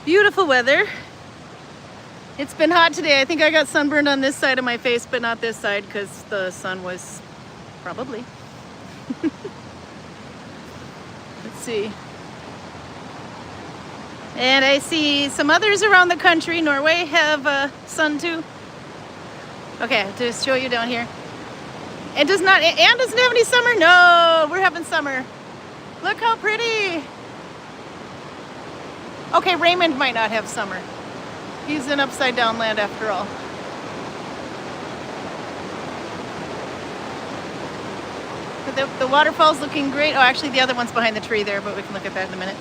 Beautiful weather. It's been hot today. I think I got sunburned on this side of my face, but not this side because the sun was probably. Let's see. And I see some others around the country. Norway have sun too. Okay, to show you down here. It does not, and doesn't have any summer? No, we're having summer. Look how pretty. Okay, Raymond might not have summer. He's in upside down land after all. But the waterfall's looking great. Oh, actually the other one's behind the tree there, but we can look at that in a minute.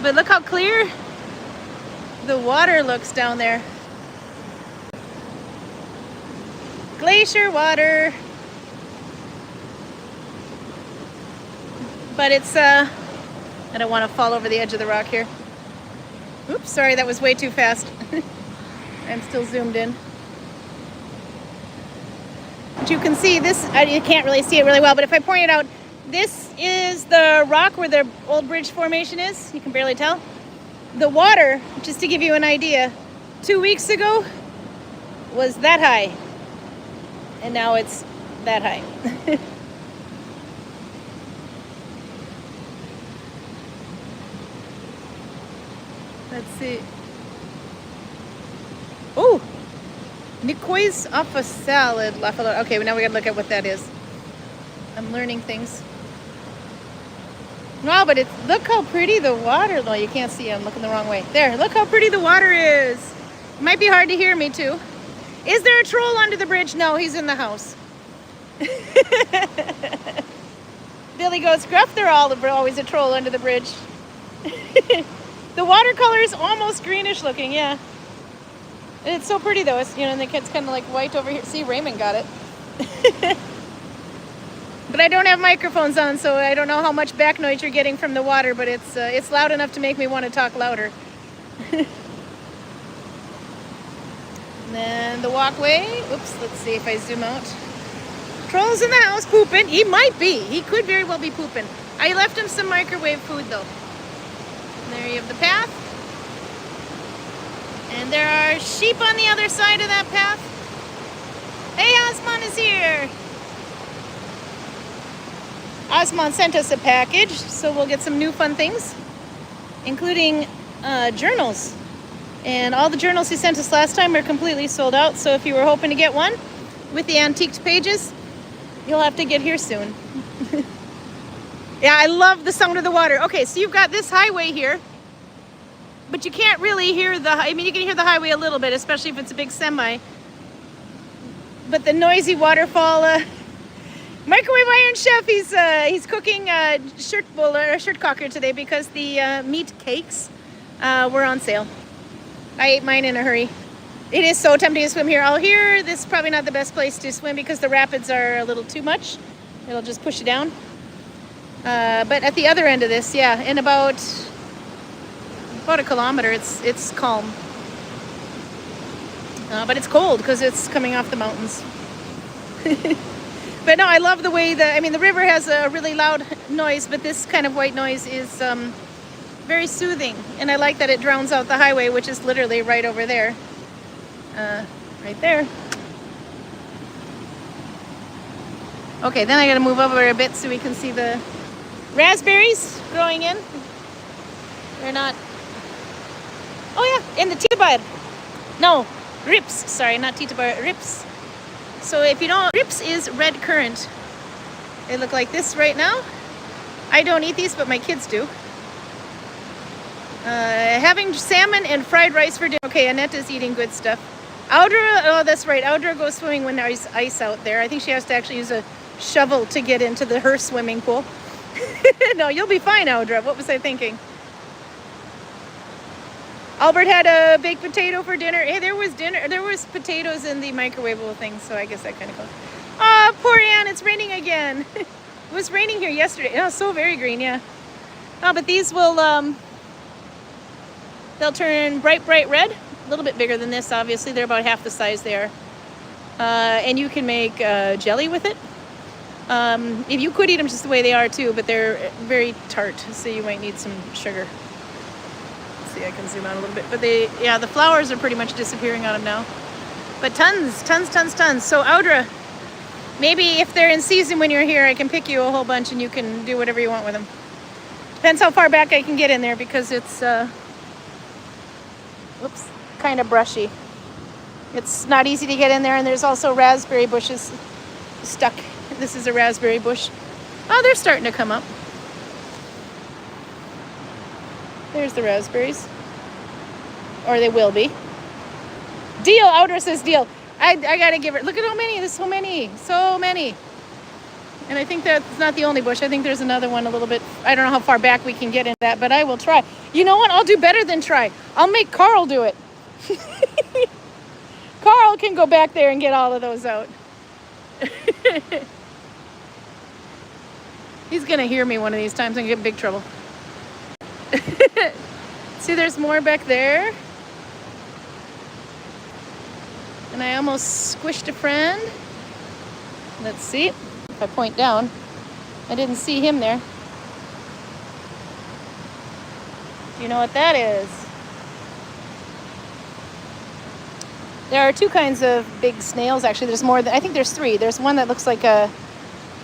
But look how clear the water looks down there. Glacier water. But it's, I don't want to fall over the edge of the rock here. Oops, sorry, that was way too fast. I'm still zoomed in. But you can see this, you can't really see it really well, but if I point it out, this is the rock where the old bridge formation is. You can barely tell. The water, just to give you an idea, 2 weeks ago was that high. And now it's that high. Let's see. Oh, Nikois off a salad. Okay, well now we gotta look at what that is. I'm learning things. Wow, but look how pretty the water. No, you can't see. I'm looking the wrong way. There, look how pretty the water is. It might be hard to hear me too. Is there a troll under the bridge? No, he's in the house. Billy goes, Gruff, they're always a troll under the bridge. The watercolor is almost greenish looking, yeah. And it's so pretty though, it's, and it's kind of like white over here. See, Raymond got it. But I don't have microphones on, so I don't know how much back noise you're getting from the water, but it's loud enough to make me want to talk louder. And then the walkway. Oops, let's see if I zoom out. Troll's in the house pooping. He might be. He could very well be pooping. I left him some microwave food though. There you have the path. And there are sheep on the other side of that path. Hey, Osman is here. Osman sent us a package, so we'll get some new fun things, including journals. And all the journals he sent us last time are completely sold out, so if you were hoping to get one with the antiqued pages, you'll have to get here soon. Yeah, I love the sound of the water. Okay, so you've got this highway here, but you can't really hear you can hear the highway a little bit, especially if it's a big semi. But the noisy waterfall, Microwave Iron Chef, he's cooking shirt cocker today because the meat cakes were on sale. I ate mine in a hurry. It is so tempting to swim here. Out here, this is probably not the best place to swim because the rapids are a little too much. It'll just push you down. But at the other end of this, yeah, in about a kilometer, it's calm. But it's cold because it's coming off the mountains. But no, I love the way the river has a really loud noise, but this kind of white noise is very soothing. And I like that it drowns out the highway, which is literally right over there. Right there. Okay, then I gotta move over a bit so we can see the raspberries growing in. They're not, oh yeah, in the titabar. No, rips, sorry, not titabar, rips. So if you don't, rips is red currant. They look like this right now. I don't eat these, but my kids do. Having salmon and fried rice for dinner. Okay, Annette is eating good stuff. Audra, oh that's right, Audra goes swimming when there's ice out there. I think she has to actually use a shovel to get into her swimming pool. No, you'll be fine, Audra. What was I thinking? Albert had a baked potato for dinner. Hey, there was potatoes in the microwavable thing, so I guess that kind of goes. Oh, poor Anne, it's raining again. It was raining here yesterday. Oh, so very green, yeah. Oh, but these will, they'll turn bright red. A little bit bigger than this, obviously. They're about half the size there. And you can make jelly with it. If you could eat them just the way they are too, but they're very tart, so you might need some sugar. see, I can zoom out a little bit. But the flowers are pretty much disappearing on them now. But tons. So Audra, maybe if they're in season when you're here, I can pick you a whole bunch and you can do whatever you want with them. Depends how far back I can get in there because it's, kind of brushy. It's not easy to get in there, and there's also raspberry bushes stuck. This is a raspberry bush. Oh, they're starting to come up. There's the raspberries. Or they will be. Deal, Audra says deal. I gotta give it, look at how many, there's so many. And I think that's not the only bush. I think there's another one a little bit, I don't know how far back we can get into that, but I will try. You know what, I'll do better than try. I'll make Carl do it. Carl can go back there and get all of those out. He's gonna hear me one of these times and get in big trouble. See, there's more back there. And I almost squished a friend. Let's see. If I point down, I didn't see him there. Do you know what that is? There are two kinds of big snails, actually. There's more than, I think there's three. There's one that looks like a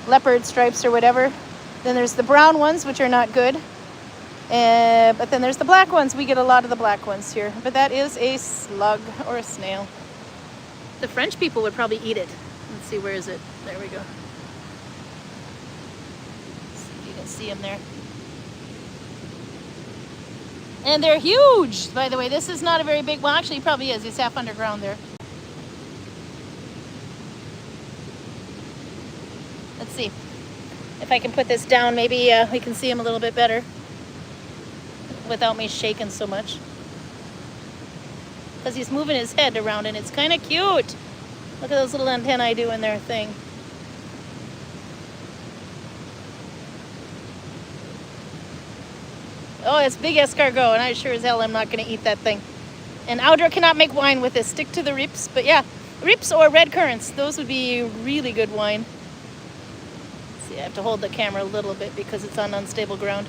leopard stripes or whatever. Then there's the brown ones, which are not good. But then there's the black ones. We get a lot of the black ones here. But that is a slug or a snail. The French people would probably eat it. Let's see, where is it? There we go. Let's see if you can see them there. And they're huge, by the way. This is not a very big one. Well, actually, he probably is. He's half underground there. Let's see if I can put this down. Maybe we can see him a little bit better without me shaking so much. Because he's moving his head around, and it's kind of cute. Look at those little antennae doing their thing. Oh, it's big escargot, and I sure as hell am not going to eat that thing. And Audra cannot make wine with this. Stick to the rips. But yeah, rips or red currants. Those would be really good wine. Let's see, I have to hold the camera a little bit because it's on unstable ground.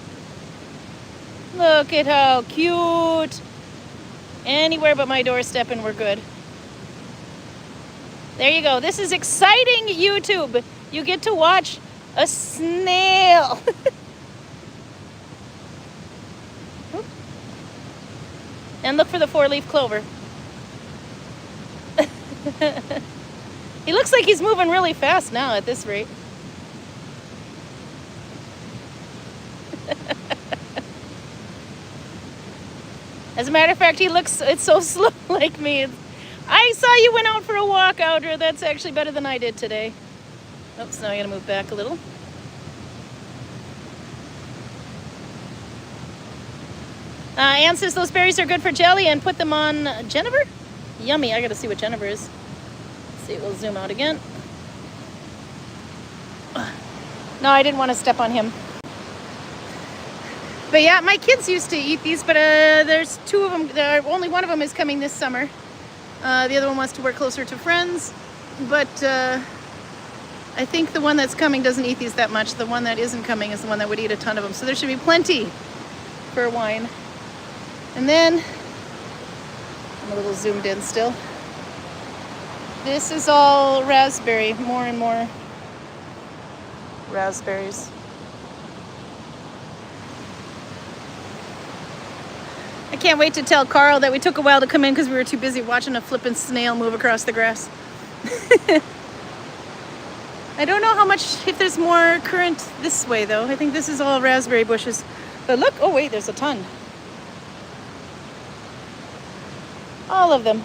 Look at how cute. Anywhere but my doorstep and we're good. There you go. This is exciting YouTube. You get to watch a snail. And look for the four-leaf clover. He looks like he's moving really fast now at this rate. As a matter of fact, it's so slow like me. I saw you went out for a walk, Audra. That's actually better than I did today. Oops, now I gotta move back a little. Anne says those berries are good for jelly and put them on Jennifer. Yummy. I gotta see what Jennifer is. Let's see, we'll zoom out again. No, I didn't want to step on him. But yeah, my kids used to eat these, but there's two of them. Only one of them is coming this summer. The other one wants to work closer to friends. But I think the one that's coming doesn't eat these that much. The one that isn't coming is the one that would eat a ton of them. So there should be plenty for wine. And then, I'm a little zoomed in still. This is all raspberry, more and more raspberries. I can't wait to tell Carl that we took a while to come in because we were too busy watching a flippin' snail move across the grass. I don't know how much, if there's more current this way though. I think this is all raspberry bushes. But look, oh wait, there's a ton. All of them.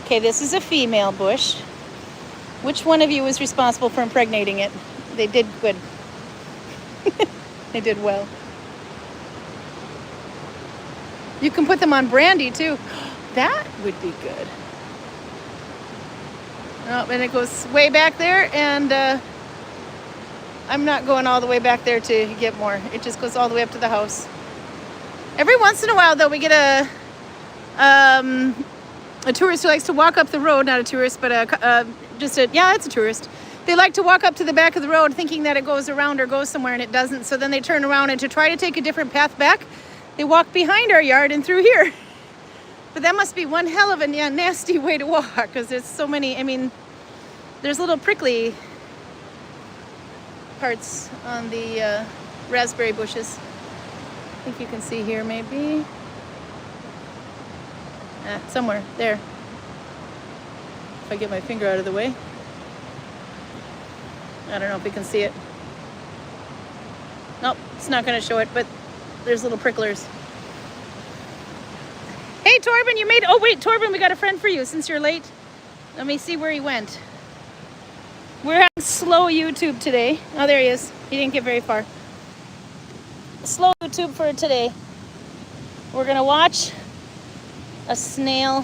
Okay, this is a female bush. Which one of you was responsible for impregnating it? They did good. They did well. You can put them on brandy too. That would be good. Oh, and it goes way back there, and I'm not going all the way back there to get more. It just goes all the way up to the house. Every once in a while, though, we get a tourist who likes to walk up the road. Not a tourist, but it's a tourist. They like to walk up to the back of the road thinking that it goes around or goes somewhere, and it doesn't. So then they turn around, and to try to take a different path back, They walk behind our yard and through here. But that must be one hell of a nasty way to walk, because there's so many, I mean, there's little prickly parts on the raspberry bushes. I think you can see here maybe. Somewhere there. If I get my finger out of the way. I don't know if you can see it. Nope, it's not going to show it, but there's little pricklers. Hey Torben, you made, oh wait, Torben, we got a friend for you since you're late. Let me see where he went. We're having slow YouTube today. Oh, there he is. He didn't get very far. Slow YouTube for today. We're gonna watch a snail.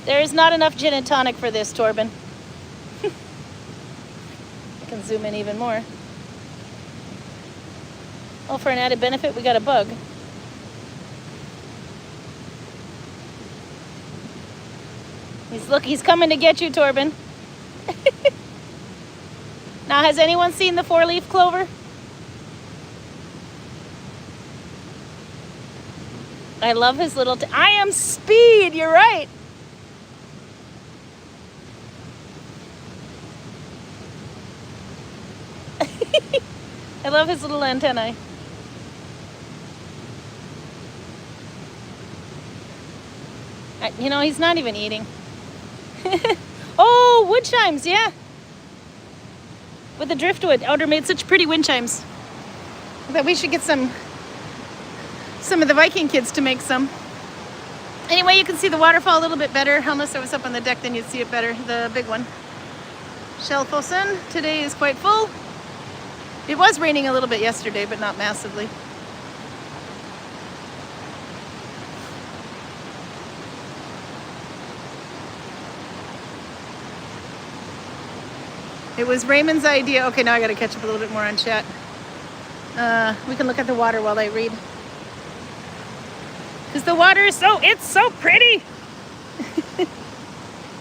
There is not enough gin and tonic for this, Torben. I can zoom in even more. Oh, for an added benefit, we got a bug. He's coming to get you, Torben. Now, has anyone seen the four-leaf clover? I love his little, I am Speed, you're right. I love his little antennae. You know, he's not even eating. Oh, wood chimes, yeah. With the driftwood. Outer made such pretty wind chimes. I thought we should get some of the Viking kids to make some. Anyway, you can see the waterfall a little bit better. Unless I was up on the deck, then you'd see it better, the big one. Skjellfossen today is quite full. It was raining a little bit yesterday, but not massively. It was Raymond's idea. Okay, now I got to catch up a little bit more on chat. We can look at the water while I read. Because the water is it's so pretty.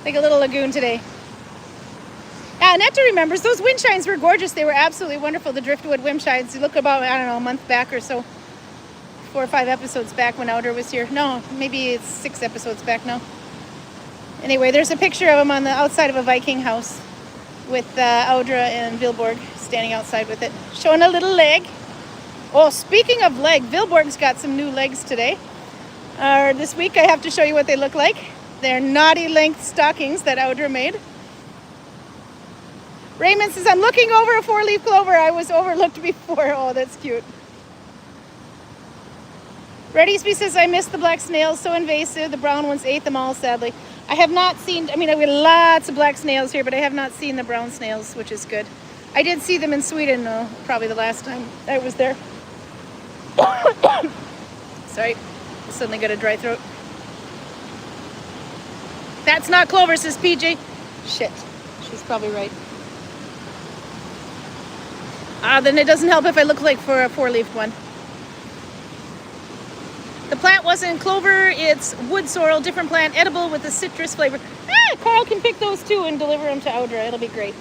Like a little lagoon today. Netta remembers, those wind chimes were gorgeous. They were absolutely wonderful, the driftwood wind chimes. You look about, I don't know, a month back or so. 4 or 5 episodes back when Outer was here. No, maybe it's 6 episodes back now. Anyway, there's a picture of them on the outside of a Viking house with Audra and Vilborg standing outside with it, showing a little leg. Oh, speaking of leg, Vilborg's got some new legs today. This week I have to show you what they look like. They're naughty length stockings that Audra made. Raymond says, I'm looking over a four-leaf clover. I was overlooked before. Oh, that's cute. Reddysby says, I missed the black snails, so invasive. The brown ones ate them all, sadly. I have not seen, I mean, we have lots of black snails here, but I have not seen the brown snails, which is good. I did see them in Sweden, probably the last time I was there. Sorry, I suddenly got a dry throat. That's not clover, says PJ. Shit, she's probably right. Then it doesn't help if I look like for a four-leaf one. The plant wasn't clover, it's wood sorrel, different plant, edible with a citrus flavor. Carl can pick those too and deliver them to Audra. It'll be great.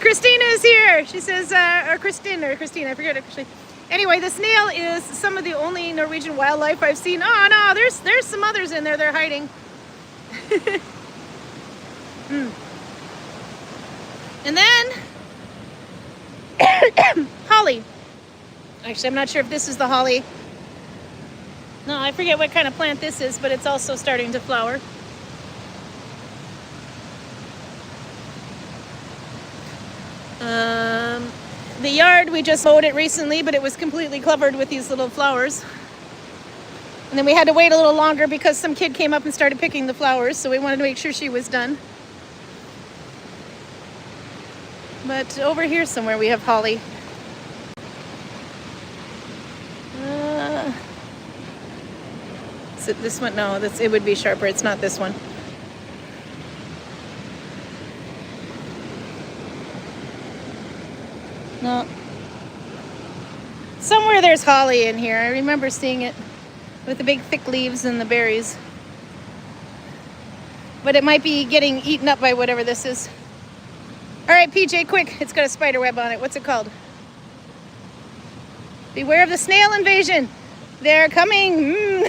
Christina is here. She says, or Christine, I forget actually. Anyway, the snail is some of the only Norwegian wildlife I've seen. Oh no, there's some others in there. They're hiding. And then holly. Actually, I'm not sure if this is the holly. No, I forget what kind of plant this is, but it's also starting to flower. The yard, we just mowed it recently, but it was completely covered with these little flowers. And then we had to wait a little longer because some kid came up and started picking the flowers, so we wanted to make sure she was done. But over here somewhere we have holly. Is it this one? No, it would be sharper. It's not this one. No. Somewhere there's holly in here. I remember seeing it with the big thick leaves and the berries. but it might be getting eaten up by whatever this is. All right, PJ, quick. It's got a spider web on it. What's it called? Beware of the snail invasion. They're coming.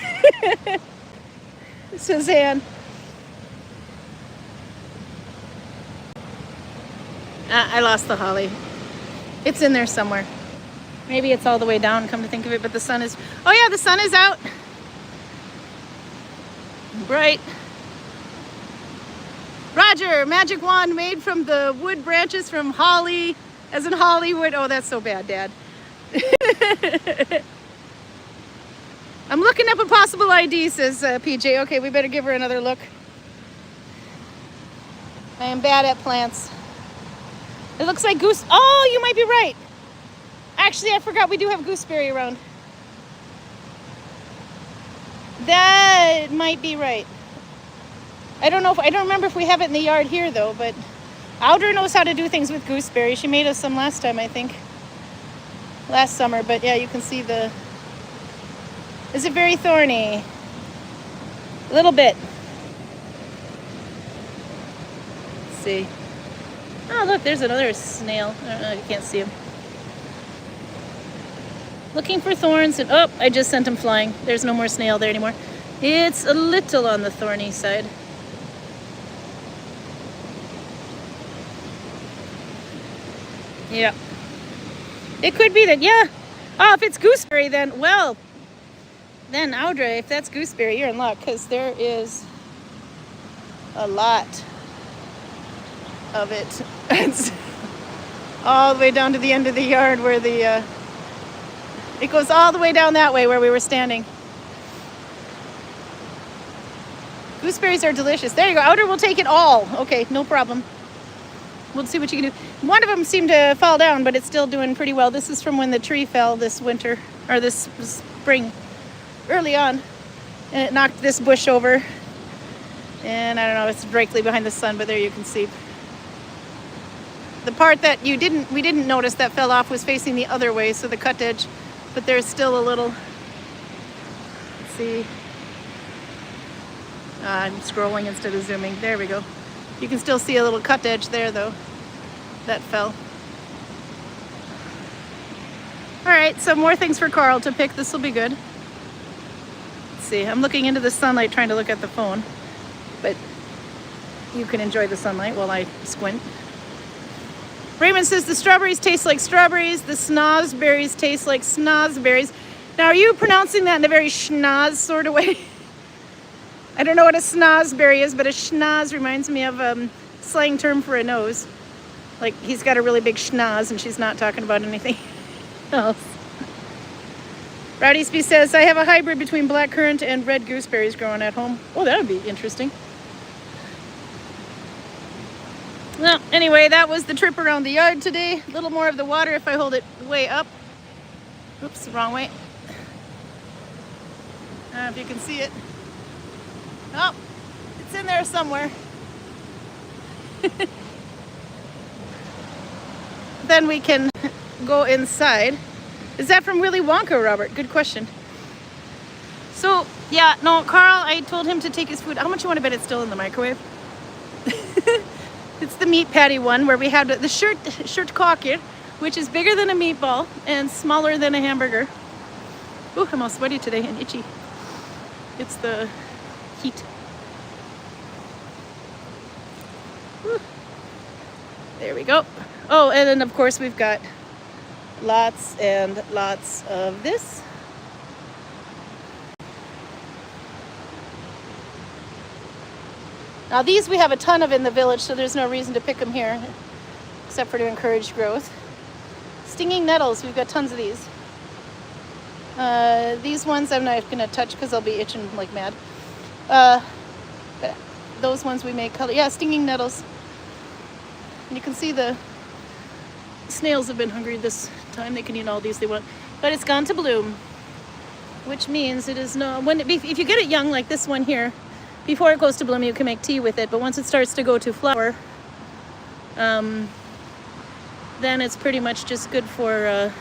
Suzanne. I lost the holly. It's in there somewhere. Maybe it's all the way down, come to think of it, but the sun is... Oh yeah, the sun is out. Bright. Roger, magic wand made from the wood branches from holly, as in Hollywood. Oh, that's so bad, Dad. I'm looking up a possible ID, says PJ. Okay, we better give her another look. I am bad at plants. It looks like goose. Oh, you might be right. Actually, I forgot we do have gooseberry around. That might be right. I don't know if I don't remember if we have it in the yard here though, but Audra knows how to do things with gooseberry. She made us some last time, I think. Last summer, but yeah, you can see the... Is it very thorny? A little bit. Let's see. Oh, look, there's another snail. I don't know, you can't see him. Looking for thorns, and oh, I just sent him flying. There's no more snail there anymore. It's a little on the thorny side. Yeah. It could be that, yeah. Oh, if it's gooseberry, then, well, then Audra, if that's gooseberry, you're in luck, because there is a lot of it. It's all the way down to the end of the yard where the, it goes all the way down that way where we were standing. Gooseberries are delicious. There you go. Audra will take it all. Okay, no problem. We'll see what you can do. One of them seemed to fall down, but it's still doing pretty well. This is from when the tree fell this winter, or this spring, early on. And it knocked this bush over. And I don't know, it's directly behind the sun, but there you can see. The part that we didn't notice that fell off was facing the other way, so the cut edge, but there's still a little, let's see. I'm scrolling instead of zooming. There we go. You can still see a little cut edge there though, that fell. All right, so more things for Carl to pick. This will be good. Let's see, I'm looking into the sunlight trying to look at the phone, but you can enjoy the sunlight while I squint. Raymond says the strawberries taste like strawberries, the snozberries taste like snozberries. Now, are you pronouncing that in a very schnoz sort of way? I don't know what a snozberry is, but a schnoz reminds me of a slang term for a nose. Like he's got a really big schnoz and she's not talking about anything else. Rowdy Spee says, I have a hybrid between blackcurrant and red gooseberries growing at home. Oh, that would be interesting. Well, anyway, that was the trip around the yard today. A little more of the water if I hold it way up. Oops, wrong way. I don't know if you can see it. Oh, it's in there somewhere. Then we can go inside. Is that from Willy Wonka, Robert? Good question. So, yeah, no, Carl, I told him to take his food. How much you want to bet it's still in the microwave? It's the meat patty one where we had the shirtkaker, which is bigger than a meatball and smaller than a hamburger. Ooh, I'm all sweaty today and itchy. It's the heat. Whew. There we go. Oh, and then of course we've got lots and lots of this. Now these we have a ton of in the village, so there's no reason to pick them here, except for to encourage growth. Stinging nettles, we've got tons of these. These ones I'm not going to touch because I'll be itching like mad. But those ones we make color. Yeah, stinging nettles. And you can see the snails have been hungry this time. They can eat all these they want. But it's gone to bloom, which means it is no. If you get it young, like this one here, before it goes to bloom, you can make tea with it. But once it starts to go to flower, then it's pretty much just good for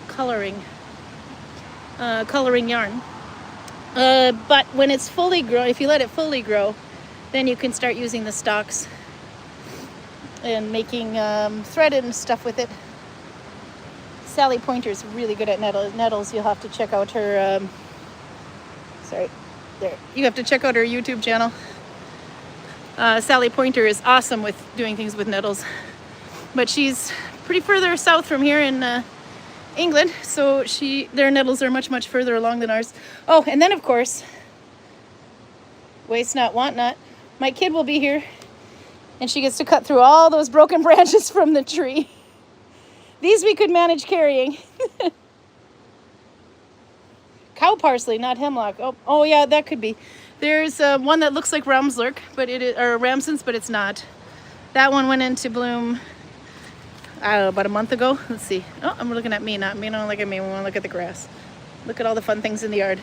coloring yarn. But when it's fully grown, if you let it fully grow, then you can start using the stalks and making thread and stuff with it. Sally Pointer's really good at nettles. You'll have to check out her, you have to check out her YouTube channel. Sally Pointer is awesome with doing things with nettles. But she's pretty further south from here in England, so their nettles are much, much further along than ours. Oh, and then of course, waste not, want not, my kid will be here, and she gets to cut through all those broken branches from the tree. These we could manage carrying. Cow parsley, not hemlock. Oh yeah, that could be. There's one that looks like Ramslurk, but it is, or Ramsons, but it's not. That one went into bloom, I don't know, about a month ago. Let's see. Oh, I'm looking at me, not me. Don't look at me. We want to look at the grass. Look at all the fun things in the yard.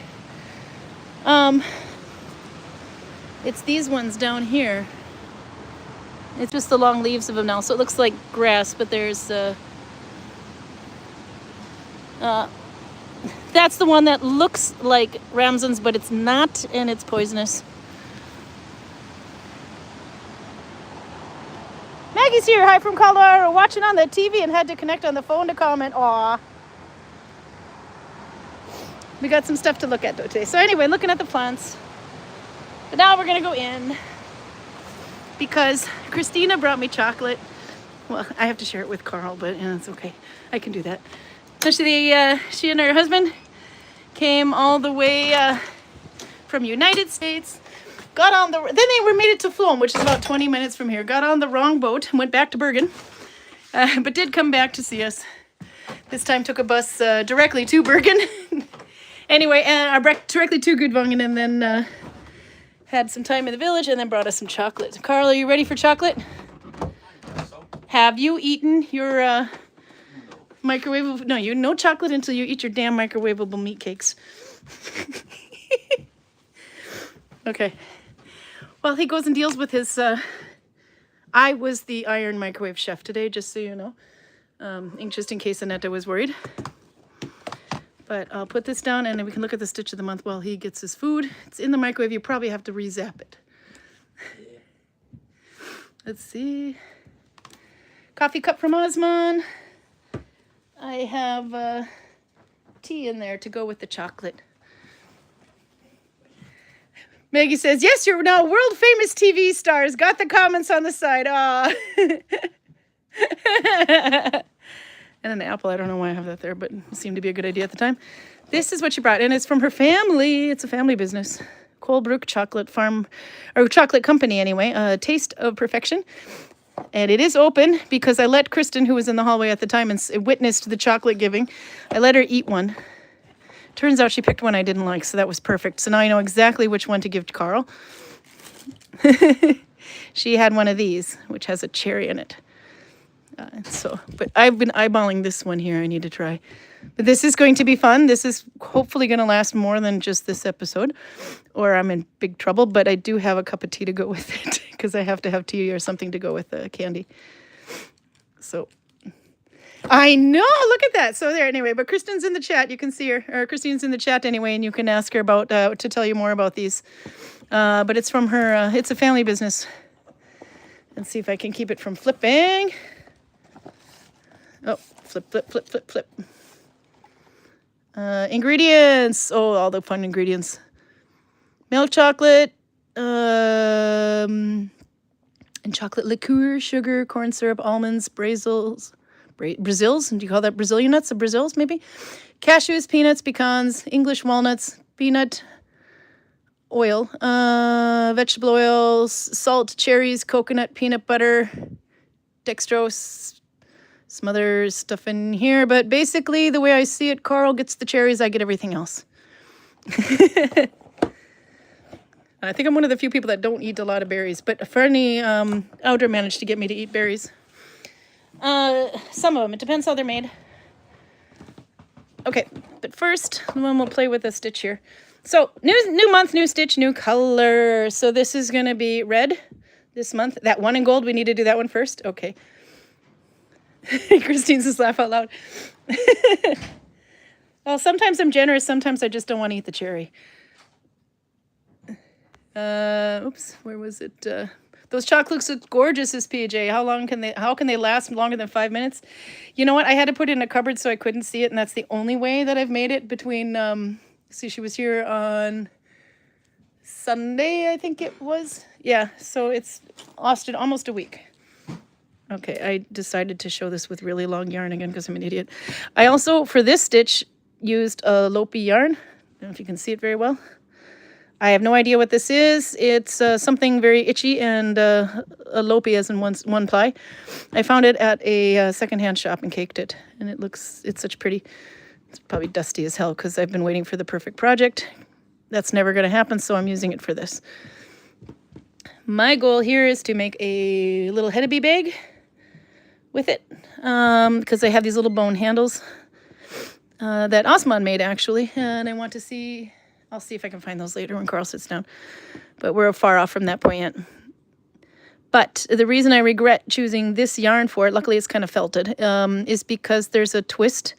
It's these ones down here. It's just the long leaves of them now, so it looks like grass, but there's that's the one that looks like Ramsons, but it's not, and it's poisonous. Maggie's here. Hi from Colorado, watching on the TV and had to connect on the phone to comment. Aw. We got some stuff to look at though today. So anyway, looking at the plants. But now we're going to go in because Christina brought me chocolate. Well, I have to share it with Carl, but it's okay. I can do that. So she and her husband came all the way from United States. Got on then they made it to Floam, which is about 20 minutes from here. Got on the wrong boat and went back to Bergen, but did come back to see us. This time took a bus directly to Bergen. Anyway, directly to Gudvangen, and then had some time in the village, and then brought us some chocolate. Carl, are you ready for chocolate? So. Have you eaten your microwavable? No, no chocolate until you eat your damn microwavable meat cakes. Okay. Well, he goes and deals with his, I was the Iron Microwave chef today, just so you know. Just in case Annetta was worried. But I'll put this down and then we can look at the stitch of the month while he gets his food. It's in the microwave. You probably have to re-zap it. Let's see. Coffee cup from Osman. I have tea in there to go with the chocolate. Maggie says, yes, you're now world famous TV stars. Got the comments on the side. Aw. And an apple. I don't know why I have that there, but it seemed to be a good idea at the time. This is what she brought, and it's from her family. It's a family business. Colebrook Chocolate Farm, or Chocolate Company anyway. Taste of Perfection. And it is open because I let Kristen, who was in the hallway at the time and witnessed the chocolate giving, I let her eat one. Turns out she picked one I didn't like, so that was perfect. So now I know exactly which one to give to Carl. She had one of these, which has a cherry in it. But I've been eyeballing this one here. I need to try. But this is going to be fun. This is hopefully going to last more than just this episode, or I'm in big trouble. But I do have a cup of tea to go with it because I have to have tea or something to go with the candy. So I know. Look at that. So there. Anyway, but Kristen's in the chat. You can see her. Or Christine's in the chat anyway, and you can ask her about to tell you more about these. But it's from her. It's a family business. Let's see if I can keep it from flipping. Oh, flip, flip, flip, flip, flip. Ingredients. Oh, all the fun ingredients. Milk chocolate, and chocolate liqueur, sugar, corn syrup, almonds, Brazils. Do you call that Brazilian nuts? Or Brazils, maybe? Cashews, peanuts, pecans, English walnuts, peanut oil, vegetable oils, salt, cherries, coconut, peanut butter, dextrose, some other stuff in here, but basically the way I see it, Carl gets the cherries, I get everything else. I think I'm one of the few people that don't eat a lot of berries, but Fernie Outer managed to get me to eat berries. Some of them, it depends how they're made. Okay, but first, then we'll play with a stitch here. So, new month, new stitch, new color. So this is going to be red this month. That one in gold, we need to do that one first? Okay. Christine says laugh out loud. Well, sometimes I'm generous. Sometimes I just don't want to eat the cherry. Oops, where was it? Those chocolates look gorgeous, says PJ. How can they last longer than 5 minutes? You know what? I had to put it in a cupboard so I couldn't see it, and that's the only way that I've made it between, see, she was here on Sunday, I think it was. Yeah, so it's lasted almost a week. Okay, I decided to show this with really long yarn again because I'm an idiot. I also, for this stitch, used a Lopi yarn. I don't know if you can see it very well. I have no idea what this is. It's something very itchy and a Lopi as in one ply. I found it at a secondhand shop and caked it. And it's such pretty, it's probably dusty as hell because I've been waiting for the perfect project. That's never going to happen, so I'm using it for this. My goal here is to make a little Hedeby bag with it because I have these little bone handles that Osman made actually. And I want to see... I'll see if I can find those later when Carl sits down. But we're far off from that point yet. But the reason I regret choosing this yarn for it, luckily it's kind of felted, is because there's a twist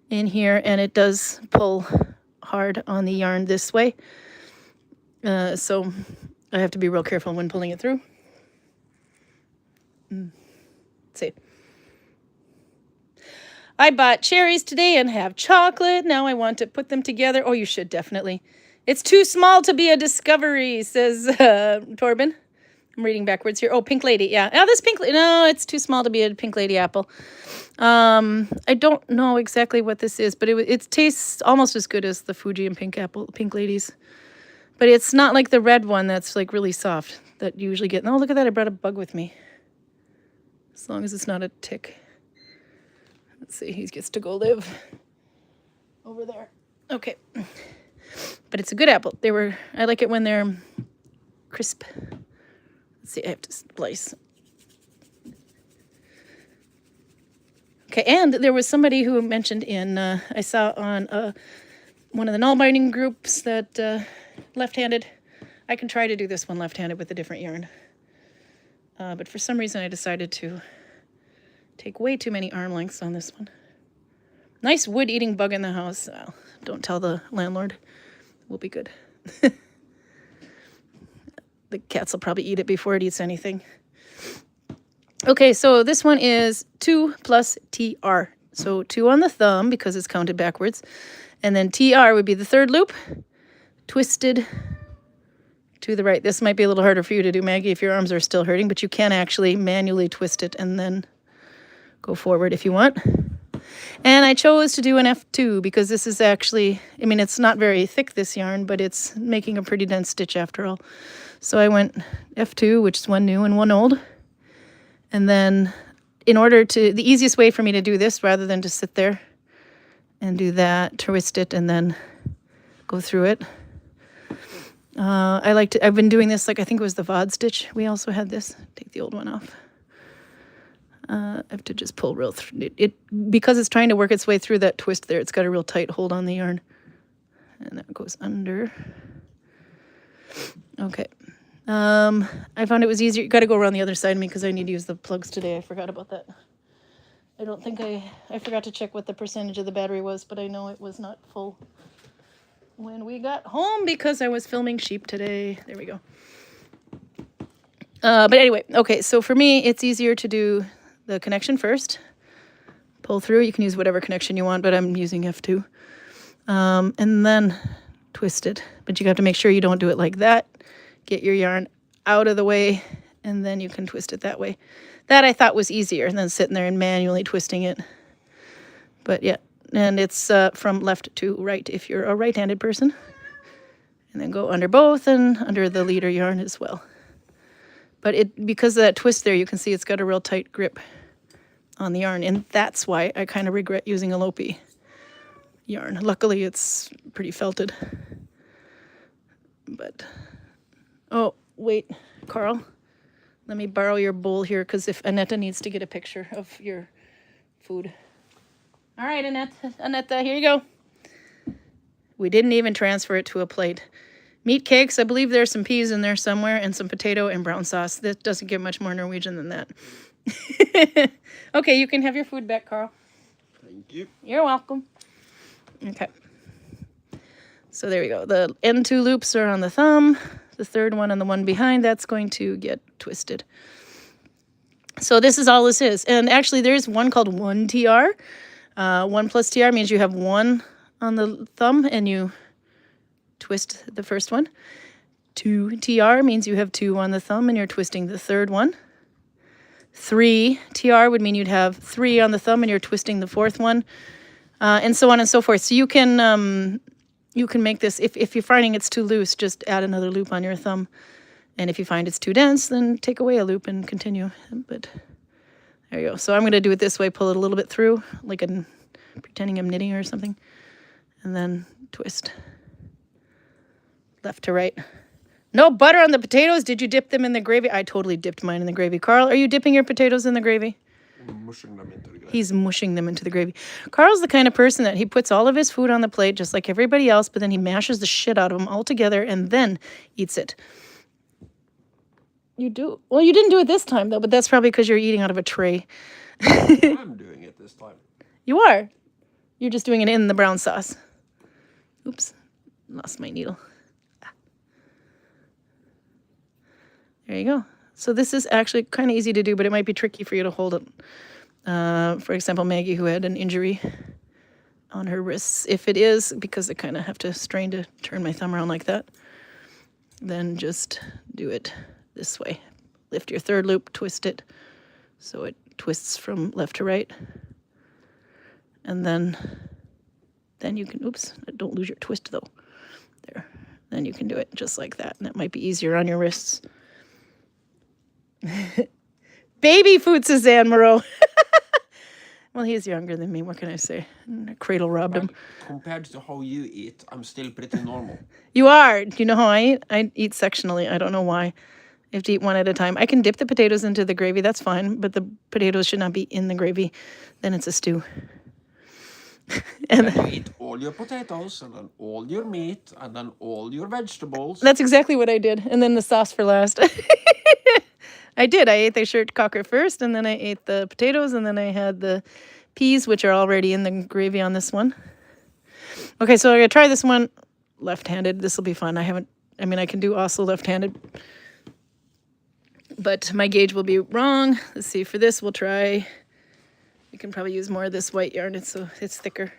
in here and it does pull hard on the yarn this way. So I have to be real careful when pulling it through. Let's see. I bought cherries today and have chocolate. Now I want to put them together. Oh, you should definitely. It's too small to be a discovery, says Torben. I'm reading backwards here. Oh, Pink Lady. Yeah. Oh, this Pink Lady. No, it's too small to be a Pink Lady apple. I don't know exactly what this is, but it tastes almost as good as the Fuji and Pink Ladies. But it's not like the red one that's like really soft that you usually get. Oh, look at that. I brought a bug with me. As long as it's not a tick. Let's see, he gets to go live over there. Okay. But it's a good apple. I like it when they're crisp. Let's see, I have to splice. Okay, and there was somebody who mentioned I saw on one of the Nalbinding groups that left-handed. I can try to do this one left-handed with a different yarn. But for some reason I decided to take way too many arm lengths on this one. Nice wood-eating bug in the house. Oh, don't tell the landlord. We'll be good. The cats will probably eat it before it eats anything. Okay, so this one is 2 plus TR. So 2 on the thumb because it's counted backwards. And then TR would be the third loop. Twisted to the right. This might be a little harder for you to do, Maggie, if your arms are still hurting, but you can actually manually twist it and then go forward if you want. And I chose to do an F2 because this is actually, I mean, it's not very thick, this yarn, but it's making a pretty dense stitch after all. So I went F2, which is one new and one old. And then the easiest way for me to do this, rather than to sit there and do that, twist it and then go through it. I've been doing this, like I think it was the VOD stitch. We also had this. Take the old one off. I have to just pull real through it because it's trying to work its way through that twist there. It's got a real tight hold on the yarn, and that goes under. Okay. I found it was easier. You got to go around the other side of me because I need to use the plugs today. I forgot about that. I don't think I forgot to check what the percentage of the battery was, but I know it was not full when we got home because I was filming sheep today. There we go. But anyway, okay, so for me, it's easier to do the connection first. Pull through. You can use whatever connection you want, but I'm using F2. And then twist it. But you have to make sure you don't do it like that. Get your yarn out of the way, and then you can twist it that way. That I thought was easier than sitting there and manually twisting it. But yeah, and it's from left to right if you're a right-handed person. And then go under both and under the leader yarn as well. But because of that twist there, you can see it's got a real tight grip on the yarn. And that's why I kind of regret using a Lopi yarn. Luckily, it's pretty felted. But, oh, wait, Carl. Let me borrow your bowl here because if Annetta needs to get a picture of your food. All right, Annetta, here you go. We didn't even transfer it to a plate. Meat cakes, I believe there's some peas in there somewhere, and some potato and brown sauce. That doesn't get much more Norwegian than that. Okay, you can have your food back, Carl. Thank you. You're welcome. Okay. So there we go. The end 2 loops are on the thumb. the third one and the one behind, that's going to get twisted. So this is all this is. And actually there's one called 1TR. 1 plus TR means you have 1 on the thumb and you twist the first one. 2TR means you have 2 on the thumb and you're twisting the third one. 3TR would mean you'd have 3 on the thumb and you're twisting the fourth one, and so on and so forth. So you can make this, if you're finding it's too loose, just add another loop on your thumb. And if you find it's too dense, then take away a loop and continue. But there you go. So I'm going to do it this way, pull it a little bit through, like pretending I'm knitting or something, and then twist. Left to right. No butter on the potatoes. Did you dip them in the gravy? I totally dipped mine in the gravy. Carl, are you dipping your potatoes in the gravy? I'm mushing them into the gravy. He's mushing them into the gravy. Carl's the kind of person that he puts all of his food on the plate just like everybody else, but then he mashes the shit out of them all together and then eats it. You do? Well, you didn't do it this time, though, but that's probably because you're eating out of a tray. I'm doing it this time. You are. You're just doing it in the brown sauce. Oops. Lost my needle. There you go. So this is actually kind of easy to do, but it might be tricky for you to hold it. For example, Maggie, who had an injury on her wrists. If it is, because I kind of have to strain to turn my thumb around like that, then just do it this way. Lift your third loop, twist it so it twists from left to right. And then you can, oops, don't lose your twist though. There. Then you can do it just like that. And that might be easier on your wrists. Baby food, Suzanne Moreau. Well, he's younger than me. What can I say? Cradle robbed him. Compared to how you eat, I'm still pretty normal. You are. Do you know how I eat? I eat sectionally. I don't know why. You have to eat one at a time. I can dip the potatoes into the gravy. That's fine. But the potatoes should not be in the gravy. Then it's a stew. And then you eat all your potatoes, and then all your meat, and then all your vegetables. That's exactly what I did. And then the sauce for last. I did. I ate the shirtcocker first, and then I ate the potatoes, and then I had the peas, which are already in the gravy on this one. Okay, so I'm going to try this one left-handed. This will be fun. I can do also left-handed, but my gauge will be wrong. Let's see. For this, we'll try. We can probably use more of this white yarn. It's thicker.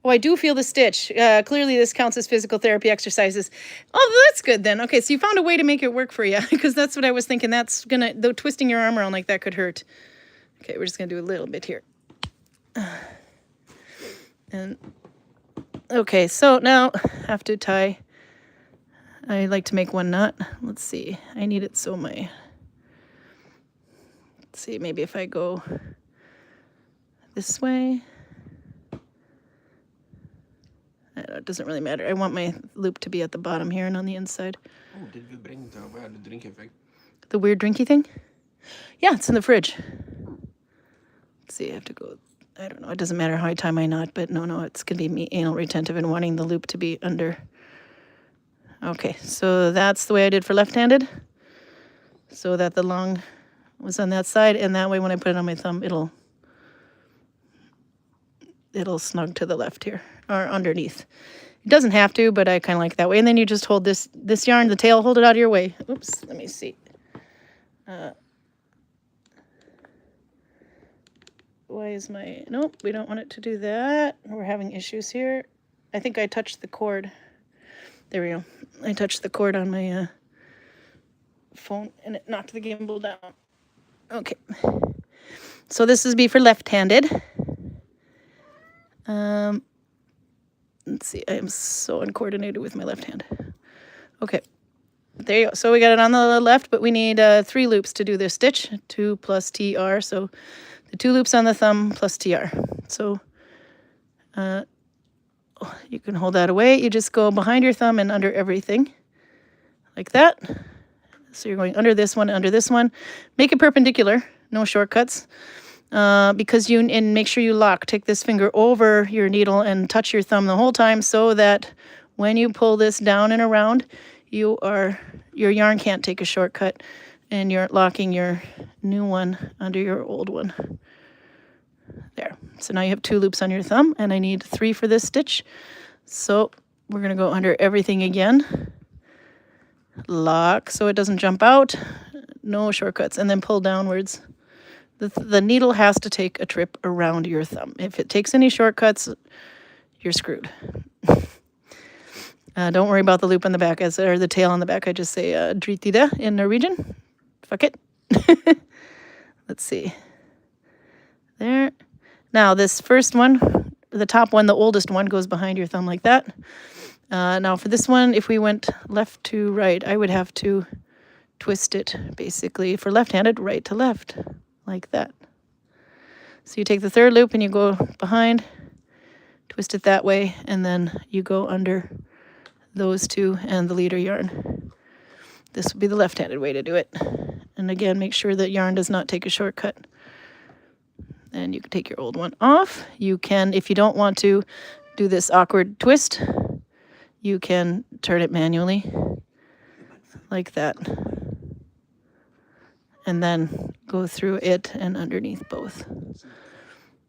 Oh, I do feel the stitch. Clearly, this counts as physical therapy exercises. Oh, that's good then. Okay, so you found a way to make it work for you, because that's what I was thinking. That's gonna, though, twisting your arm around like that could hurt. Okay, we're just gonna do a little bit here. And okay, so now I have to tie. I like to make one knot. Let's see. I need it so let's see, maybe if I go this way. It doesn't really matter. I want my loop to be at the bottom here and on the inside. Oh, did we bring the weird drinking thing? The weird drinky thing? Yeah, it's in the fridge. Let's see, I have to go, I don't know. It doesn't matter how I tie my knot, but no, it's going to be me anal retentive and wanting the loop to be under. Okay, so that's the way I did for left-handed. So that the long was on that side, and that way when I put it on my thumb, it'll snug to the left here, or underneath. It doesn't have to, but I kind of like that way. And then you just hold this yarn, the tail, hold it out of your way. Oops, let me see. Why is my, nope, we don't want it to do that. We're having issues here. I think I touched the cord. There we go. I touched the cord on my phone and it knocked the gimbal down. Okay. So this is be for left-handed. Let's see, I am so uncoordinated with my left hand. Okay, there you go. So we got it on the left, but we need 3 loops to do this stitch. 2 plus TR, so the 2 loops on the thumb plus TR. So you can hold that away. You just go behind your thumb and under everything, like that. So you're going under this one, Make it perpendicular, no shortcuts. Because and make sure you lock. Take this finger over your needle and touch your thumb the whole time so that when you pull this down and around, your yarn can't take a shortcut and you're locking your new one under your old one. There. So now you have 2 loops on your thumb and I need 3 for this stitch. So we're going to go under everything again. lock so it doesn't jump out. No shortcuts. And then pull downwards. The needle has to take a trip around your thumb. If it takes any shortcuts, you're screwed. Don't worry about the loop on the back, or the tail on the back. I just say dritide in Norwegian. Fuck it. Let's see. There. Now this first one, the top one, the oldest one, goes behind your thumb like that. Now for this one, if we went left to right, I would have to twist it, basically, for left-handed, right to left, like that. So you take the third loop and you go behind, twist it that way, and then you go under those two and the leader yarn. This would be the left-handed way to do it. And again, make sure that yarn does not take a shortcut. And you can take your old one off. You can, if you don't want to do this awkward twist, you can turn it manually like that. And then go through it and underneath both.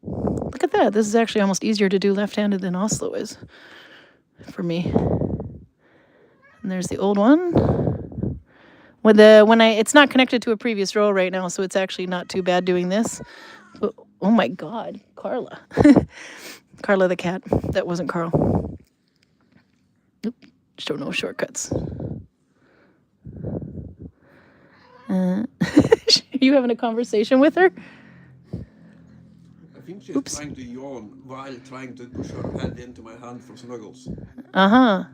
Look at that. This is actually almost easier to do left-handed than Oslo is for me. And there's the old one. It's not connected to a previous row right now, so it's actually not too bad doing this. But, oh my God, Carla. Carla the cat. That wasn't Carl. Nope, show no shortcuts. Are you having a conversation with her? I think she's trying to yawn while trying to push her head into my hand for snuggles. Uh-huh.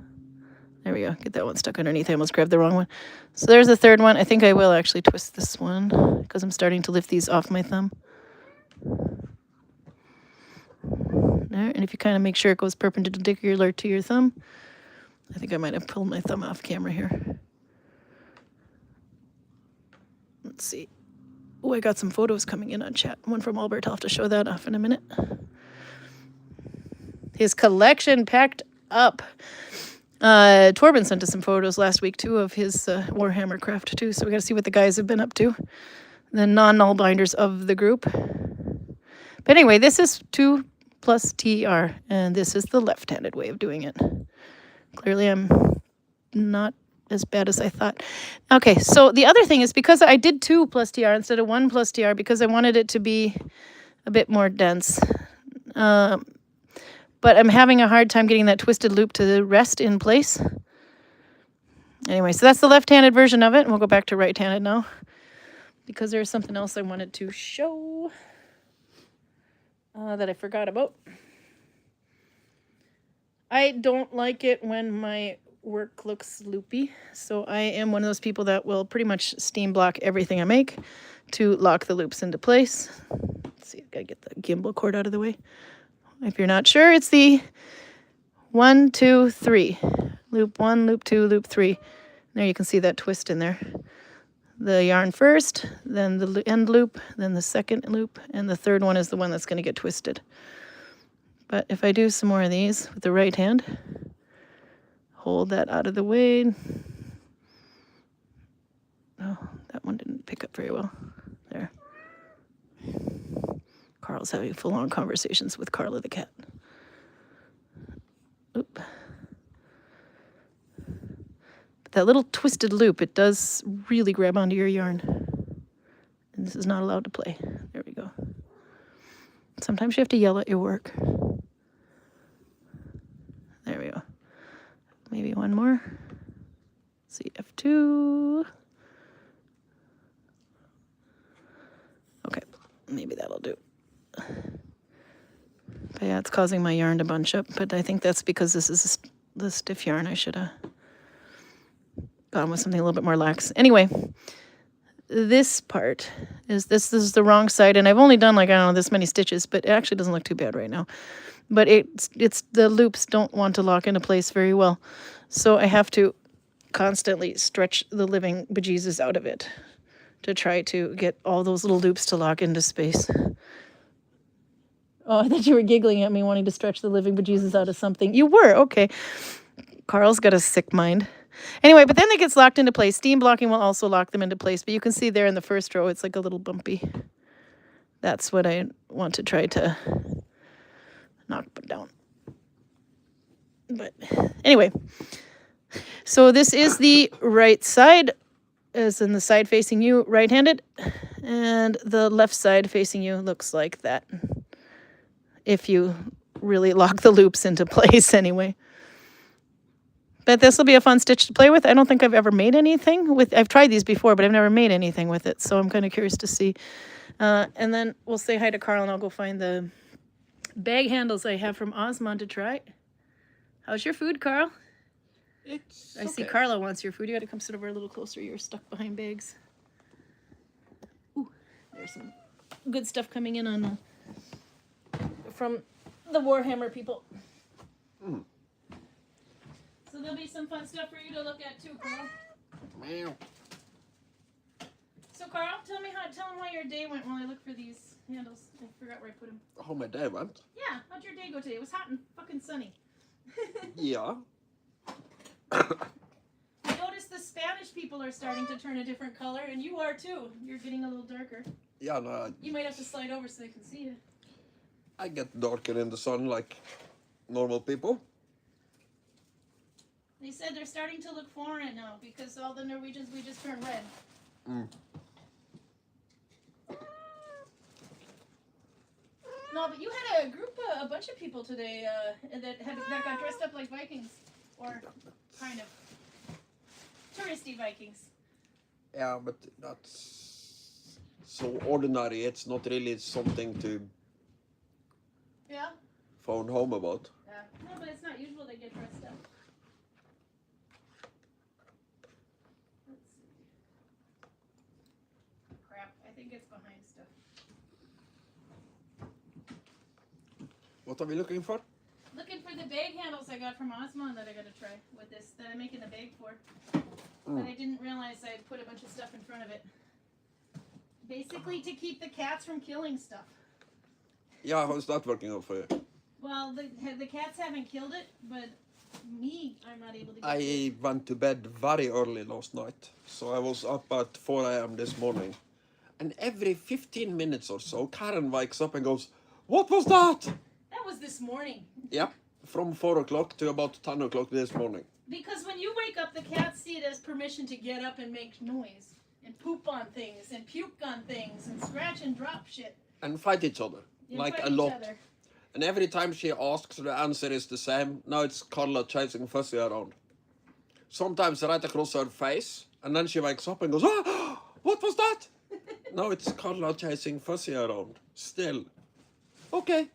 There we go. Get that one stuck underneath. I almost grabbed the wrong one. So there's the third one. I think I will actually twist this one because I'm starting to lift these off my thumb. There. And if you kind of make sure it goes perpendicular to your thumb. I think I might have pulled my thumb off camera here. Let's see. Oh, I got some photos coming in on chat. One from Albert. I'll have to show that off in a minute. His collection packed up. Torben sent us some photos last week, too, of his Warhammer craft, too. So we got to see what the guys have been up to. The non-Nalbinders of the group. But anyway, this is 2 plus TR, and this is the left-handed way of doing it. Clearly, I'm not as bad as I thought. Okay, so the other thing is because I did 2 plus TR instead of 1 plus TR because I wanted it to be a bit more dense. But I'm having a hard time getting that twisted loop to rest in place. Anyway, so that's the left-handed version of it. And we'll go back to right-handed now because there's something else I wanted to show that I forgot about. I don't like it when my work looks loopy. So I am one of those people that will pretty much steam block everything I make to lock the loops into place. Let's see, gotta get the gimbal cord out of the way. If you're not sure, it's the 1, 2, 3. Loop 1, loop 2, loop 3. There you can see that twist in there. The yarn first, then the end loop, then the second loop, and the third one is the one that's going to get twisted. But if I do some more of these with the right hand, hold that out of the way. Oh, that one didn't pick up very well. There. Carl's having full-on conversations with Carla the cat. Oop. But that little twisted loop, it does really grab onto your yarn. And this is not allowed to play. There we go. Sometimes you have to yell at your work. There we go. Maybe one more. Let's see, F2. Okay, maybe that'll do. But yeah, it's causing my yarn to bunch up, but I think that's because this is the stiff yarn. I should have gone with something a little bit more lax. Anyway, this part this is the wrong side, and I've only done like, I don't know, this many stitches, but it actually doesn't look too bad right now. But it's the loops don't want to lock into place very well. So I have to constantly stretch the living bejesus out of it to try to get all those little loops to lock into space. Oh, I thought you were giggling at me wanting to stretch the living bejesus out of something. You were, okay. Carl's got a sick mind. Anyway, but then it gets locked into place. Steam blocking will also lock them into place. But you can see there in the first row, it's like a little bumpy. That's what I want to try to knock down. But anyway, So this is the right side, as in the side facing you, right-handed, and the left side facing you looks like that. If you really lock the loops into place anyway. But this will be a fun stitch to play with. I don't think I've ever made anything with, I've tried these before, but I've never made anything with it. So I'm kind of curious to see. And then we'll say hi to Carl and I'll go find the bag handles I have from Osmond to try. How's your food, Carl? It's I see Carla wants your food. You got to come sit over a little closer. You're stuck behind bags. Ooh, there's some good stuff coming in on from the Warhammer people. Mm. So there'll be some fun stuff for you to look at too, Carl. Meow. So Carl, tell them how your day went while I look for these handles. I forgot where I put them. How my day went? Yeah, how'd your day go today? It was hot and fucking sunny. Yeah. I noticed the Spanish people are starting to turn a different color, and you are too. You're getting a little darker. Yeah, no. You might have to slide over so they can see you. I get darker in the sun like normal people. They said they're starting to look foreign now because all the Norwegians, we just turn red. Mm. No, but you had a bunch of people today that got dressed up like Vikings, or kind of touristy Vikings. Yeah, but that's so ordinary. It's not really something to Yeah. phone home about. Yeah. No, but it's not usual they get dressed up. Let's see. Crap, I think it's behind stuff. What are we looking for? Looking for the bag handles I got from Osmond that I gotta try with this, that I'm making a bag for. But I didn't realize I'd put a bunch of stuff in front of it. Basically to keep the cats from killing stuff. Yeah, how's that working out for you? Well, the cats haven't killed it, but me, I'm not able to get I went to bed very early last night, so I was up at 4 a.m. this morning. And every 15 minutes or so, Karin wakes up and goes, "What was that?" That was this morning. Yep, from 4 o'clock to about 10 o'clock this morning. Because when you wake up, the cats see it as permission to get up and make noise. And poop on things, and puke on things, and scratch and drop shit. And fight each other, And like fight a each lot. other. And every time she asks, the answer is the same. Now it's Carla chasing Fuzzy around. Sometimes right across her face, and then she wakes up and goes, "Ah, what was that?" Now it's Carla chasing Fuzzy around. Still. Okay.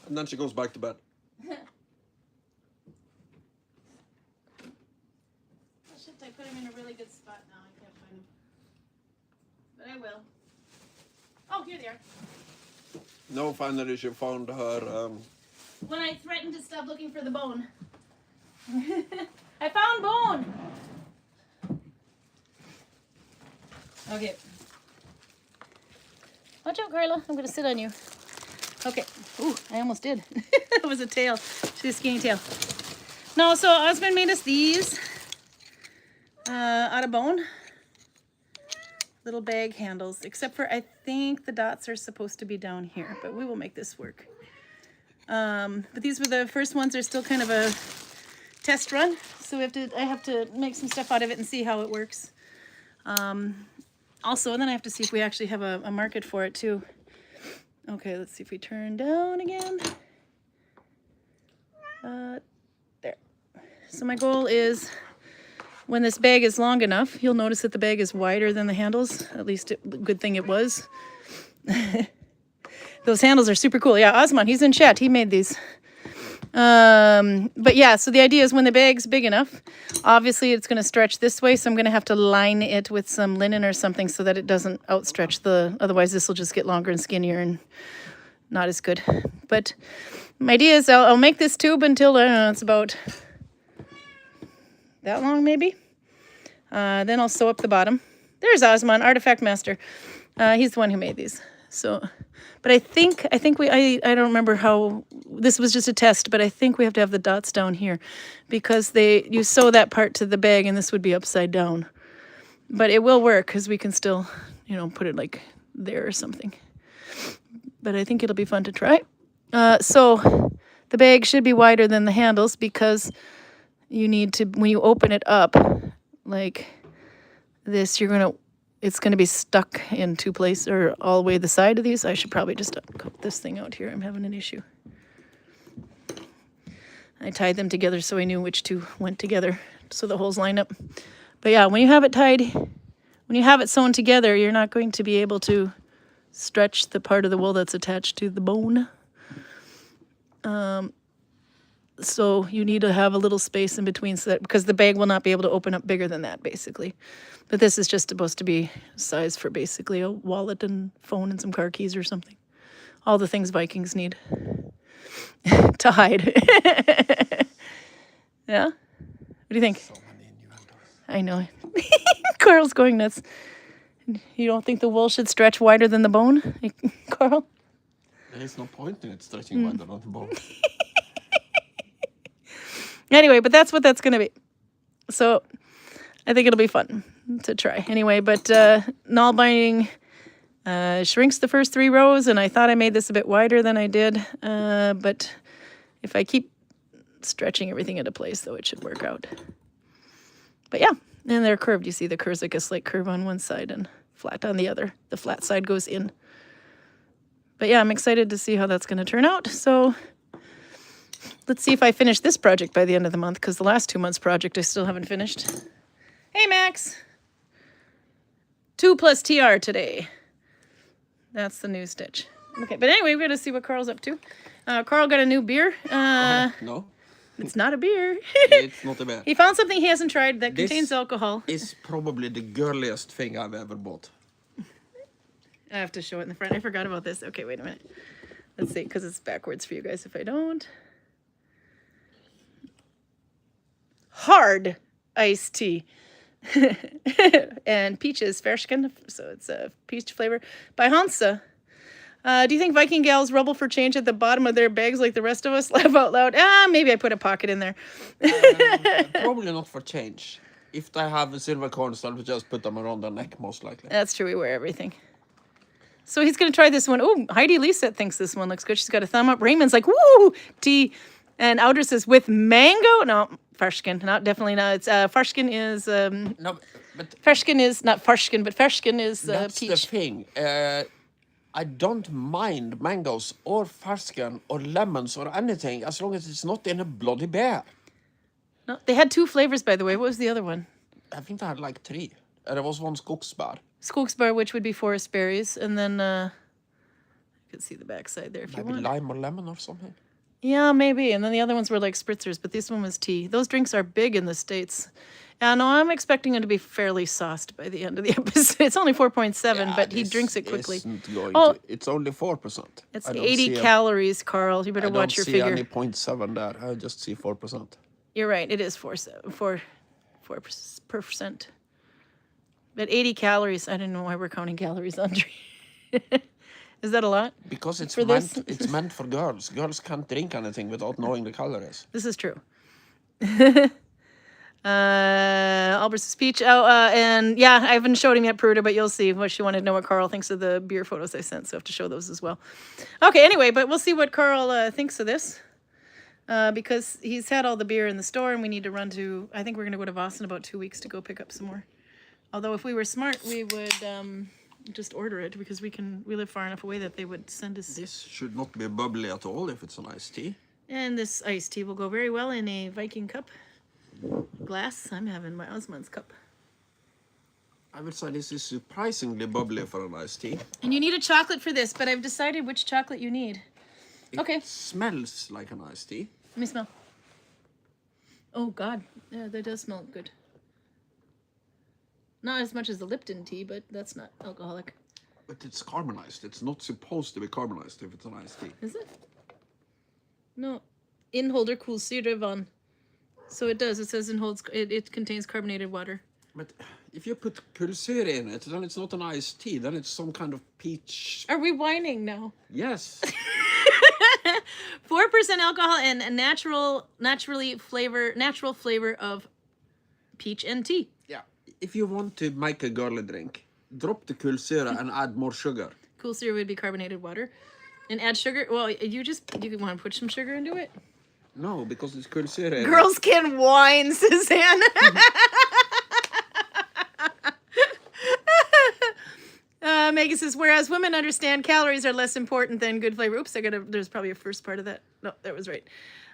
And then she goes back to bed. Shit, I put him in a really good spot now. I can't find him. But I will. Oh, here they are. No, finally she found her, When I threatened to stop looking for the bone. I found bone! Okay. Watch out, Carla. I'm gonna sit on you. Okay. Ooh, I almost did. It was a tail. She's a skinny tail. No, so Osmond made us these out of bone. Little bag handles, except for I think the dots are supposed to be down here, but we will make this work. But these were the first ones. They're still kind of a test run, so I have to make some stuff out of it and see how it works. Also, and then I have to see if we actually have a market for it too. Okay, let's see if we turn down again. There. So my goal is, when this bag is long enough, you'll notice that the bag is wider than the handles. At least good thing it was. Those handles are super cool. Yeah, Osman, he's in chat. He made these. But yeah, so the idea is when the bag's big enough, obviously it's going to stretch this way. So I'm going to have to line it with some linen or something so that it doesn't outstretch otherwise this will just get longer and skinnier and not as good. But my idea is I'll make this tube until, I don't know, it's about that long maybe. Then I'll sew up the bottom. There's Osman, Artifact Master. He's the one who made these. So, but I think I don't remember how, this was just a test, but I think we have to have the dots down here because you sew that part to the bag and this would be upside down. But it will work because we can still, put it like there or something. But I think it'll be fun to try. So the bag should be wider than the handles because you need to, when you open it up like this, it's gonna be stuck in two places or all the way the side of these. I should probably just cut this thing out here. I'm having an issue. I tied them together so I knew which two went together so the holes line up. But yeah, when you have it tied, when you have it sewn together, you're not going to be able to stretch the part of the wool that's attached to the bone. So you need to have a little space in between so that, because the bag will not be able to open up bigger than that, basically. But this is just supposed to be size for basically a wallet and phone and some car keys or something. All the things Vikings need to hide. Yeah? What do you think? So many innuendos. I know. Carl's going nuts. You don't think the wool should stretch wider than the bone, Carl? There is no point in it stretching wider than the bone. Anyway, but that's what that's going to be. So I think it'll be fun to try. Anyway, but Nalbinding shrinks the first 3 rows, and I thought I made this a bit wider than I did. But if I keep stretching everything into place, though, it should work out. But yeah, and they're curved. You see the curve's like a slight curve on one side and flat on the other. The flat side goes in. But yeah, I'm excited to see how that's going to turn out. So let's see if I finish this project by the end of the month, because the last 2 months project I still haven't finished. Hey, Max. 2 plus TR today. That's the new stitch. Okay, but anyway, we're going to see what Carl's up to. Carl got a new beer. No, It's not a beer. it's not a beer. He found something he hasn't tried that This contains alcohol. is probably the girliest thing I've ever bought. I have to show it in the front. I forgot about this. Okay, wait a minute. Let's see, because it's backwards for you guys if I don't. Hard iced tea. And peaches, Fersken, so it's a peach flavor, by Hansa. Do you think Viking gals rubble for change at the bottom of their bags like the rest of us? Laugh out loud. Maybe I put a pocket in there. Probably not for change. If they have silver coins, I'll just put them around their neck, most likely. That's true, we wear everything. So he's going to try this one. Oh, Heidi Lisa thinks this one looks good. She's got a thumb up. Raymond's like, woo, tea. And Outer says, with mango? No, Fersken. No, definitely not. It's Fersken is... No, but Fersken is, not Fersken, but Fersken is that's peach. the thing. I don't mind mangoes or fersken or lemons or anything as long as it's not in a bloody bear. No, they had 2 flavors, by the way. What was the other one? I think I had like 3. There was one skogsbär. Skogsbär, which would be forest berries. And then, you can see the backside there if you Maybe want. lime or lemon or something. Yeah, maybe. And then the other ones were like spritzers, but this one was tea. Those drinks are big in the States. And I'm expecting him to be fairly sauced by the end of the episode. It's only 4.7, but he drinks it quickly. It's only 4%. It's 80 calories, Carl. You better watch your figure. I don't see any 0.7 there. I just see 4%. You're right. It is 4%. But 80 calories. I don't know why we're counting calories, Andre. Is that a lot? Because it's for meant it's meant for girls. Girls can't drink anything without knowing the calories. This is true. Albert's speech. And yeah, I haven't showed him yet, Pruda, but you'll see what she wanted to know what Carl thinks of the beer photos I sent, so I have to show those as well. Okay, anyway, but we'll see what Carl thinks of this. Because he's had all the beer in the store, and we need to run to, I think we're going to go to Voss in about 2 weeks to go pick up some more. Although if we were smart, we would just order it, because we live far enough away that they would send us. This should not be bubbly at all if it's an iced tea. And this iced tea will go very well in a Viking cup. Glass. I'm having my Osmond's cup. I would say this is surprisingly bubbly for an iced tea. And you need a chocolate for this, but I've decided which chocolate you need. It smells like an iced tea. Let me smell. Oh, God. Yeah, that does smell good. Not as much as the Lipton tea, but that's not alcoholic. But it's carbonized. It's not supposed to be carbonized if it's an iced tea. Is it? No. Inholder koolsyre van. So it does. It says it contains carbonated water. But if you put pulsere in it, then it's not an iced tea. Then it's some kind of peach. Are we whining now? Yes. 4% alcohol and a natural flavor of peach and tea. Yeah. If you want to make a girly drink, drop the pulsere and add more sugar. Koolsyre would be carbonated water. And add sugar. Well, you want to put some sugar into it? No, because it's kulsyre. Girls can whine, Suzanne. Megan says, whereas women understand calories are less important than good flavor. Oops, there's probably a first part of that. No, that was right.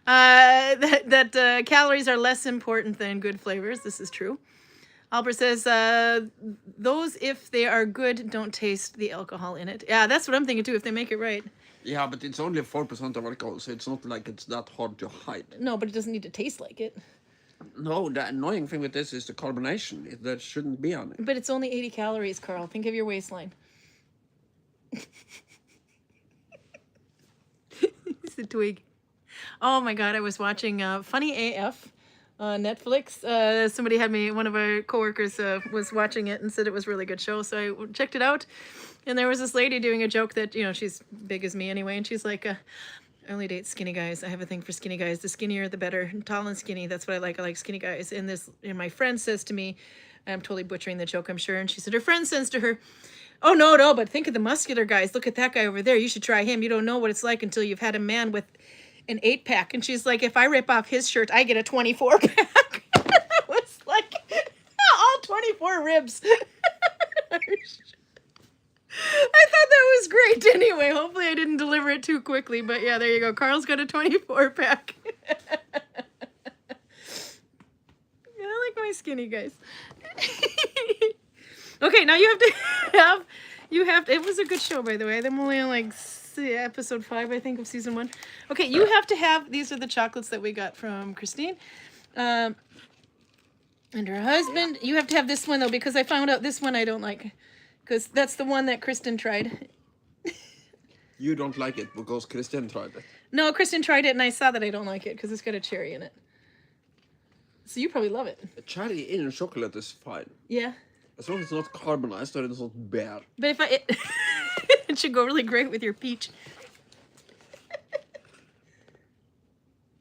That calories are less important than good flavors. This is true. Albert says, those, if they are good, don't taste the alcohol in it. Yeah, that's what I'm thinking too, if they make it right. Yeah, but it's only 4% of alcohol, so it's not like it's that hard to hide. No, but it doesn't need to taste like it. No, the annoying thing with this is the carbonation. There shouldn't be any. But it's only 80 calories, Carl. Think of your waistline. It's a twig. Oh my God, I was watching Funny AF on Netflix. Somebody had me, one of our coworkers was watching it and said it was a really good show. So I checked it out. And there was this lady doing a joke that, you know, she's big as me anyway. And she's like, I only date skinny guys. I have a thing for skinny guys. The skinnier, the better. Tall and skinny. That's what I like. I like skinny guys. And my friend says to me, I'm totally butchering the joke, I'm sure. And she said, her friend says to her, oh, no, but think of the muscular guys. Look at that guy over there. You should try him. You don't know what it's like until you've had a man with an 8-pack. And she's like, if I rip off his shirt, I get a 24-pack. It was like all 24 ribs. I thought that was great anyway. Hopefully I didn't deliver it too quickly. But yeah, there you go. Carl's got a 24-pack. I like my skinny guys. Okay, now you have to, it was a good show, by the way. I'm only on like episode 5, I think, of season 1. Okay, you have to have, these are the chocolates that we got from Christine. And her husband. You have to have this one, though, because I found out this one I don't like. Because that's the one that Kristen tried. You don't like it because Kristen tried it. No, Kristen tried it, and I saw that I don't like it because it's got a cherry in it. So you probably love it. A cherry in chocolate is fine. Yeah. As long as it's not carbonized or it's not bare. But if it should go really great with your peach.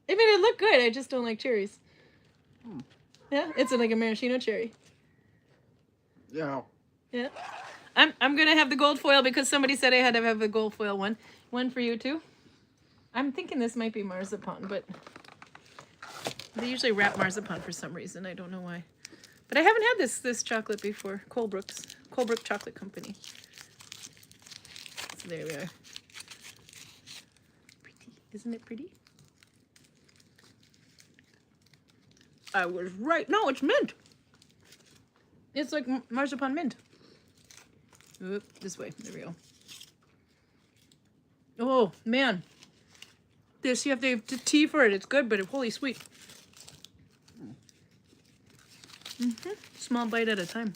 I mean, it looked good. I just don't like cherries. Yeah, it's like a maraschino cherry. Yeah. Yeah. I'm gonna have the gold foil because somebody said I had to have the gold foil one. One for you too. I'm thinking this might be marzipan, but they usually wrap marzipan for some reason. I don't know why. But I haven't had this chocolate before. Colebrook Chocolate Company. So there we are. Pretty. Isn't it pretty? I was right. No, it's mint. It's like marzipan mint. Oop, this way. There we go. Oh, man. This, you have to have tea for it. It's good, but it's holy sweet. Small bite at a time.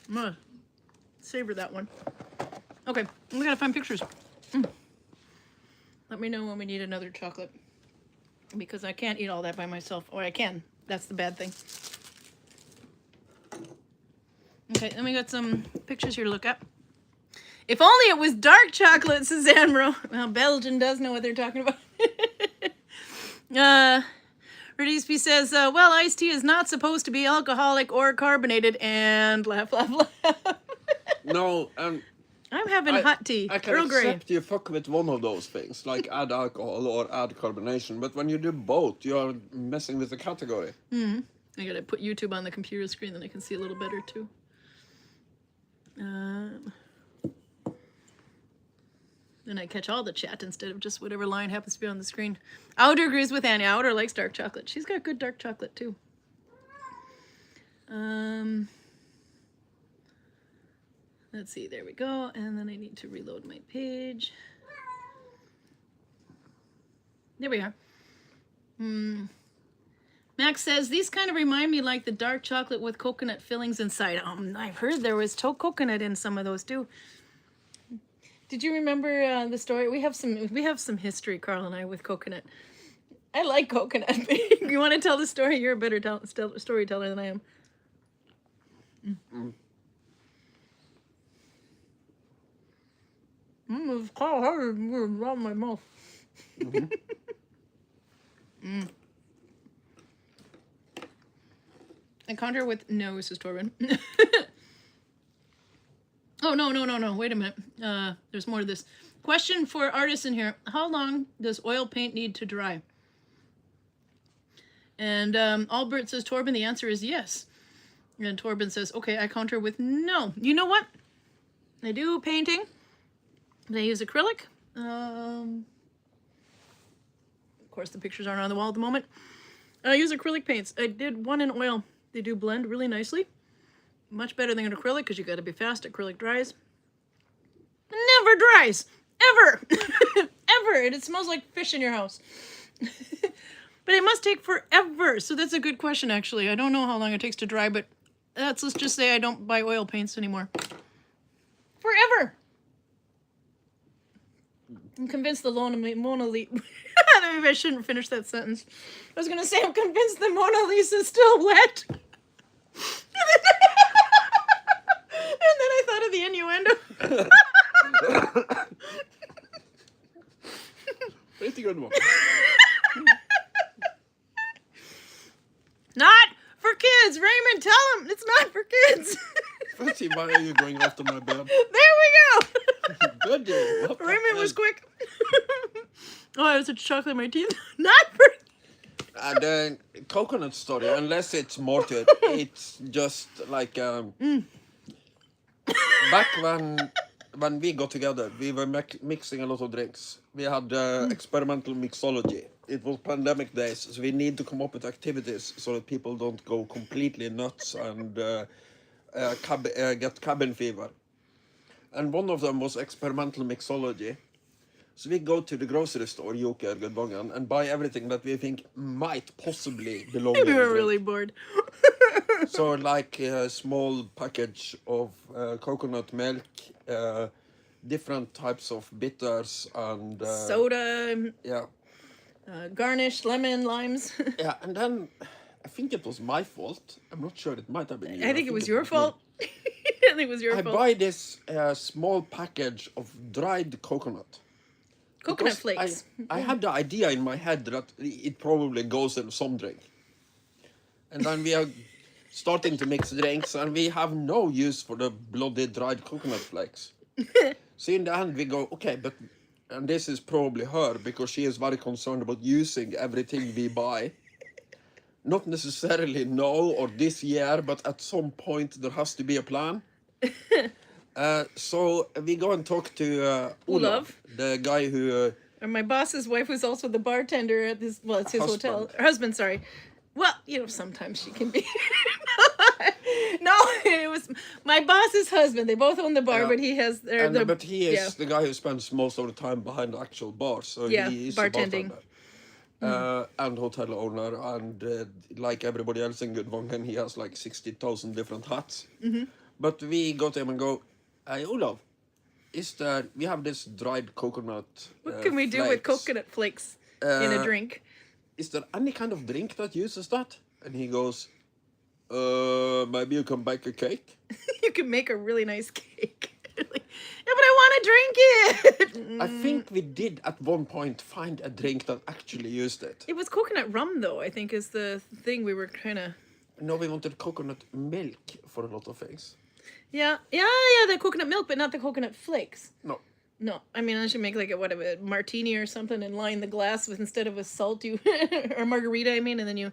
I'm gonna savor that one. Okay, we gotta find pictures. Let me know when we need another chocolate. Because I can't eat all that by myself. Or I can. That's the bad thing. Okay, then we got some pictures here to look at. If only it was dark chocolate, Suzanne Rowe. Well, Belgian does know what they're talking about. Redisby says, well, iced tea is not supposed to be alcoholic or carbonated, and laugh, laugh, laugh. No, I'm having hot tea. I can Earl Grey. accept you fuck with one of those things, like add alcohol or add carbonation, but when you do both, you are messing with the category. I gotta put YouTube on the computer screen, then I can see a little better too. Then I catch all the chat instead of just whatever line happens to be on the screen. Outer agrees with Annie. Outer likes dark chocolate. She's got good dark chocolate too. Let's see. There we go. And then I need to reload my page. There we are. Max says, these kind of remind me like the dark chocolate with coconut fillings inside. I've heard there was coconut in some of those too. Did you remember the story? We have some history, Carl and I, with coconut. I like coconut. You want to tell the story? You're a better storyteller than I am. It's Carl hard around my mouth. I conjure with no, this is Torben. Oh, no. Wait a minute. There's more to this. Question for artists in here. How long does oil paint need to dry? And Albert says, Torben, the answer is yes. And Torben says, okay, I counter with no. You know what? I do painting. They use acrylic. Of course, the pictures aren't on the wall at the moment. I use acrylic paints. I did one in oil. They do blend really nicely. Much better than an acrylic because you got to be fast. Acrylic dries. Never dries. Ever. Ever. And it smells like fish in your house. But it must take forever. So that's a good question, actually. I don't know how long it takes to dry, but let's just say I don't buy oil paints anymore. Forever. I'm convinced the Mona Lisa... Maybe I shouldn't finish that sentence. I was going to say I'm convinced the Mona Lisa is still wet. And then I thought of the innuendo. Pretty good one. Not for kids. Raymond, tell him it's not for kids. Fritzy, why are you going after my bed? There we go. Good day. Raymond was quick. Oh, I have such chocolate in my teeth. Not for... And the coconut story, unless it's more to it, it's just like back when we got together, we were mixing a lot of drinks. We had experimental mixology. It was pandemic days, so we need to come up with activities so that people don't go completely nuts and get cabin fever. And one of them was experimental mixology. So we go to the grocery store, Joker, Gudvangen, and buy everything that we think might possibly belong in a We were drink. really bored. So like a small package of coconut milk, different types of bitters and... Soda, Yeah. garnish, lemon, limes. Yeah, and then I think it was my fault. I'm not sure, it might have been you. I think it was your me. fault. I think it was your I fault. buy this small package of dried coconut. Coconut Because flakes. I had the idea in my head that it probably goes in some drink. And then we are starting to mix drinks and we have no use for the bloody dried coconut flakes. So in the end we go, okay, but... And this is probably her because she is very concerned about using everything we buy. Not necessarily now or this year, but at some point there has to be a plan. So we go and talk to Olav, the guy who... And my boss's wife was also the bartender at this, well, it's his Husband. hotel. Her husband, sorry. Well, you know, sometimes she can be. No, it was my boss's husband. They both own the bar, Yeah. but he has their... And, but he is the guy who spends most of the time behind the actual bar, so Yeah, he is bartending. a bartender. And hotel owner, and like everybody else in Gudvangen, he has like 60,000 different hats. But we go to him and go, hey Olav, we have this dried coconut What can we do with flakes. coconut flakes in a drink? Is there any kind of drink that uses that? And he goes, maybe you can bake a cake? You can make a really nice cake. Yeah, but I want to drink it. I think we did at one point find a drink that actually used it. It was coconut rum, though, I think is the thing we were kind of... No, we wanted coconut milk for a lot of things. Yeah, the coconut milk, but not the coconut flakes. No. No, I mean, I should make like a martini or something and line the glass with, instead of with salt, you, or margarita, I mean, and then you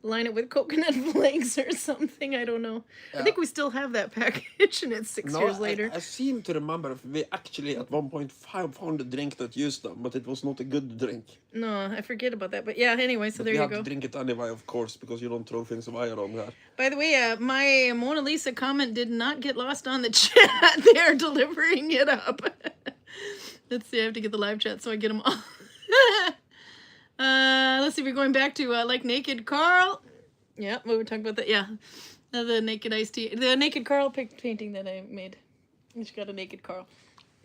line it with coconut flakes or something. I don't know. I think we still have that package and it's 6 years later. I seem to remember if we actually at one point found a drink that used them, but it was not a good drink. No, I forget about that. But yeah, anyway, so But there we you have go. to drink it anyway, of course, because you don't throw things away around here. By the way, my Mona Lisa comment did not get lost on the chat. They are delivering it up. Let's see, I have to get the live chat so I get them all. Let's see, we're going back to like Naked Carl. Yeah, we were talking about that. Yeah, the Naked Iced Tea. The Naked Carl painting that I made. It's got a Naked Carl.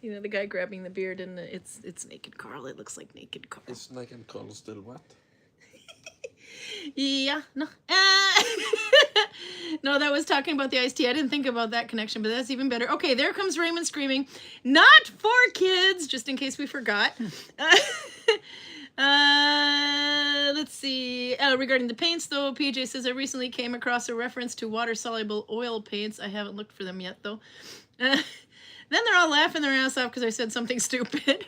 You know, the guy grabbing the beard, and it's Naked Carl. It looks like Naked Carl. Is Naked Carl still wet? Yeah, no. No, that was talking about the iced tea. I didn't think about that connection, but that's even better. Okay, there comes Raymond screaming, not for kids, just in case we forgot. Let's see. Regarding the paints, though, PJ says, I recently came across a reference to water-soluble oil paints. I haven't looked for them yet, though. Then they're all laughing their ass off because I said something stupid.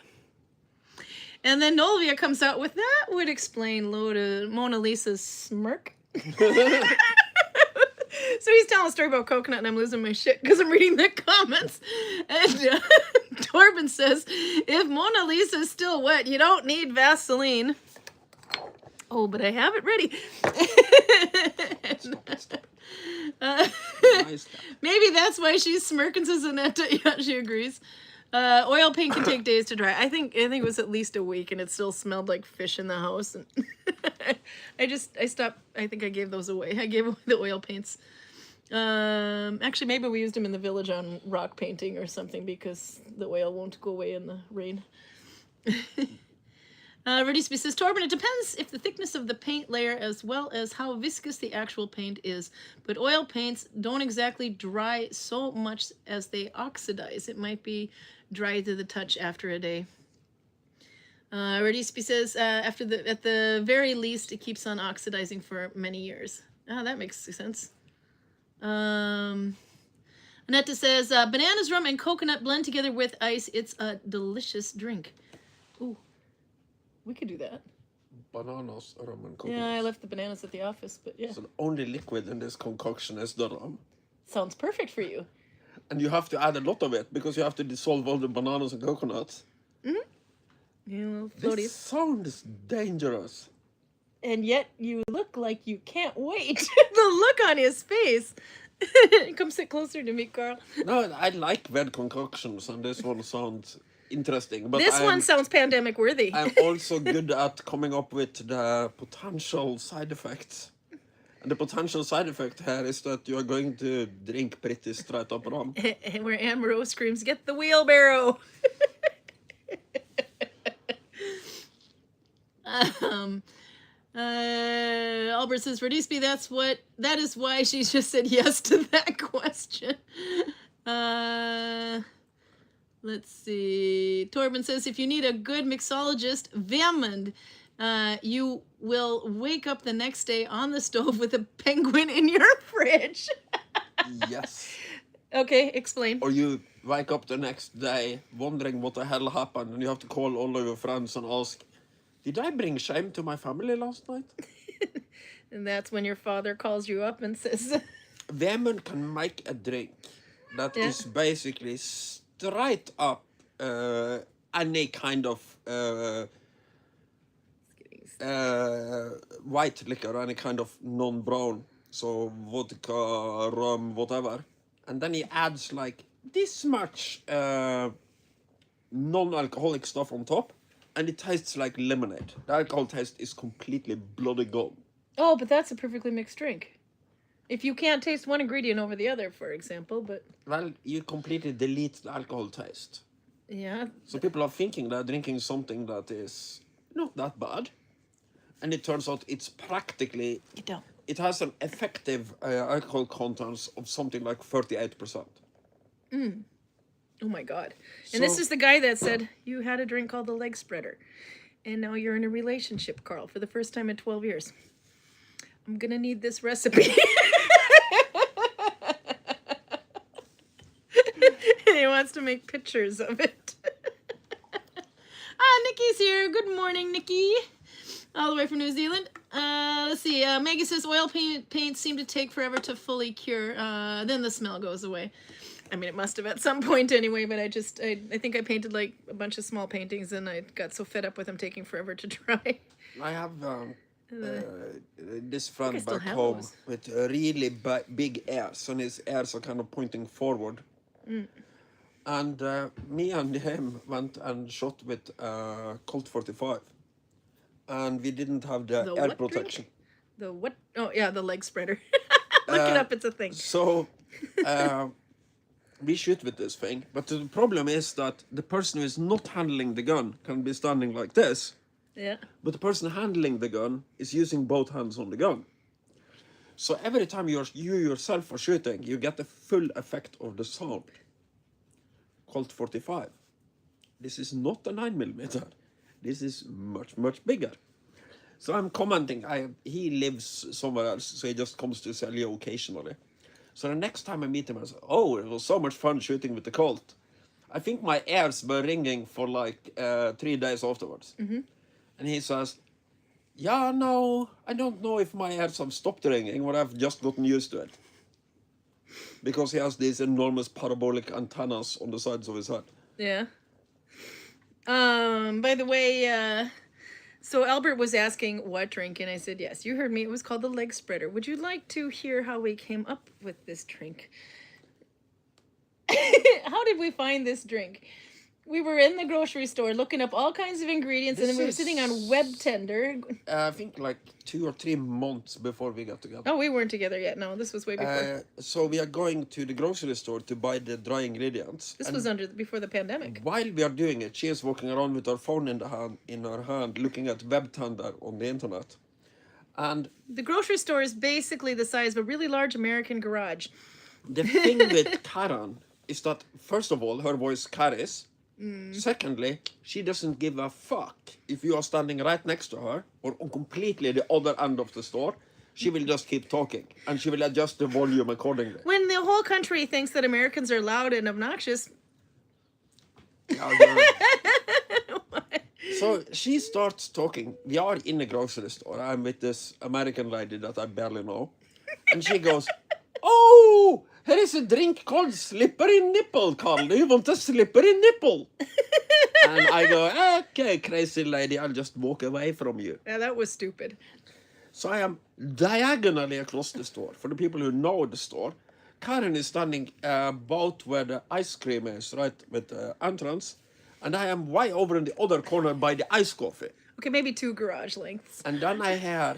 And then Nolvia comes out with, that would explain Mona Lisa's smirk. So he's telling a story about coconut and I'm losing my shit because I'm reading the comments. And Torben says, if Mona Lisa's still wet, you don't need Vaseline. Oh, but I have it ready. Maybe that's why she's smirking, says Annette. Yeah, she agrees. Oil paint can take days to dry. I think it was at least a week, and it still smelled like fish in the house. And I stopped. I think I gave those away. I gave away the oil paints. Actually, maybe we used them in the village on rock painting or something because the oil won't go away in the rain. Radisby says, Torben, it depends if the thickness of the paint layer as well as how viscous the actual paint is. But oil paints don't exactly dry so much as they oxidize. It might be dry to the touch after a day. Radisby says, at the very least, it keeps on oxidizing for many years. Ah, that makes sense. Annette says, bananas, rum, and coconut blend together with ice. It's a delicious drink. Ooh. We could do that. Bananas, rum, and coconut. Yeah, I left the bananas at the office, but yeah. So the only liquid in this concoction is the rum. Sounds perfect for you. And you have to add a lot of it because you have to dissolve all the bananas and coconuts. Mm-hmm. Yeah, little floaties. This sounds dangerous. And yet you look like you can't wait. The look on his face. Come sit closer to me, Carl. No, I like red concoctions, and this one sounds interesting. But this one sounds pandemic worthy. I'm also good at coming up with the potential side effects. And the potential side effect here is that you are going to drink pretty straight up rum. Where Amaro screams, get the wheelbarrow. Albert says, Radisby, that is why she just said yes to that question. Let's see. Torben says, if you need a good mixologist, Vermund, you will wake up the next day on the stove with a penguin in your fridge. Yes. Okay, explain. Or you wake up the next day wondering what the hell happened, and you have to call all of your friends and ask, did I bring shame to my family last night? And that's when your father calls you up and says... Vermund can make a drink that is basically straight up any kind of white liquor, any kind of non-brown, so vodka, rum, whatever, and then he adds like this much non-alcoholic stuff on top, and it tastes like lemonade. The alcohol taste is completely bloody gone. Oh, but that's a perfectly mixed drink. If you can't taste one ingredient over the other, for example, but... Well, you completely delete the alcohol taste. Yeah. So people are thinking they're drinking something that is not that bad. And it turns out it's practically... You don't. It has an effective alcohol content of something like 38%. Oh my God. And this is the guy that said, you had a drink called the leg spreader. And now you're in a relationship, Carl, for the first time in 12 years. I'm going to need this recipe. He wants to make pictures of it. Nikki's here. Good morning, Nikki. All the way from New Zealand. Let's see. Maggie says oil paints seem to take forever to fully cure. Then the smell goes away. I mean, it must have at some point anyway, but I think I painted like a bunch of small paintings and I got so fed up with them taking forever to dry. I have this friend back have home those. with really big ears, and his ears are kind of pointing forward. And me and him went and shot with Colt 45. And we didn't have the air what protection. Drink? The what? Oh, yeah, the leg spreader. Look it up, it's a thing. So we shoot with this thing, but the problem is that the person who is not handling the gun can be standing like this. Yeah. But the person handling the gun is using both hands on the gun. So every time you yourself are shooting, you get the full effect of the sound. Colt 45. This is not a 9mm. This is much, much bigger. So I'm commenting, he lives somewhere else, so he just comes to Selja occasionally. So the next time I meet him, I say, oh, it was so much fun shooting with the Colt. I think my ears were ringing for like 3 days afterwards. And he says, yeah, no, I don't know if my ears have stopped ringing or I've just gotten used to it. Because he has these enormous parabolic antennas on the sides of his head. Yeah. By the way, so Albert was asking what drink, and I said, yes, you heard me. It was called the leg spreader. Would you like to hear how we came up with this drink? How did we find this drink? We were in the grocery store looking up all kinds of ingredients, and then we were sitting on Web Tender. I think like 2 or 3 months before we got together. Oh, we weren't together yet. No, this was way before. So we are going to the grocery store to buy the dry ingredients. This was before the pandemic. While we are doing it, she is walking around with her phone in her hand, looking at Web Tender on the internet. And the grocery store is basically the size of a really large American garage. The thing with Karin is that, first of all, her voice carries. Secondly, she doesn't give a fuck if you are standing right next to her or on completely the other end of the store. She will just keep talking and she will adjust the volume accordingly. When the whole country thinks that Americans are loud and obnoxious. So she starts talking. We are in the grocery store. I'm with this American lady that I barely know. And she goes, oh, here is a drink called slippery nipple, Carl. Do you want a slippery nipple? And I go, okay, crazy lady, I'll just walk away from you. Yeah, that was stupid. So I am diagonally across the store. For the people who know the store, Karin is standing about where the ice cream is, right, with the entrance. And I am way over in the other corner by the ice coffee. Okay, maybe 2 garage lengths. And then I hear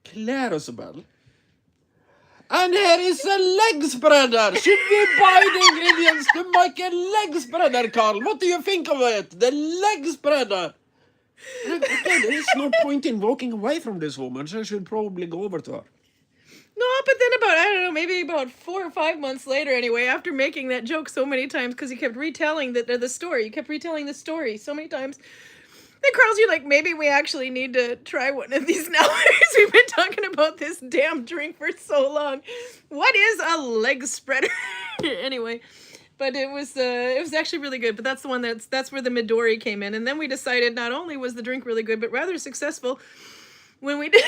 Clarisabel. And here is a leg spreader. Should we buy the ingredients to make a leg spreader, Carl? What do you think of it? The leg spreader. Okay, there is no point in walking away from this woman, so I should probably go over to her. No, but then I don't know, maybe about 4 or 5 months later anyway, after making that joke so many times, because you kept retelling the story. You kept retelling the story so many times. Then Carl's, you're like, maybe we actually need to try one of these now. Because we've been talking about this damn drink for so long. What is a leg spreader? Anyway, but it was actually really good. But that's the one that's where the Midori came in. And then we decided not only was the drink really good, but rather successful when we did.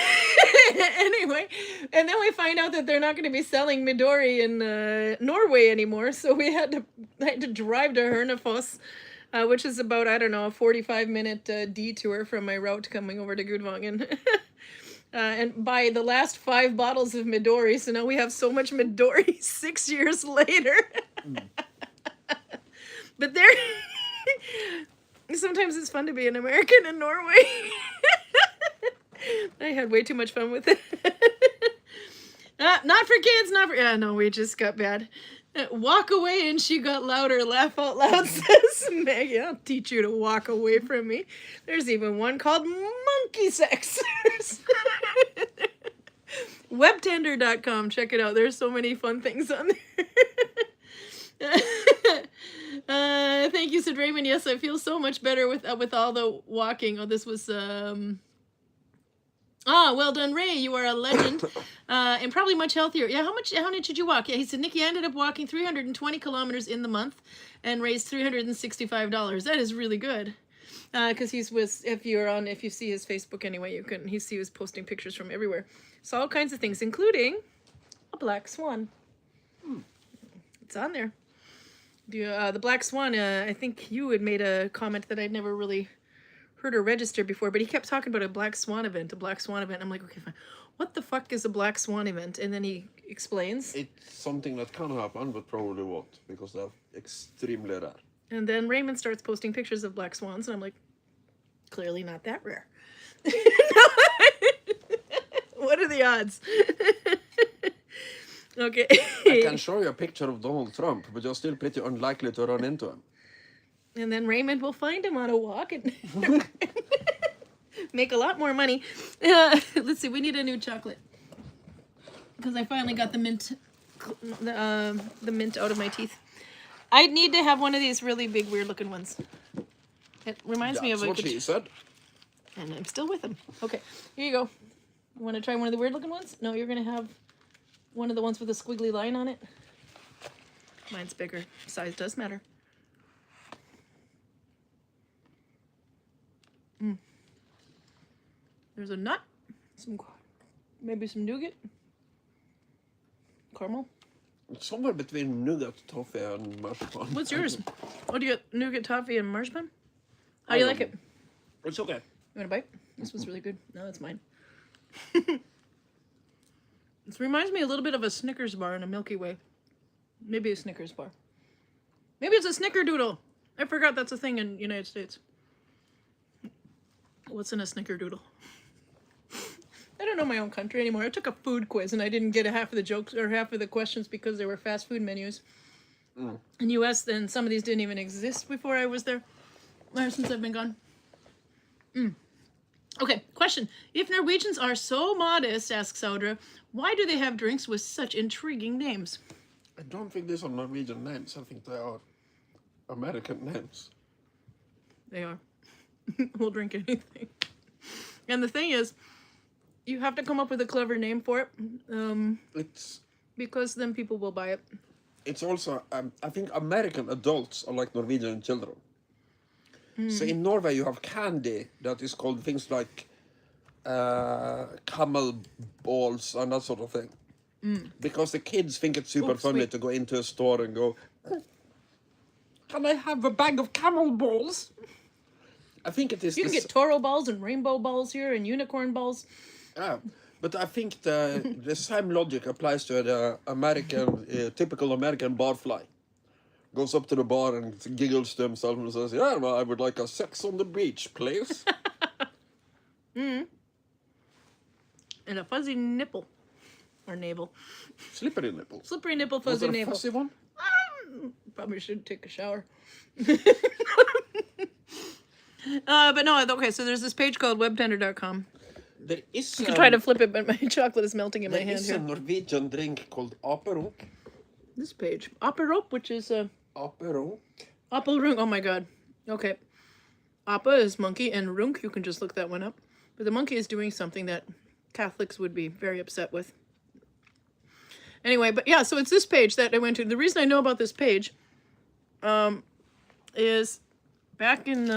Anyway, and then we find out that they're not going to be selling Midori in Norway anymore. So I had to drive to Hernafos. Which is about, I don't know, a 45-minute detour from my route coming over to Gudvangen. And buy the last 5 bottles of Midori. So now we have so much Midori 6 years later. But there, sometimes it's fun to be an American in Norway. I had way too much fun with it. Not for kids, not for... Yeah, no, we just got bad. Walk away and she got louder. Laugh out loud, says Maggie. I'll teach you to walk away from me. There's even one called monkey sex. Webtender.com. Check it out. There's so many fun things on there. Thank you, said Raymond. Yes, I feel so much better with all the walking. Oh, this was... well done, Ray. You are a legend, and probably much healthier. Yeah, how much did you walk? Yeah, he said, Nikki, I ended up walking 320 kilometers in the month and raised $365. That is really good. Because he's with, if you see his Facebook anyway, he was posting pictures from everywhere. So all kinds of things, including a black swan. It's on there. The black swan, I think you had made a comment that I'd never really heard or registered before, but he kept talking about a black swan event. I'm like, okay, fine. What the fuck is a black swan event? And then he explains. It's something that can happen, but probably won't, because they're extremely rare. And then Raymond starts posting pictures of black swans, and I'm like, clearly not that rare. What are the odds? Okay. I can show you a picture of Donald Trump, but you're still pretty unlikely to run into him. And then Raymond will find him on a walk and make a lot more money. Let's see, we need a new chocolate. Because I finally got the mint out of my teeth. I need to have one of these really big, weird-looking ones. It reminds me of what she said. And I'm still with him. Okay, here you go. You want to try one of the weird-looking ones? No, you're going to have one of the ones with a squiggly line on it. Mine's bigger. Size does matter. There's a nut, maybe some nougat, caramel. It's somewhere between nougat, toffee, and marzipan. What's yours? What do you get? Nougat, toffee, and marzipan? How do you like it? It's okay. You want a bite? This was really good. No, that's mine. This reminds me a little bit of a Snickers bar in a Milky Way. Maybe a Snickers bar. Maybe it's a Snickerdoodle. I forgot that's a thing in the United States. What's in a Snickerdoodle? I don't know my own country anymore. I took a food quiz and I didn't get half of the jokes or half of the questions because they were fast food menus. In US, then some of these didn't even exist before I was there. Since I've been gone. Okay, question. If Norwegians are so modest, asks Saudra, why do they have drinks with such intriguing names? I don't think these are Norwegian names. I think they are American names. They are. We'll drink anything. And the thing is, you have to come up with a clever name for it. Because then people will buy it. It's also, I think American adults are like Norwegian children. So in Norway you have candy that is called things like camel balls and that sort of thing. Because the kids think it's super funny to go into a store and go, can I have a bag of camel balls? I think it is. You can get Toro balls and rainbow balls here and unicorn balls. Yeah, but I think the same logic applies to the American, typical American barfly. Goes up to the bar and giggles to himself and says, yeah, well, I would like a sex on the beach, please. And a fuzzy nipple. Or navel. Slippery nipple. Slippery nipple, Was fuzzy there a navel. fuzzy one? Probably should take a shower. But no, okay, so there's this page called webtender.com. There is You can try to flip it, but my chocolate is melting in my hand There is a here. Norwegian drink called aperunk. This page. Aperop, which is a... Aperunk. Appelrunk, oh my god. Okay. Appa is monkey, and runk, you can just look that one up. But the monkey is doing something that Catholics would be very upset with. Anyway, but yeah, so it's this page that I went to. The reason I know about this page is back in,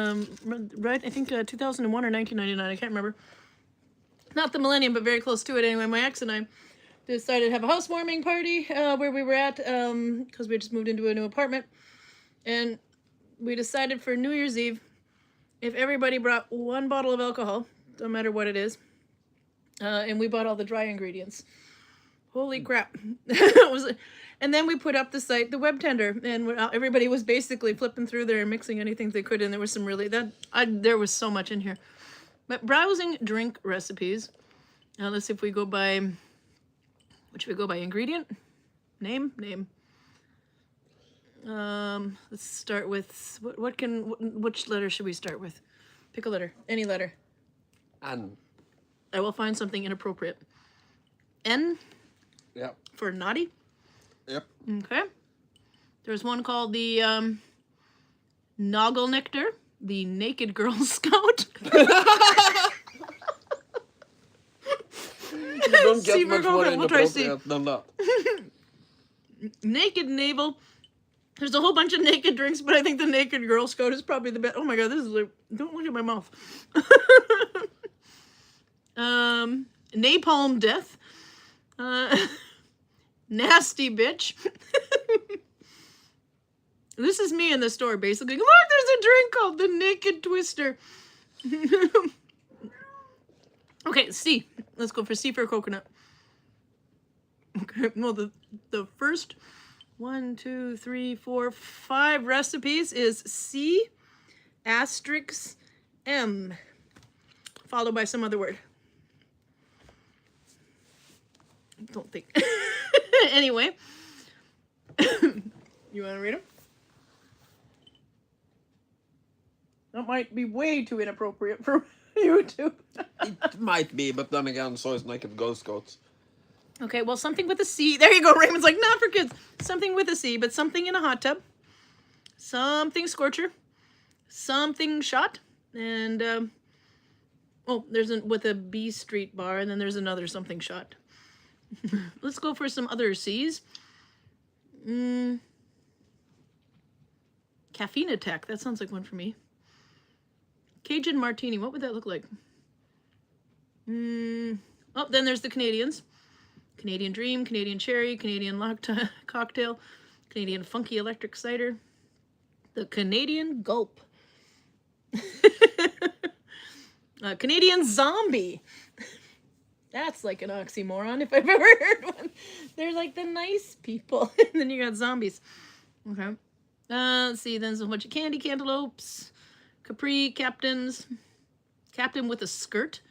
right, I think 2001 or 1999, I can't remember. Not the millennium, but very close to it. Anyway, my ex and I decided to have a housewarming party where we were at because we had just moved into a new apartment. And we decided for New Year's Eve, if everybody brought one bottle of alcohol, no matter what it is, and we bought all the dry ingredients. Holy crap. And then we put up the site, the web tender, and everybody was basically flipping through there and mixing anything they could, and there was some really, there was so much in here. But browsing drink recipes, let's see if we go by, what should we go by? Ingredient? Name? Let's start with, which letter should we start with? Pick a letter, any letter. N. I will find something inappropriate. N? Yep. For naughty? Yep. Okay. There's one called the Noggle Nectar, the Naked Girl Scout. You don't get much more inappropriate than that. Naked Navel. There's a whole bunch of naked drinks, but I think the Naked Girl Scout is probably the best. Oh my god, this is like, don't look at my mouth. Napalm Death. Nasty Bitch. This is me in the store, basically. Look, there's a drink called the Naked Twister. Okay, C. Let's go for C for coconut. Okay, well, the first 1, 2, 3, 4, 5 recipes is C asterisk M, followed by some other word. Don't think. Anyway, you want to read them? That might be way too inappropriate for YouTube. It might be, but then again, so is Naked Girl Scouts. Okay, well, something with a C. There you go. Raymond's like, not for kids. Something with a C, but something in a hot tub. Something scorcher. Something shot. And, oh, there's with a B Street bar, and then there's another something shot. Let's go for some other C's. Caffeine attack. That sounds like one for me. Cajun martini. What would that look like? Oh, then there's the Canadians. Canadian Dream, Canadian Cherry, Canadian Cocktail, Canadian Funky Electric Cider, the Canadian Gulp, Canadian Zombie. That's like an oxymoron if I've ever heard one. They're like the nice people, and then you got zombies. Okay. Let's see, then there's a bunch of candy cantaloupes, Capri, Captains, Captain with a skirt.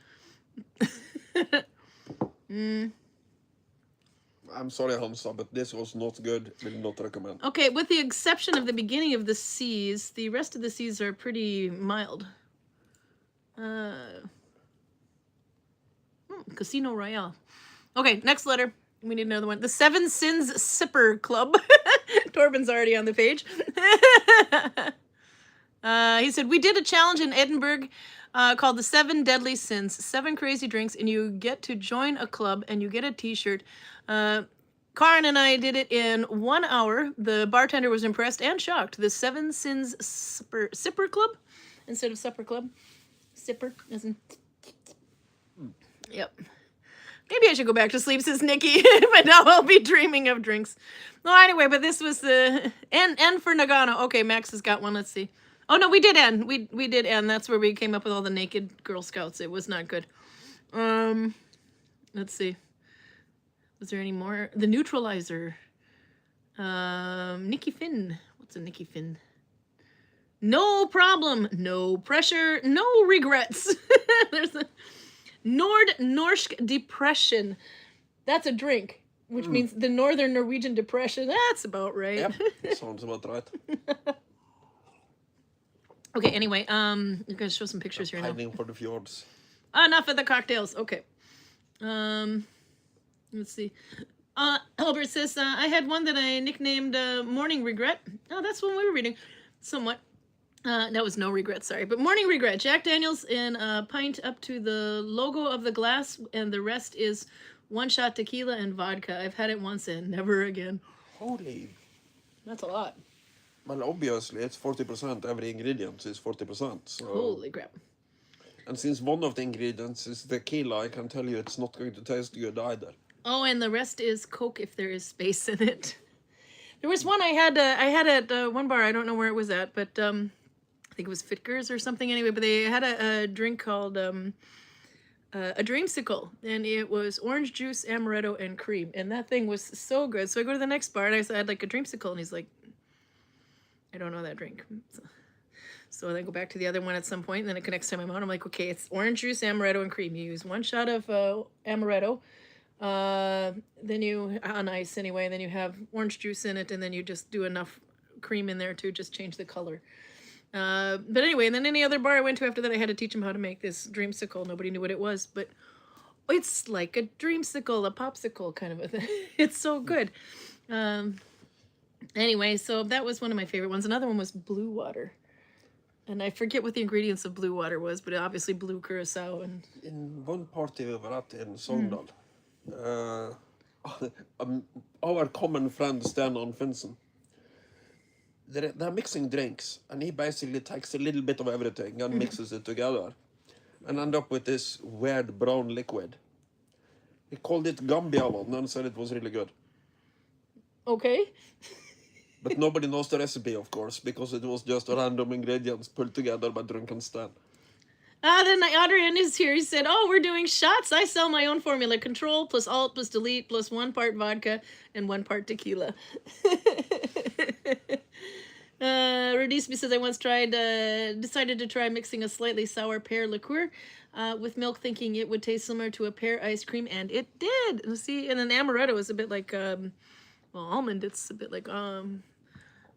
I'm sorry, Hamza, but this was not good. Will not recommend. Okay, with the exception of the beginning of the C's, the rest of the C's are pretty mild. Casino Royale. Okay, next letter. We need another one. The Seven Sins Sipper Club. Torben's already on the page. He said, we did a challenge in Edinburgh called the 7 Deadly Sins. 7 crazy drinks, and you get to join a club, and you get a t-shirt. Karin and I did it in 1 hour. The bartender was impressed and shocked. The 7 Sins Sipper Club instead of Supper Club. Sipper, as in... Yep. Maybe I should go back to sleep, says Nikki, but now I'll be dreaming of drinks. Well, anyway, but this was the... N for Nagano. Okay, Max has got one. Let's see. Oh, no, we did N. We did N. That's where we came up with all the naked Girl Scouts. It was not good. Let's see. Was there any more? The Neutralizer. Nikki Finn. What's a Nikki Finn? No problem. No pressure. No regrets. There's a... Norsk Depression. That's a drink, which means the Northern Norwegian Depression. That's about right. Yep, sounds about right. Okay, anyway, I'm going to show some pictures here now. Hiding for the fjords. Enough of the cocktails. Okay. Let's see. Albert says, I had one that I nicknamed Morning Regret. Oh, that's one we were reading. Somewhat. That was no regret, sorry. But Morning Regret. Jack Daniels in a pint up to the logo of the glass, and the rest is 1 shot tequila and vodka. I've had it once and never again. Holy. That's a lot. Well, obviously, it's 40%. Every ingredient is 40%. So. Holy crap. And since one of the ingredients is tequila, I can tell you it's not going to taste good either. Oh, and the rest is Coke if there is space in it. There was one I had at one bar. I don't know where it was at, but I think it was Fitgers or something anyway. But they had a drink called a dreamsicle, and it was orange juice, amaretto, and cream. And that thing was so good. So I go to the next bar, and I said, I'd like a dreamsicle. And he's like, I don't know that drink. So then go back to the other one at some point, and then next time I'm out, I'm like, okay, it's orange juice, amaretto, and cream. You use 1 shot of amaretto, then you, on ice anyway, and then you have orange juice in it, and then you just do enough cream in there to just change the color. But anyway, and then any other bar I went to after that, I had to teach them how to make this dreamsicle. Nobody knew what it was, but it's like a dreamsicle, a popsicle kind of a thing. It's so good. Anyway, so that was one of my favorite ones. Another one was blue water. And I forget what the ingredients of blue water was, but obviously blue curacao. And in one party we were at in Sogndal, our common friend Sten Finsen, they're mixing drinks, and he basically takes a little bit of everything and mixes it together and end up with this weird brown liquid. He called it Gambiavan and said it was really good. Okay. But nobody knows the recipe, of course, because it was just random ingredients pulled together by drunken Stan. Then Adrian is here. He said, oh, we're doing shots. I sell my own formula. Control plus Alt plus Delete plus 1 part vodka and 1 part tequila. Radisby says, I once decided to try mixing a slightly sour pear liqueur with milk, thinking it would taste similar to a pear ice cream, and it did. See, and then amaretto is a bit like... well, almond, it's a bit like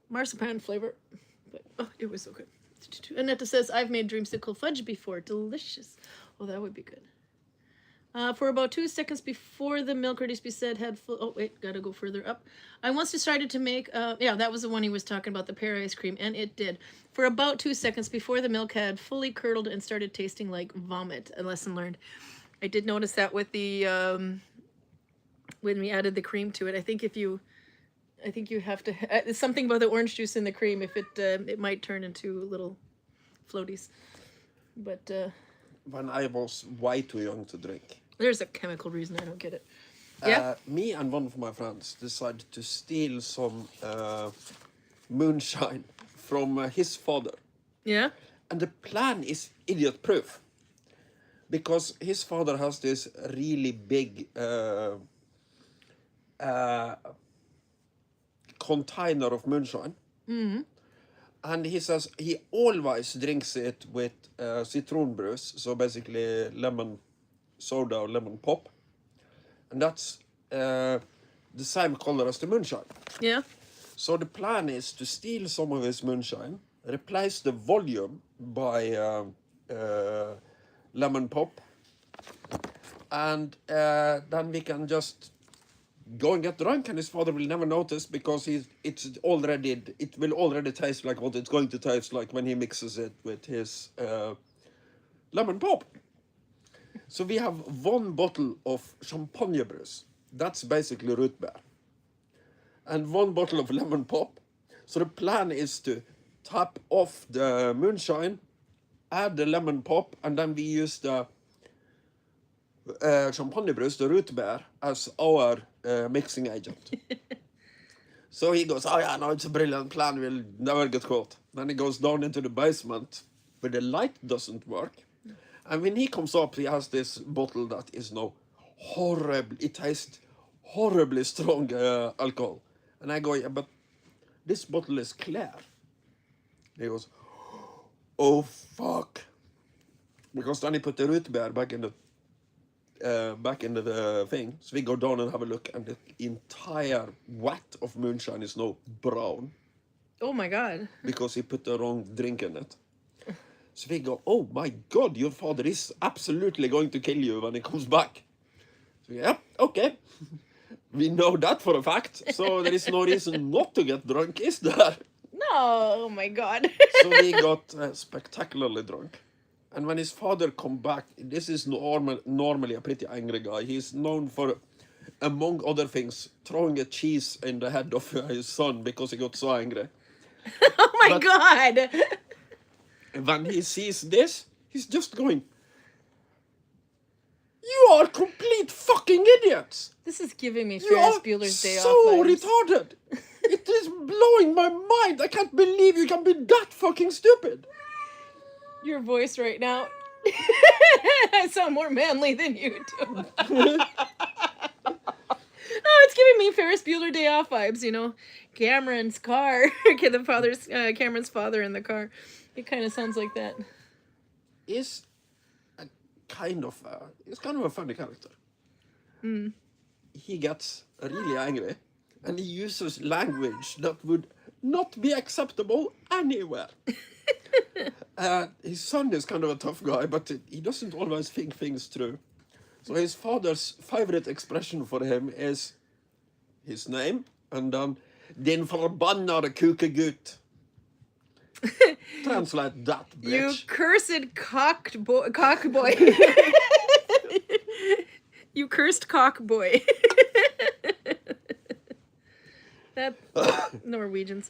marzipan flavor, but oh, it was so good. Annetta says, I've made dreamsicle fudge before. Delicious. Oh, that would be good. For about 2 seconds before the milk, Radisby said, had full... Oh, wait, gotta go further up. I once decided to make... yeah, that was the one he was talking about, the pear ice cream, and it did. For about 2 seconds before the milk had fully curdled and started tasting like vomit. A lesson learned. I did notice that with the... when we added the cream to it. I think you have to, it's something about the orange juice in the cream. If it might turn into little floaties. But When I was way too young to drink, there's a chemical reason I don't get it. Yeah. me and one of my friends decided to steal some moonshine from his father. Yeah. And the plan is idiot-proof. Because his father has this really big container of moonshine. And he says he always drinks it with citron brews, so basically lemon soda or lemon pop. And that's the same color as the moonshine. Yeah. So the plan is to steal some of his moonshine, replace the volume by lemon pop, and then we can just go and get drunk, and his father will never notice because it will already taste like what it's going to taste like when he mixes it with his lemon pop. So we have 1 bottle of champagne brews. That's basically root beer. And 1 bottle of lemon pop. So the plan is to tap off the moonshine, add the lemon pop, and then we use the champagne brews, the root beer, as our mixing agent. So he goes, oh yeah, no, it's a brilliant plan, we'll never get caught. Then he goes down into the basement where the light doesn't work. And when he comes up, he has this bottle that is now horrible. It tastes horribly strong alcohol. And I go, yeah, but this bottle is clear. He goes, oh fuck. Because then he put the root beer back in the thing. So we go down and have a look, and the entire vat of moonshine is now brown. Oh my god. Because he put the wrong drink in it. So we go, oh my god, your father is absolutely going to kill you when he comes back. So yeah, okay. We know that for a fact. So there is no reason not to get drunk, is there? No, oh my god. So we got spectacularly drunk. And when his father come back, this is normally a pretty angry guy. He's known for, among other things, throwing a cheese in the head of his son because he got so angry. Oh my god. When he sees this, he's just going, you are complete fucking idiots. This is giving me You Ferris are Bueller's Day Off so vibes. retarded. It is blowing my mind. I can't believe you can be that fucking stupid. Your voice right now. I sound more manly than you do. Oh, it's giving me Ferris Bueller Day Off vibes, you know. Cameron's car. Okay, Cameron's father in the car. It kind of sounds like that. He's kind of a funny character. He gets really angry, and he uses language that would not be acceptable anywhere. His son is kind of a tough guy, but he doesn't always think things through. So his father's favorite expression for him is his name, and then din förbannade kukegut. Translate that, bitch. You cursed cock boy. You cursed cock boy. That Norwegians.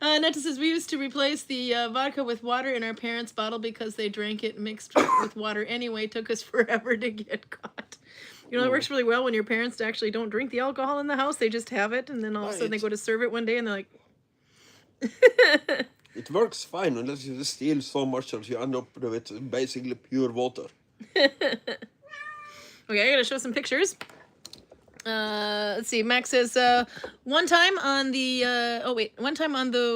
Netta says, we used to replace the vodka with water in our parents' bottle because they drank it mixed with water anyway. Took us forever to get caught. You know, it works really well when your parents actually don't drink the alcohol in the house. They just have it, and then all of a sudden they go to serve it one day, and they're like... It works fine unless you steal so much that you end up with basically pure water. Okay, I gotta show some pictures. Let's see. Max says, one time on the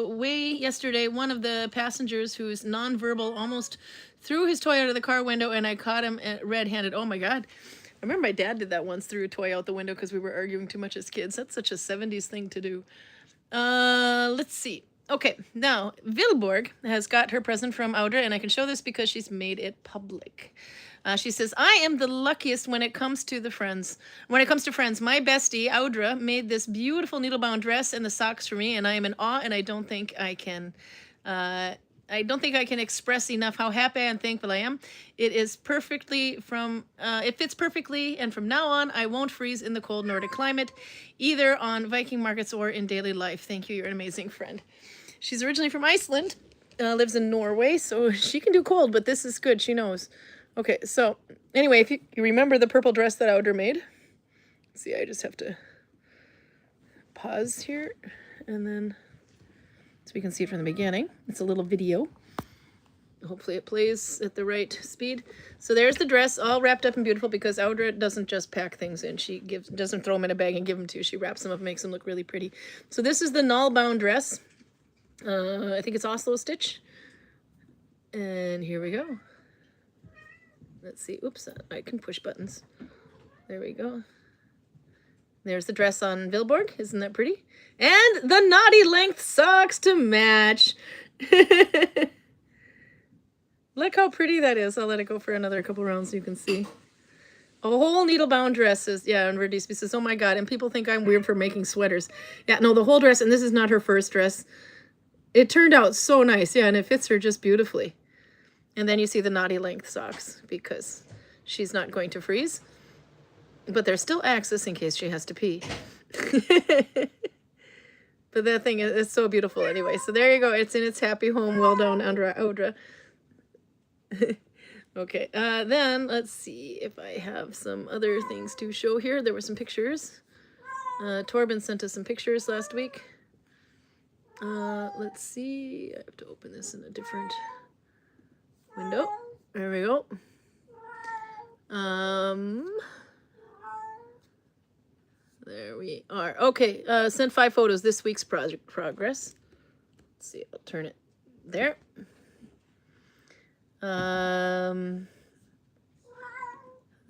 way yesterday, one of the passengers who's nonverbal almost threw his toy out of the car window, and I caught him red-handed. Oh my god. I remember my dad did that once, threw a toy out the window because we were arguing too much as kids. That's such a 70s thing to do. Let's see. Okay, now, Vilborg has got her present from Audra, and I can show this because she's made it public. She says, I am the luckiest when it comes to friends. My bestie, Audra, made this beautiful needle-bound dress and the socks for me, and I am in awe, and I don't think I can express enough how happy and thankful I am. It fits perfectly, and from now on, I won't freeze in the cold Nordic climate, either on Viking markets or in daily life. Thank you, you're an amazing friend. She's originally from Iceland, lives in Norway, so she can do cold, but this is good. She knows. Okay, so anyway, if you remember the purple dress that Audra made. See, I just have to pause here, and then so we can see it from the beginning. It's a little video. Hopefully it plays at the right speed. So there's the dress, all wrapped up and beautiful, because Audra doesn't just pack things in. She doesn't throw them in a bag and give them to you. She wraps them up and makes them look really pretty. So this is the Nalbinding dress. I think it's Oslo stitch. And here we go. Let's see. Oops, I can push buttons. There we go. There's the dress on Vilborg. Isn't that pretty? And the naughty length socks to match. Look how pretty that is. I'll let it go for another couple rounds so you can see. A whole needle-bound dress is, yeah, and Verdisby says, oh my God, and people think I'm weird for making sweaters. Yeah, no, the whole dress, and this is not her first dress. It turned out so nice, yeah, and it fits her just beautifully. And then you see the naughty length socks, because she's not going to freeze. But there's still access in case she has to pee. But that thing is so beautiful anyway. So there you go. It's in its happy home. Well done, Audra. Okay, then let's see if I have some other things to show here. There were some pictures. Torben sent us some pictures last week. Let's see. I have to open this in a different window. There we go. There we are. Okay, sent 5 photos. This week's project progress. Let's see. I'll turn it there. There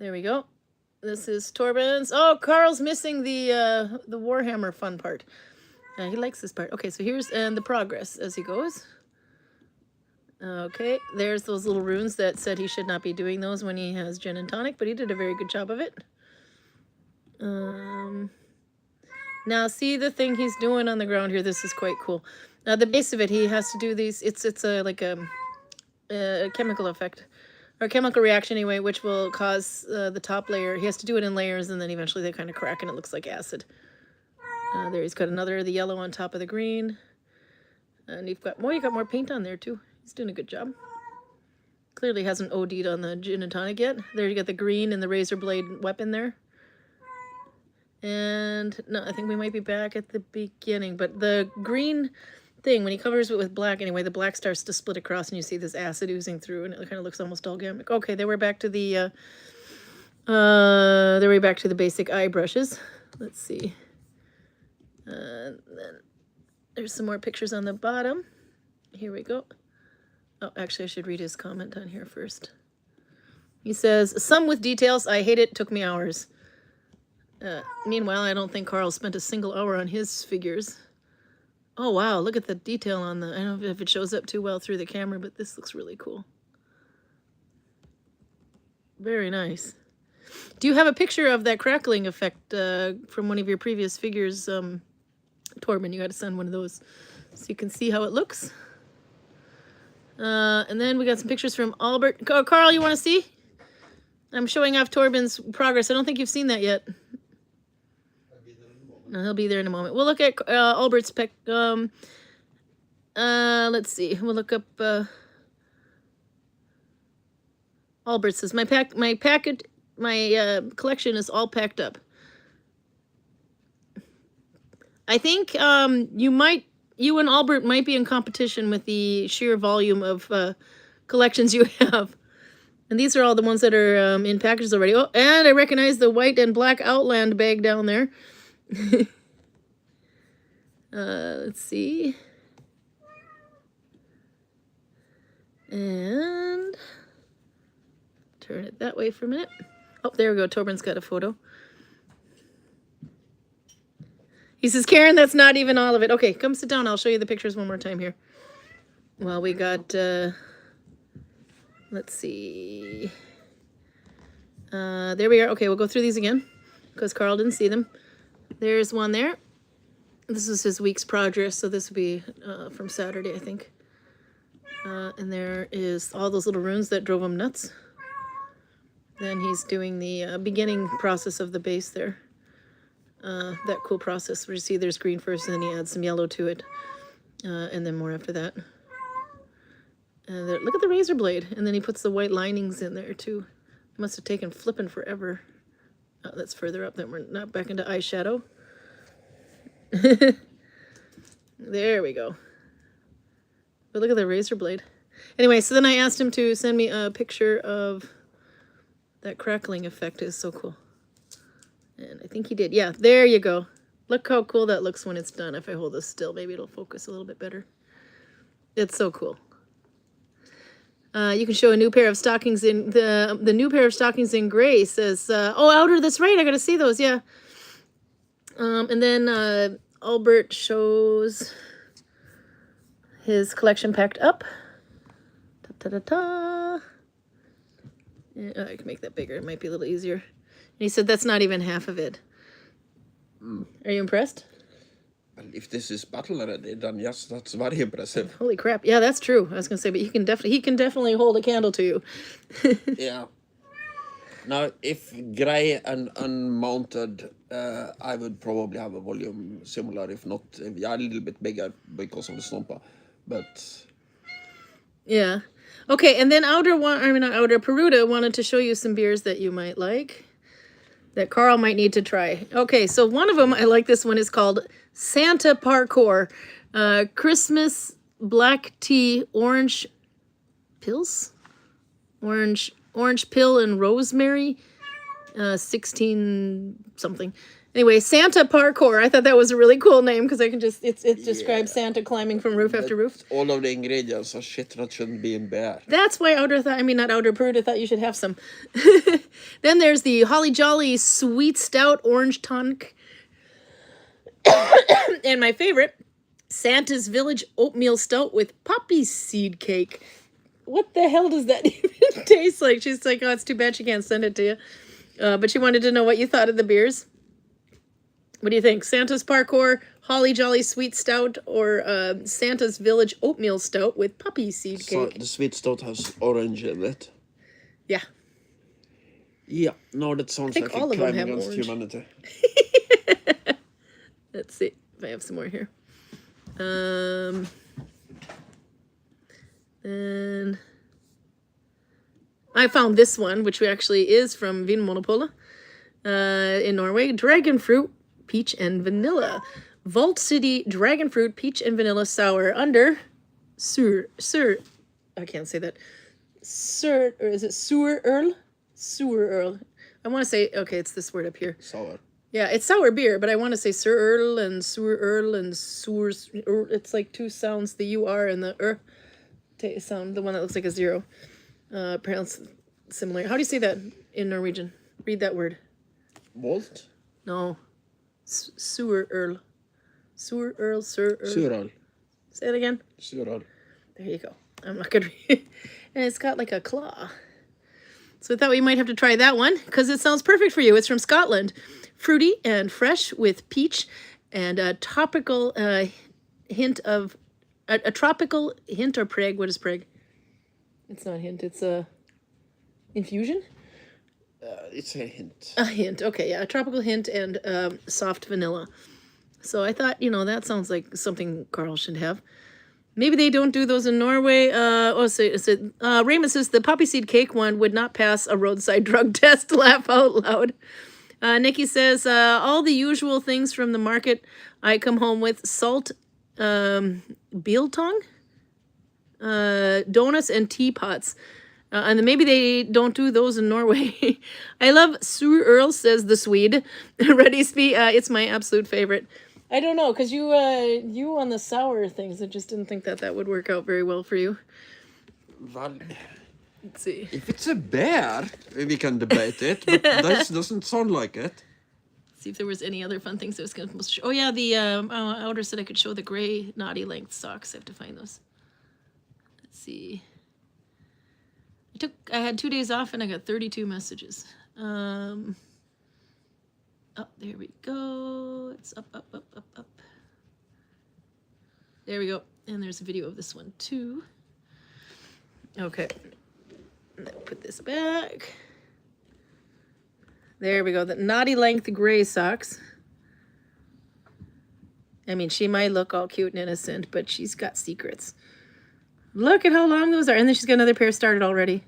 we go. This is Torben's. Oh, Carl's missing the Warhammer fun part. He likes this part. Okay, so here's and the progress as he goes. Okay, there's those little runes that said he should not be doing those when he has gin and tonic, but he did a very good job of it. Now see the thing he's doing on the ground here. This is quite cool. Now the base of it, he has to do these. It's like a chemical effect or chemical reaction anyway, which will cause the top layer. He has to do it in layers, and then eventually they kind of crack and it looks like acid. There he's got another, the yellow on top of the green, and you've got more. You got more paint on there too. He's doing a good job. Clearly hasn't OD'd on the gin and tonic yet. There you got the green and the razor blade weapon there. And no, I think we might be back at the beginning, but the green thing, when he covers it with black anyway, the black starts to split across and you see this acid oozing through, and it kind of looks almost organic. Okay, then we're back to the basic eye brushes. Let's see. Then there's some more pictures on the bottom. Here we go. Oh, actually I should read his comment on here first. He says, some with details, I hate it, took me hours. Meanwhile, I don't think Carl spent a single hour on his figures. Oh, wow, look at the detail on the... I don't know if it shows up too well through the camera, but this looks really cool. Very nice. Do you have a picture of that crackling effect from one of your previous figures, Torben? You got to send one of those so you can see how it looks. And then we got some pictures from Albert. Carl, you want to see? I'm showing off Torben's progress. I don't think you've seen that yet. No, he'll be there in a moment. We'll look at Albert's pic. Let's see. We'll look up. Albert says my collection is all packed up. I think you and Albert might be in competition with the sheer volume of collections you have. And these are all the ones that are in packages already. Oh, and I recognize the white and black Outland bag down there. Let's see. And turn it that way for a minute. Oh, there we go. Torben's got a photo. He says, Karen, that's not even all of it. Okay, come sit down. I'll show you the pictures one more time here. Well, we got, let's see. There we are. Okay, we'll go through these again because Carl didn't see them. There's one there. This is his week's progress, so this will be from Saturday, I think. And there is all those little runes that drove him nuts. Then he's doing the beginning process of the base there. That cool process where you see there's green first and then he adds some yellow to it. And then more after that. Look at the razor blade. And then he puts the white linings in there too. It must have taken flipping forever. Oh, that's further up. Then we're not back into eyeshadow. There we go. But look at the razor blade. Anyway, so then I asked him to send me a picture of that crackling effect. Is so cool. And I think he did. Yeah, there you go. Look how cool that looks when it's done. If I hold this still, maybe it'll focus a little bit better. It's so cool. You can show a new pair of stockings in the new pair of stockings in gray. Says, oh, Outer, that's right. I got to see those. Yeah. And then Albert shows his collection packed up. Ta-ta-ta-ta. Yeah, I can make that bigger. It might be a little easier. And he said that's not even half of it. Are you impressed? Well, if this is battle ready, then yes, that's very impressive. Holy crap. Yeah, that's true. I was going to say, but he can definitely hold a candle to you. Yeah. Now, if grey and unmounted, I would probably have a volume similar, if not, yeah, a little bit bigger because of the stompa. But yeah. Okay, and then Peruta wanted to show you some beers that you might like, that Carl might need to try. Okay, so one of them, I like this one, is called Santa Parkour. Christmas black tea, orange pills? Orange pill and rosemary. 16 something. Anyway, Santa Parkour. I thought that was a really cool name because I can just, it describes Santa climbing from roof after roof. All of the ingredients are shit that shouldn't be in beer. That's why Peruta thought you should have some. Then there's the Holly Jolly Sweet Stout Orange Tonic. And my favorite, Santa's Village Oatmeal Stout with poppy seed cake. What the hell does that even taste like? She's like, oh, it's too bad she can't send it to you. But she wanted to know what you thought of the beers. What do you think? Santa's Parkour, Holly Jolly Sweet Stout, or Santa's Village Oatmeal Stout with poppy seed cake? So the sweet stout has orange in it. Yeah. Yeah, no, that sounds like a crime against humanity. Let's see if I have some more here. And I found this one, which actually is from Vinmonopolet in Norway. Dragon fruit, peach and vanilla. Vault City Dragon fruit, peach and vanilla sour under I can't say that. Or is it Sewer Earl? Sewer Earl. I want to say, okay, it's this word up here. Sour. Yeah, it's sour beer, but I want to say Sir Earl and Sewer Earl and Sewer. It's like two sounds, the UR and the sound, the one that looks like a zero. Pronounced similar. How do you say that in Norwegian? Read that word. Volt? No. Sewer Earl. Sewer Earl, Sir Earl. Sewer Earl. Say it again. Sewer Earl. There you go. I'm not good. And it's got like a claw. So I thought we might have to try that one because it sounds perfect for you. It's from Scotland. Fruity and fresh with peach and a tropical hint of... A tropical hint or preg. What is preg? It's not a hint. It's a infusion? It's a hint. A hint. Okay, yeah. A tropical hint and soft vanilla. So I thought, that sounds like something Carl should have. Maybe they don't do those in Norway. Raymond says the poppy seed cake one would not pass a roadside drug test. Laugh out loud. Nikki says, all the usual things from the market I come home with. Salt, biltong, donuts, and teapots. And then maybe they don't do those in Norway. I love Sur Earl, says the Swede. Redisby, it's my absolute favorite. I don't know, because you on the sour things, I just didn't think that would work out very well for you. Well, let's see. If it's a bear, we can debate it, but this doesn't sound like it. See if there was any other fun things I was going to show. Oh, yeah, the Outer said I could show the gray naughty length socks. I have to find those. Let's see. I had 2 days off and I got 32 messages. Oh, there we go. It's up. There we go. And there's a video of this one too. Okay. Put this back. There we go. The naughty length gray socks. I mean, she might look all cute and innocent, but she's got secrets. Look at how long those are. And then she's got another pair started already.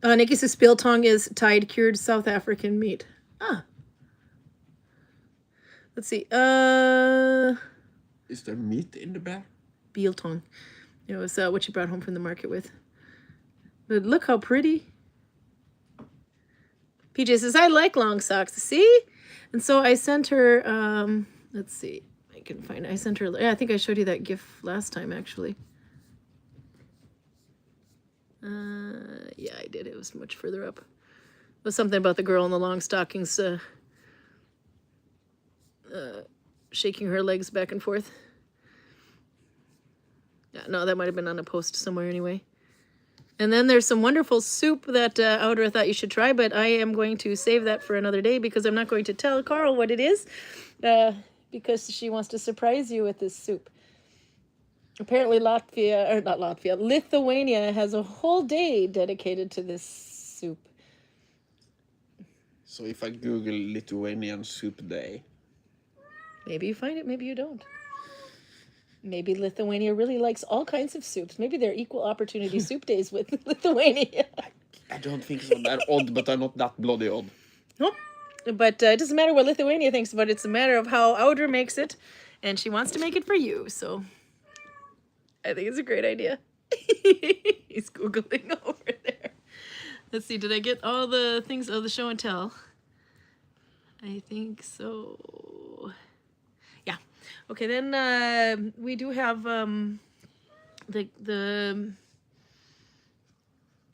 Nikki says biltong is Tide cured South African meat. Ah. Let's see. Is there meat in the bear? Biltong. It was what she brought home from the market with. But look how pretty. PJ says, I like long socks. See? And so I sent her, let's see. I can find it. I sent her, yeah, I think I showed you that GIF last time, actually. Yeah, I did. It was much further up. It was something about the girl in the long stockings shaking her legs back and forth. Yeah, no, that might have been on a post somewhere anyway. And then there's some wonderful soup that Audra thought you should try, but I am going to save that for another day because I'm not going to tell Carl what it is because she wants to surprise you with this soup. Apparently Lithuania has a whole day dedicated to this soup. So if I Google Lithuanian soup day. Maybe you find it, maybe you don't. Maybe Lithuania really likes all kinds of soups. Maybe they're equal opportunity soup days with Lithuania. I don't think so. They're odd, but I'm not that bloody odd. Nope. But it doesn't matter what Lithuania thinks about it. It's a matter of how Audra makes it. And she wants to make it for you. So I think it's a great idea. He's Googling over there. Let's see. Did I get all the things of the show and tell? I think so. Yeah. Okay, then we do have the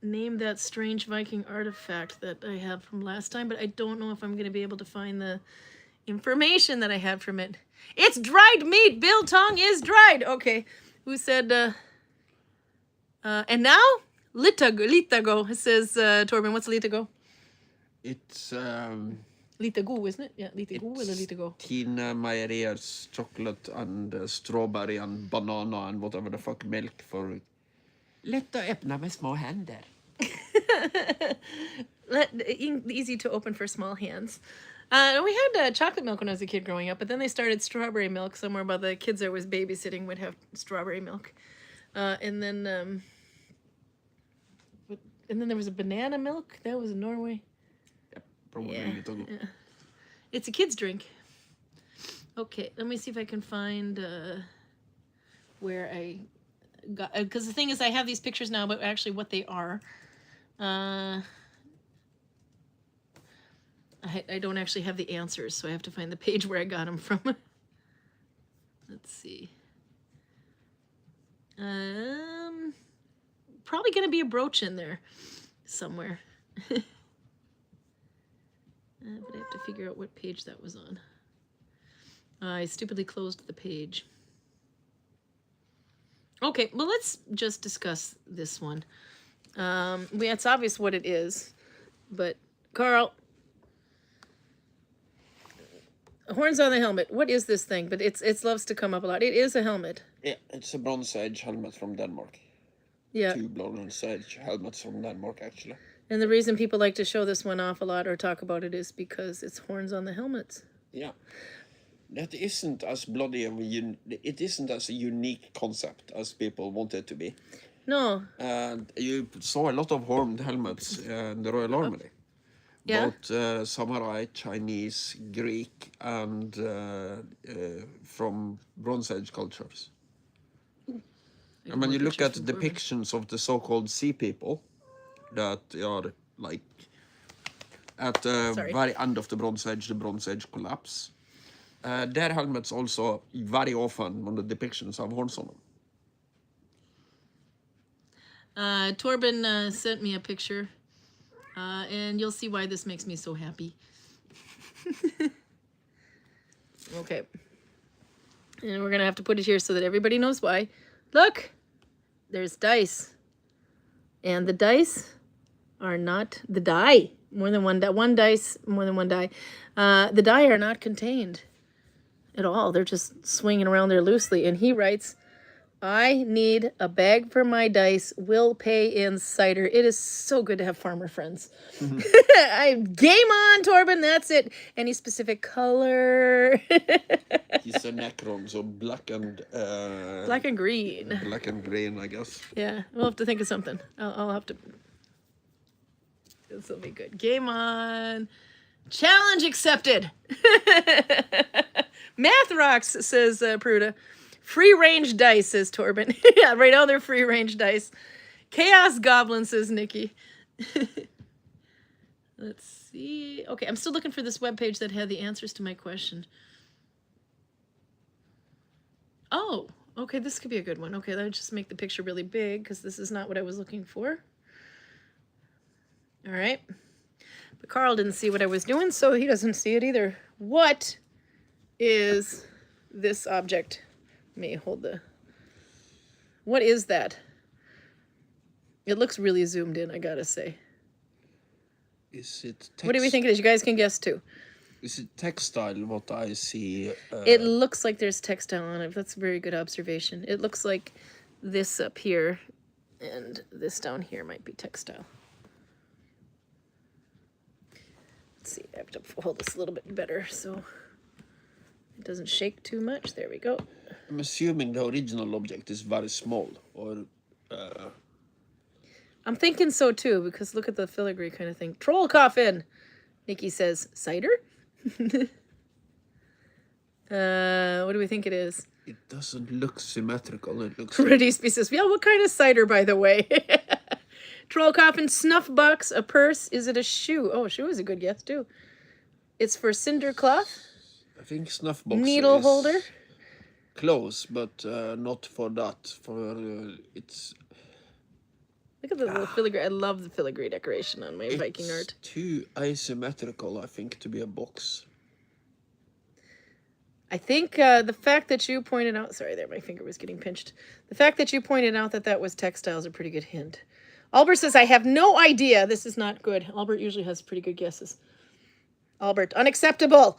name that strange Viking artifact that I have from last time, but I don't know if I'm going to be able to find the information that I had from it. It's dried meat. Biltong is dried. Okay. Who said, and now? Litago. It says, Torben, what's Litago? It's, Litago, isn't it? Yeah, Litago or Litago? Tina Meieri's chocolate and strawberry and banana and whatever the fuck milk for lätt att öppna med små händer. Easy to open for small hands. We had chocolate milk when I was a kid growing up, but then they started strawberry milk. Somewhere about the kids I was babysitting would have strawberry milk. And then there was a banana milk. That was in Norway. Probably Yeah. It's a kid's drink. Okay, let me see if I can find where I got... Because the thing is, I have these pictures now, but actually what they are. I don't actually have the answers, so I have to find the page where I got them from. Let's see. Probably going to be a brooch in there somewhere. But I have to figure out what page that was on. I stupidly closed the page. Okay, well, let's just discuss this one. It's obvious what it is, but Carl, horns on the helmet. What is this thing? But it loves to come up a lot. It is a helmet. Yeah, it's a Bronze Age helmet from Denmark. Yeah. 2 Bronze Age helmets from Denmark, actually. And the reason people like to show this one off a lot or talk about it is because it's horns on the helmets. Yeah. That isn't as bloody it isn't as a unique concept as people want it to be. No. And you saw a lot of horned helmets in the Royal Army. Yeah. Both samurai, Chinese, Greek, and from Bronze Age cultures. And when you look at depictions of the so-called sea people that are like at the very end of the Bronze Age collapse, their helmets also very often on the depictions have horns on them. Torben sent me a picture, and you'll see why this makes me so happy. Okay. And we're going to have to put it here so that everybody knows why. Look! There's dice. And the dice are not the die. More than one die. One dice, more than one die. The die are not contained at all. They're just swinging around there loosely. And he writes, I need a bag for my dice. Will pay in cider. It is so good to have farmer friends. Game on, Torben. That's it. Any specific color? He's a Necron, so black and green. Black and green, I guess. Yeah, we'll have to think of something. I'll have to. This will be good. Game on. Challenge accepted. Math rocks, says Pruda. Free range dice, says Torben. Yeah, right now they're free range dice. Chaos Goblin, says Nikki. Let's see. Okay, I'm still looking for this webpage that had the answers to my question. Oh, okay, this could be a good one. Okay, let's just make the picture really big because this is not what I was looking for. All right. But Carl didn't see what I was doing, so he doesn't see it either. What is this object? Let me hold the... What is that? It looks really zoomed in, I gotta say. Is it text? What do we think it is? You guys can guess too. Is it textile, what I see? It looks like there's textile on it. That's a very good observation. It looks like this up here and this down here might be textile. Let's see, I have to hold this a little bit better so it doesn't shake too much. There we go. I'm assuming the original object is very small, or... I'm thinking so too, because look at the filigree kind of thing. Troll coffin! Nikki says, cider? What do we think it is? It doesn't look symmetrical. It looks... Radispi says, yeah, what kind of cider, by the way? Troll coffin, snuff box, a purse. Is it a shoe? Oh, shoe is a good guess too. It's for cinder cloth. I think snuff box Needle is holder. Close, but not for that. For it's... Look at the little filigree. I love the filigree decoration on my Viking art. It's too asymmetrical, I think, to be a box. I think the fact that you pointed out... Sorry, there, my finger was getting pinched. The fact that you pointed out that that was textile is a pretty good hint. Albert says, I have no idea. This is not good. Albert usually has pretty good guesses. Albert, unacceptable.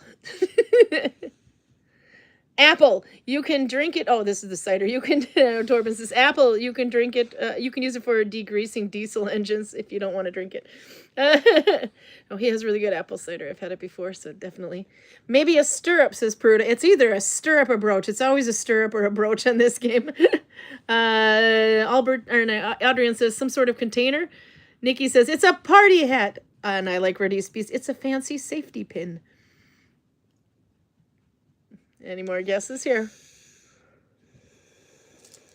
Apple, you can drink it. Oh, this is the cider. You can, Torben says, apple, you can drink it. You can use it for degreasing diesel engines if you don't want to drink it. Oh, he has really good apple cider. I've had it before, so definitely. Maybe a stirrup, says Pruda. It's either a stirrup or brooch. It's always a stirrup or a brooch on this game. Adrian says, some sort of container. Nikki says, it's a party hat. And I like Reddy's piece. It's a fancy safety pin. Any more guesses here?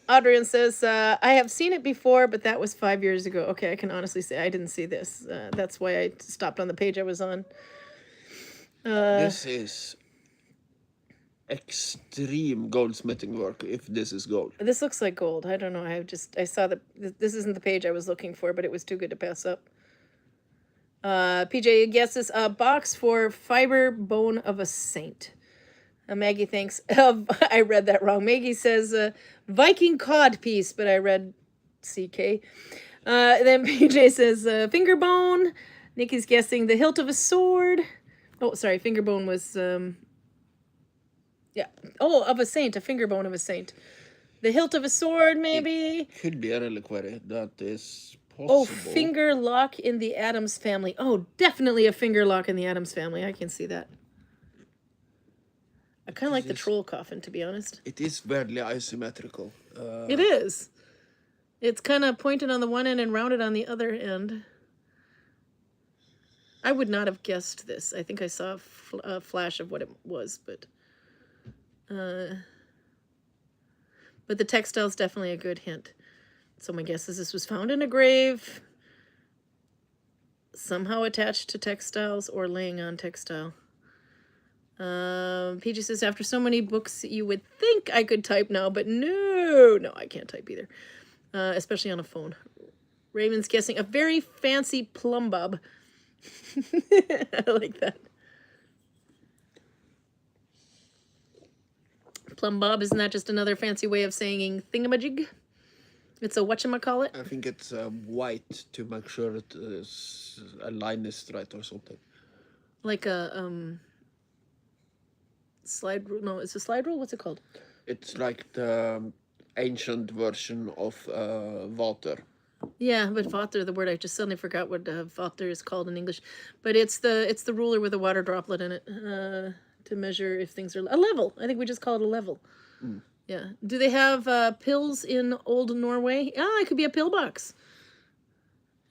Adrian says, I have seen it before, but that was 5 years ago. Okay, I can honestly say I didn't see this. That's why I stopped on the page I was on. This is extreme goldsmithing work, if this is gold. This looks like gold. I don't know. I saw that this isn't the page I was looking for, but it was too good to pass up. PJ guesses a box for fiber bone of a saint. Maggie thinks, I read that wrong. Maggie says Viking cod piece, but I read CK. Then PJ says finger bone. Nikki's guessing the hilt of a sword. Oh, sorry, finger bone was, yeah. Oh, of a saint, a finger bone of a saint. The hilt of a sword, maybe? It could be a reliquary. That is possible. Oh, finger lock in the Addams family. Oh, definitely a finger lock in the Addams family. I can see that. I kind of like the troll coffin, to be honest. It is weirdly asymmetrical. It is. It's kind of pointed on the one end and rounded on the other end. I would not have guessed this. I think I saw a flash of what it was, but the textile is definitely a good hint. So my guess is this was found in a grave, somehow attached to textiles or laying on textile. PG says, after so many books, you would think I could type now, but no, I can't type either, especially on a phone. Raymond's guessing a very fancy plumb bob. I like that. Plumb bob, isn't that just another fancy way of saying thingamajig? It's a whatchamacallit? I think it's white to make sure that a line is straight or something. Like a, slide rule? No, it's a slide rule? What's it called? It's like the ancient version of water. Yeah, but vater, the word, I just suddenly forgot what vater is called in English, but it's the ruler with a water droplet in it to measure if things are a level. I think we just call it a level. Yeah. Do they have pills in old Norway? Ah, it could be a pillbox.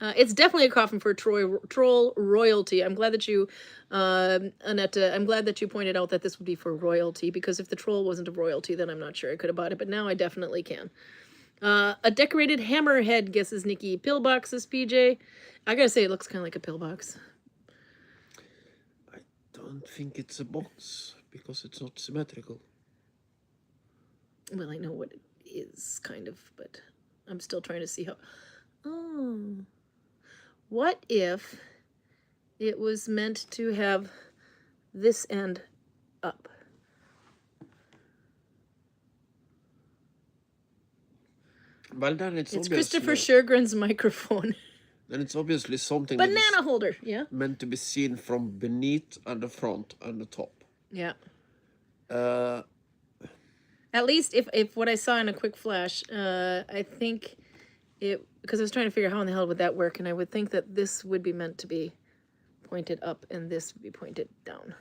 It's definitely a coffin for troll royalty. I'm glad that you, Annette, I'm glad that you pointed out that this would be for royalty, because if the troll wasn't a royalty, then I'm not sure I could have bought it, but now I definitely can. A decorated hammerhead, guesses Nikki. Pillboxes, PJ. I gotta say, it looks kind of like a pillbox. I don't think it's a box because it's not symmetrical. Well, I know what it is, kind of, but I'm still trying to see how... Oh... What if it was meant to have this end up? Well, then it's Christopher Sjögren's microphone. Then it's obviously something Banana holder, yeah. meant to be seen from beneath and the front and the top. Yeah. At least if what I saw in a quick flash, I think it, because I was trying to figure out how in the hell would that work, and I would think that this would be meant to be pointed up and this would be pointed down.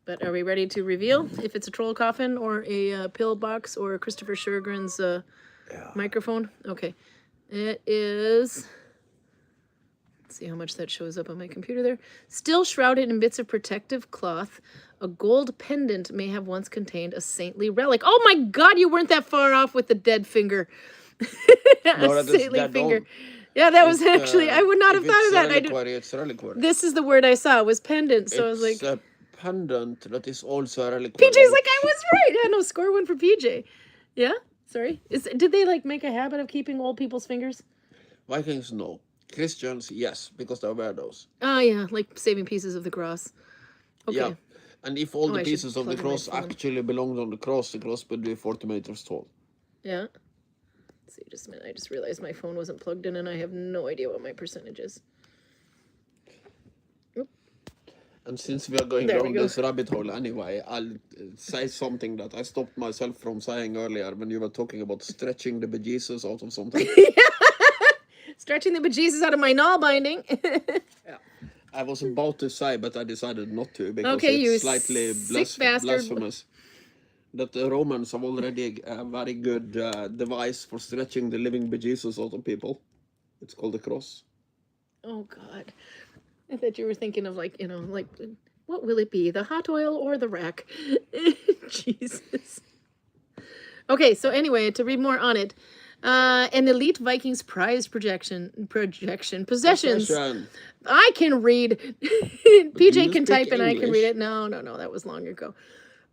But are we ready to reveal if it's a troll coffin or a pillbox or Christopher Sjögren's microphone? Okay. It is... Let's see how much that shows up on my computer there. Still shrouded in bits of protective cloth, a gold pendant may have once contained a saintly relic. Oh my God, you weren't that far off with the dead finger. No, saintly finger. Yeah, that was actually, I would not have thought of that. It's reliquary. This is the word I saw, was pendant. So I was like... It's a pendant that is also a reliquary. PJ's like, I was right. Yeah, no, score one for PJ. Yeah? Sorry. Did they like make a habit of keeping old people's fingers? Vikings, no. Christians, yes, because they wear those. Oh, yeah, like saving pieces of the cross. Okay. Yeah, and if all the pieces of the cross actually belonged on the cross would be 40 meters tall. Yeah. Let's see, just a minute. I just realized my phone wasn't plugged in and I have no idea what my percentage is. Oop. And since we are going down this rabbit hole anyway, I'll say something that I stopped myself from saying earlier when you were talking about stretching the bejesus out of something. Stretching the bejesus out of my Nalbinding. Yeah. I was about to say, but I decided not to because it's slightly blasphemous. That the Romans have already a very good device for stretching the living bejesus out of people. It's called the cross. Oh, God. I thought you were thinking of like, what will it be? The hot oil or the rack? Jesus. Okay, so anyway, to read more on it. An elite Vikings prize possessions. I can read. PJ can type and I can read it. No, that was long ago.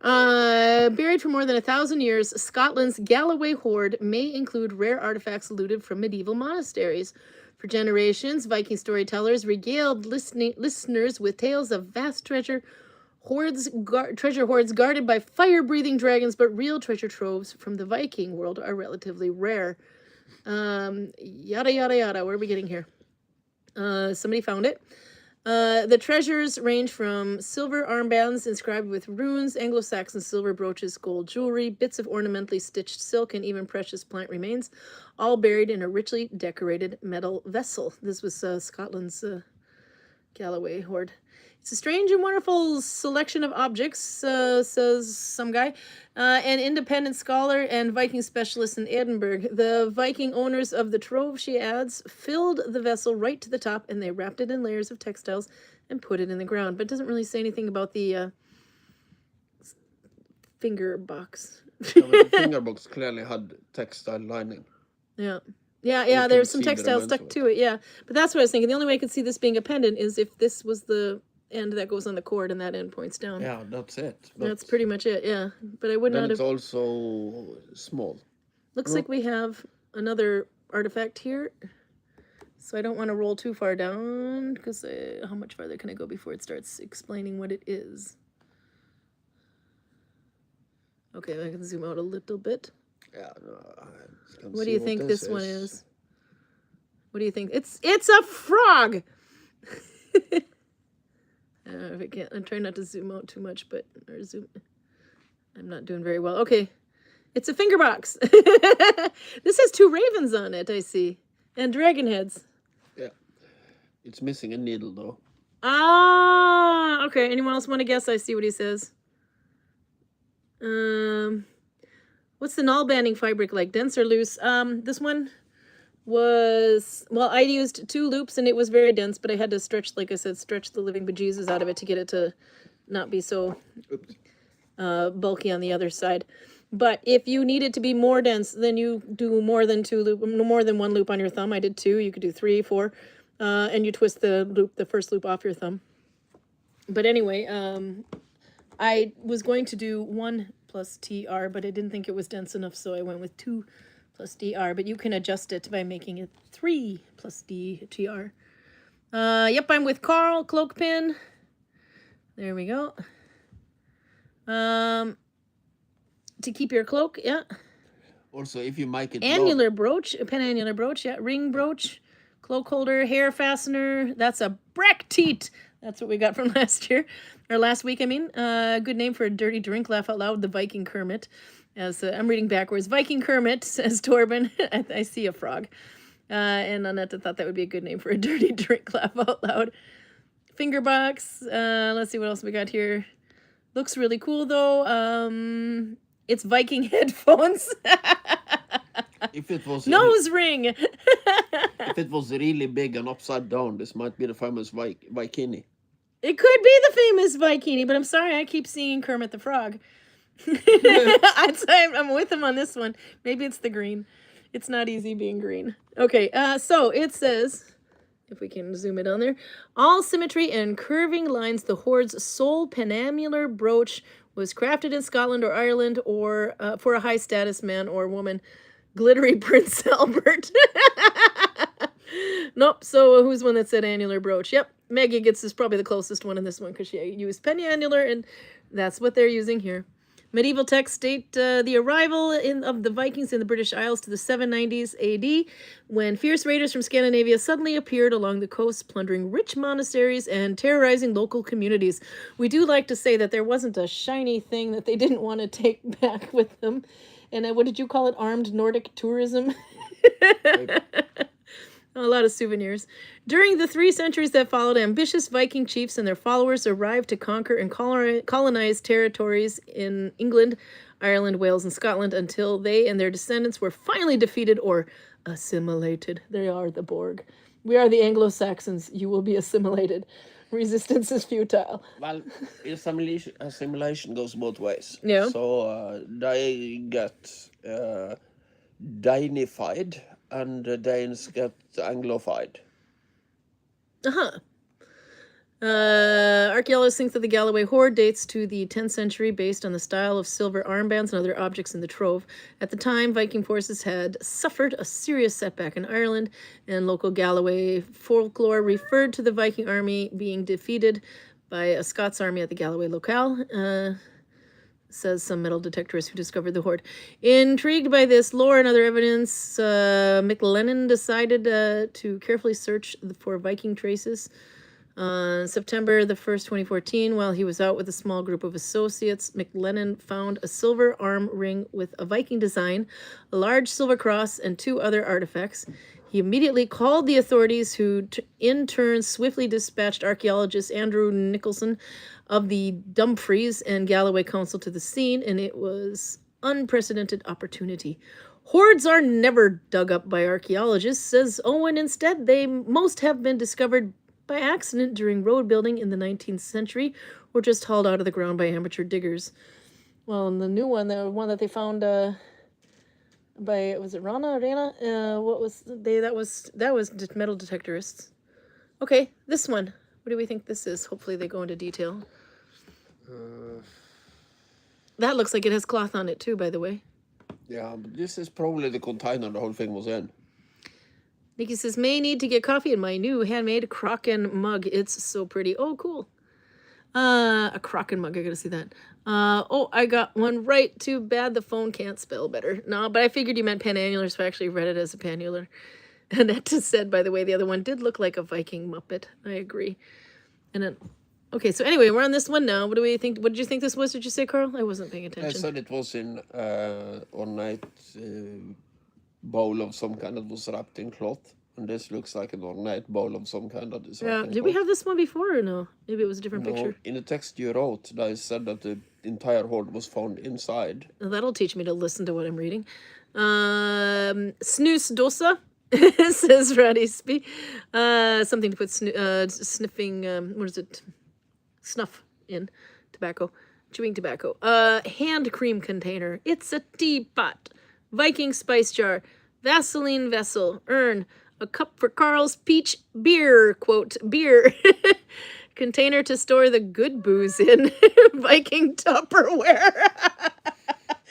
Buried for more than 1,000 years, Scotland's Galloway hoard may include rare artifacts looted from medieval monasteries. For generations, Viking storytellers regaled listeners with tales of vast treasure hoards guarded by fire-breathing dragons, but real treasure troves from the Viking world are relatively rare. Yada, yada, yada. Where are we getting here? Somebody found it. The treasures range from silver armbands inscribed with runes, Anglo-Saxon silver brooches, gold jewelry, bits of ornamentally stitched silk, and even precious plant remains, all buried in a richly decorated metal vessel. This was Scotland's Galloway hoard. It's a strange and wonderful selection of objects, says some guy, an independent scholar and Viking specialist in Edinburgh. The Viking owners of the trove, she adds, filled the vessel right to the top, and they wrapped it in layers of textiles and put it in the ground. But it doesn't really say anything about the finger box. The finger box clearly had textile lining. Yeah. Yeah, there's some textile stuck to it, yeah. But that's what I was thinking. The only way I could see this being a pendant is if this was the end that goes on the cord and that end points down. Yeah, that's it. That's pretty much it, yeah. But I would not have... it's also small. Looks like we have another artifact here. So I don't want to roll too far down, because how much farther can I go before it starts explaining what it is? Okay, I can zoom out a little bit. Yeah, what do you think this one is? What do you think? It's a frog! If I can't, I'm trying not to zoom out too much, I'm not doing very well. Okay, It's a finger box. This has 2 ravens on it, I see. And dragon heads. Yeah. It's missing a needle, though. Ah, okay. Anyone else want to guess? I see what he says. What's the Nalbinding fabric like? Dense or loose? This one was, well, I used 2 loops and it was very dense, but I had to stretch, like I said, stretch the living bejesus out of it to get it to not be so bulky on the other side. But if you need it to be more dense, then you do more than 1 loop on your thumb. I did 2. You could do 3, 4, and you twist the first loop off your thumb. But anyway, I was going to do 1 plus TR, but I didn't think it was dense enough, so I went with 2 plus DR. But you can adjust it by making it 3 plus DTR. Yep, I'm with Karl, cloak pin. There we go. To keep your cloak, yeah. Also, if you make it annular brooch, a penannular brooch, yeah. Ring brooch, cloak holder, hair fastener. That's a brackteat. That's what we got from last year, or last week, I mean. Good name for a dirty drink, laugh out loud, the Viking Kermit. As I'm reading backwards. Viking Kermit, says Torben. I see a frog. And Annette thought that would be a good name for a dirty drink, laugh out loud. Finger box. Let's see what else we got here. Looks really cool, though. It's Viking headphones. If it was nose ring. If it was really big and upside down, this might be the famous Vikini. It could be the famous Vikini, but I'm sorry, I keep seeing Kermit the Frog. I'm with him on this one. Maybe it's the green. It's not easy being green. Okay, so it says, if we can zoom it on there, all symmetry and curving lines, the Horde's sole penannular brooch was crafted in Scotland or Ireland or for a high status man or woman. Glittery Prince Albert. Nope, so who's one that said annular brooch? Yep, Maggie gets this, probably the closest one in this one because she used penannular, and that's what they're using here. Medieval texts date the arrival of the Vikings in the British Isles to the 790s AD, when fierce raiders from Scandinavia suddenly appeared along the coast, plundering rich monasteries and terrorizing local communities. We do like to say that there wasn't a shiny thing that they didn't want to take back with them. And what did you call it? Armed Nordic tourism? A lot of souvenirs. During the 3 centuries that followed, ambitious Viking chiefs and their followers arrived to conquer and colonize territories in England, Ireland, Wales, and Scotland until they and their descendants were finally defeated or assimilated. They are the Borg. We are the Anglo-Saxons. You will be assimilated. Resistance is futile. Well, assimilation goes both ways. Yeah. So they get Danified, and the Danes get Anglofied. Archaeologists think that the Galloway hoard dates to the 10th century based on the style of silver armbands and other objects in the trove. At the time, Viking forces had suffered a serious setback in Ireland, and local Galloway folklore referred to the Viking army being defeated by a Scots army at the Galloway locale. Says some metal detectorists who discovered the hoard. Intrigued by this lore and other evidence, McLennan decided to carefully search for Viking traces. On September the 1st, 2014, while he was out with a small group of associates, McLennan found a silver arm ring with a Viking design, a large silver cross, and 2 other artifacts. He immediately called the authorities, who in turn swiftly dispatched archaeologist Andrew Nicholson of the Dumfries and Galloway Council to the scene, and it was unprecedented opportunity. Hoards are never dug up by archaeologists, says Owen. Instead, they most have been discovered by accident during road building in the 19th century, or just hauled out of the ground by amateur diggers. Well, and the new one, the one that they found by, was it Rana? What was they? That was metal detectorists. Okay, this one. What do we think this is? Hopefully they go into detail. That looks like it has cloth on it too, by the way. Yeah, but this is probably the container the whole thing was in. Nikki says, may need to get coffee in my new handmade Kraken mug. It's so pretty. Oh, cool. A Kraken mug. I gotta see that. Oh, I got one right. Too bad the phone can't spell better. No, but I figured you meant penannular, so I actually read it as a pannular. Annette said, by the way, the other one did look like a Viking Muppet. I agree. And then Okay, so anyway, we're on this one now. What do we think? What did you think this was? Did you say, Carl? I wasn't paying I attention. said it was in ornate bowl of some kind that was wrapped in cloth. And this looks like an ornate bowl of some kind that is wrapped Yeah. in Did cloth. we have this one before or no? Maybe it was a different No, picture. in the text you wrote, they said that the entire hoard was found inside. Well, that'll teach me to listen to what I'm reading. Snusdosa, says Radisby. Something to put sniffing, what is it? Snuff in. Tobacco. Chewing tobacco. Hand cream container. It's a teapot. Viking spice jar. Vaseline vessel. Urn. A cup for Carl's peach beer. Quote, beer. Container to store the good booze in. Viking Tupperware.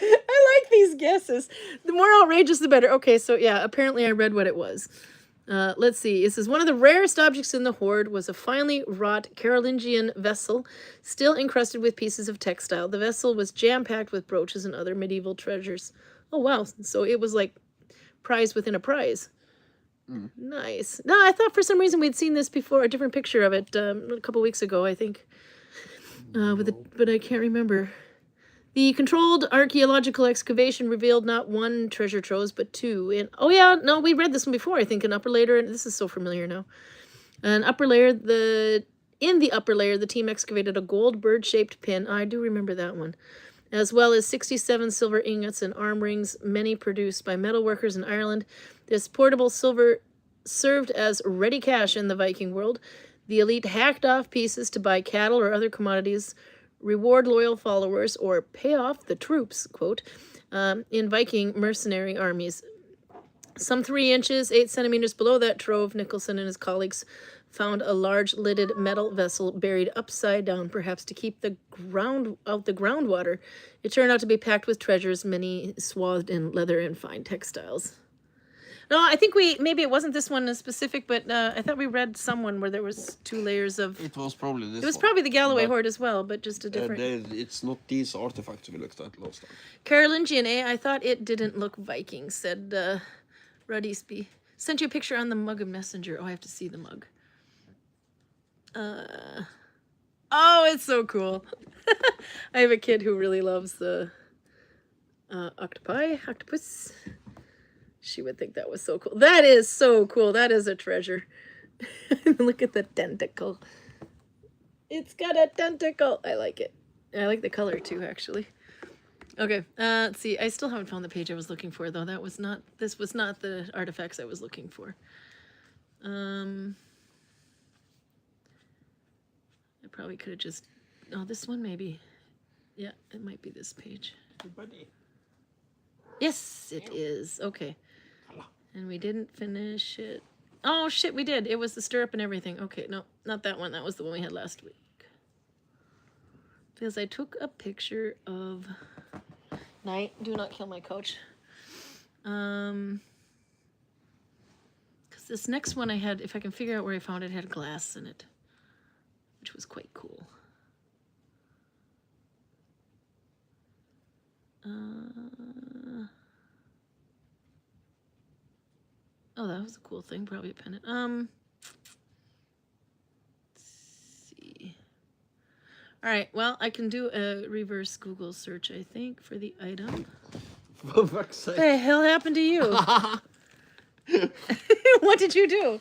I like these guesses. The more outrageous, the better. Okay, so yeah, apparently I read what it was. Let's see. It says one of the rarest objects in the hoard was a finely wrought Carolingian vessel, still encrusted with pieces of textile. The vessel was jam-packed with brooches and other medieval treasures. Oh, wow. So it was like prize within a prize. Nice. No, I thought for some reason we'd seen this before, a different picture of it a couple weeks ago, I think. But I can't remember. The controlled archaeological excavation revealed not one treasure trove, but two. And oh yeah, no, we read this one before, I think, in upper layer. This is so familiar now. In the upper layer, the team excavated a gold bird-shaped pin. I do remember that one. As well as 67 silver ingots and arm rings, many produced by metalworkers in Ireland. This portable silver served as ready cash in the Viking world. The elite hacked off pieces to buy cattle or other commodities, reward loyal followers, or pay off the troops, quote, in Viking mercenary armies. Some 3 inches, 8 centimeters below that trove, Nicholson and his colleagues found a large lidded metal vessel buried upside down, perhaps to keep the groundwater. It turned out to be packed with treasures, many swathed in leather and fine textiles. No, I think maybe it wasn't this one in specific, but I thought we read someone where there was 2 layers of... It was probably this one. It was probably the Galloway But, hoard as well, but just a different... It's not these artifacts we looked at last time. Carolingian, I thought it didn't look Viking, said Radisby. Sent you a picture on the mug of Messenger. Oh, I have to see the mug. Oh, it's so cool. I have a kid who really loves the octopus. She would think that was so cool. That is so cool. That is a treasure. Look at the tentacle. It's got a tentacle. I like it. I like the color too, actually. Okay, let's see. I still haven't found the page I was looking for, though. This was not the artifacts I was looking for. I probably could have just... Oh, this one maybe. Yeah, it might be this page. Yes, it is. Okay. And we didn't finish it. Oh, shit, we did. It was the stirrup and everything. Okay, no, not that one. That was the one we had last week. Because I took a picture of... Night, do not kill my couch. Because this next one I had, if I can figure out where I found it, had glass in it, which was quite cool. Oh, that was a cool thing. Probably a pennant. Let's see. All right. Well, I can do a reverse Google search, I think, for the item. For fuck's sake. What the hell happened to you? What did you do?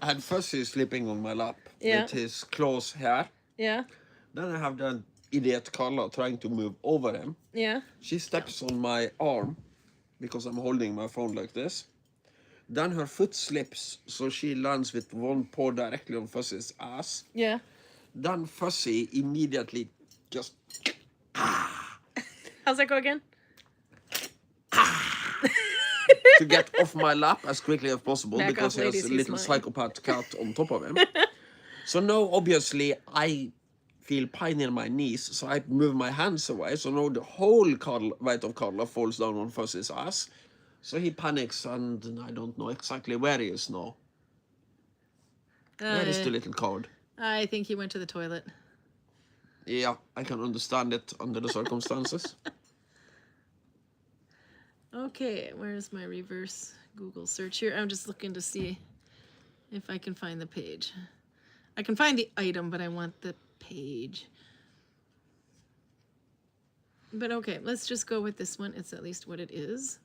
I had Fuzzy sleeping on my lap Yeah. with his claws here. Yeah. Then I have the idiot Carla trying to move over him. Yeah. She steps on my arm because I'm holding my phone like this. Then her foot slips, so she lands with one paw directly on Fuzzy's ass. Yeah. Then Fuzzy immediately just... How's that go again? to get off my lap as quickly as possible Back because off, he has ladies, a he's little mine. psychopath cat on top of him. So now, obviously, I feel pain in my knees, so I move my hands away. So now the whole weight of Carla falls down on Fuzzy's ass. So he panics, and I don't know exactly where he is now. Where is the little coward? I think he went to the toilet. Yeah, I can understand it under the circumstances. Okay, where's my reverse Google search here? I'm just looking to see if I can find the page. I can find the item, but I want the page. But okay, let's just go with this one. It's at least what it is.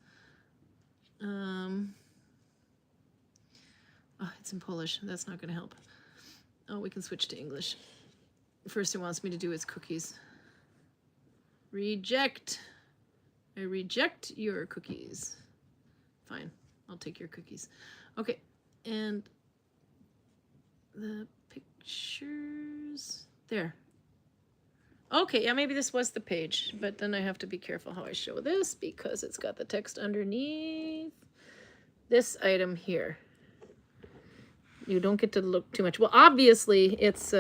Oh, it's in Polish. That's not going to help. Oh, we can switch to English. First, it wants me to do its cookies. Reject. I reject your cookies. Fine, I'll take your cookies. Okay, and the pictures there. Okay, yeah, maybe this was the page, but then I have to be careful how I show this because it's got the text underneath this item here. You don't get to look too much. Well, obviously it's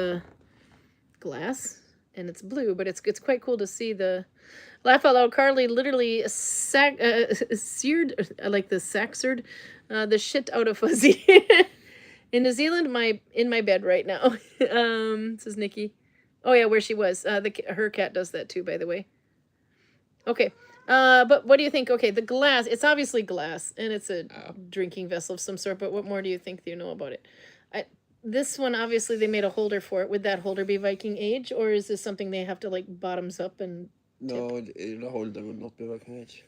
glass and it's blue, but it's quite cool to see the laugh out loud. Carly literally seared, like the saxered, the shit out of Fuzzy. In New Zealand, in my bed right now. Says Nikki. Oh yeah, where she was. Her cat does that too, by the way. Okay. But what do you think? Okay, the glass, it's obviously glass, and it's a drinking vessel of some sort, but what more do you think you know about it? This one, obviously, they made a holder for it. Would that holder be Viking age, or is this something they have to, like, bottoms up and tip? No, the holder would not be Viking age.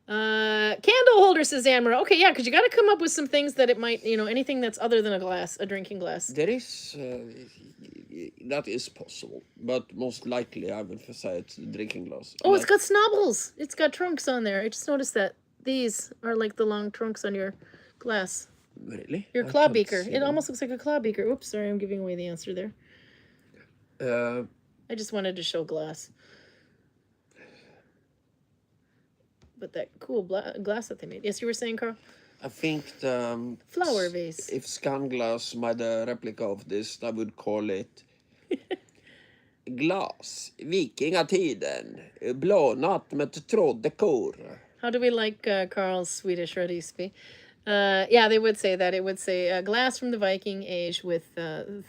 Candle holder, says Anmara. Okay, yeah, because you got to come up with some things that it might, anything that's other than a drinking glass. There is, that is possible, but most likely I would say it's a drinking glass. Oh, it's got snobbles. It's got trunks on there. I just noticed that. These are like the long trunks on your glass. Really? Your claw beaker. It almost looks like a claw beaker. Oops, sorry, I'm giving away the answer there. I just wanted to show glass. But that cool glass that they made. Yes, you were saying, Carl? I think the flower vase. If Scanglass made a replica of this, I would call it Glas, vikingatiden, blånat med tråddekor. How do we like Carl's Swedish recipe? Yeah, they would say that. It would say glass from the Viking age with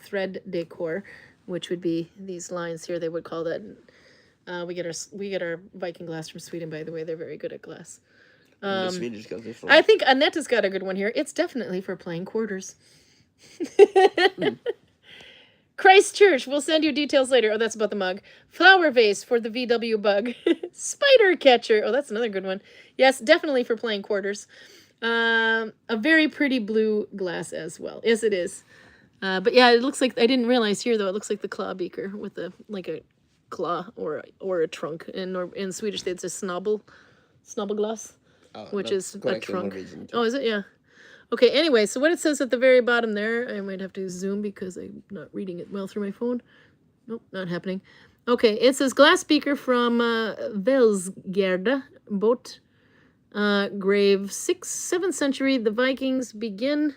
thread decor, which would be these lines here. They would call that. We get our Viking glass from Sweden, by the way. They're very good at glass. The Swedish got this I think Annetta's got a good one here. It's definitely for playing quarters. Christchurch, we'll send you details later. Oh, that's about the mug. Flower vase for the VW bug. Spider catcher. Oh, that's another good one. Yes, definitely for playing quarters. A very pretty blue glass as well. Yes, it is. But yeah, it looks like, I didn't realize here though, it looks like the claw beaker with a claw or a trunk. In Swedish, it's a snobbleglass, which is a trunk. Oh, is it? Yeah. Okay, anyway, so what it says at the very bottom there, I might have to zoom because I'm not reading it well through my phone. Nope, not happening. Okay, it says glass beaker from Velsgärde, boat, grave 6th, 7th century. The Vikings begin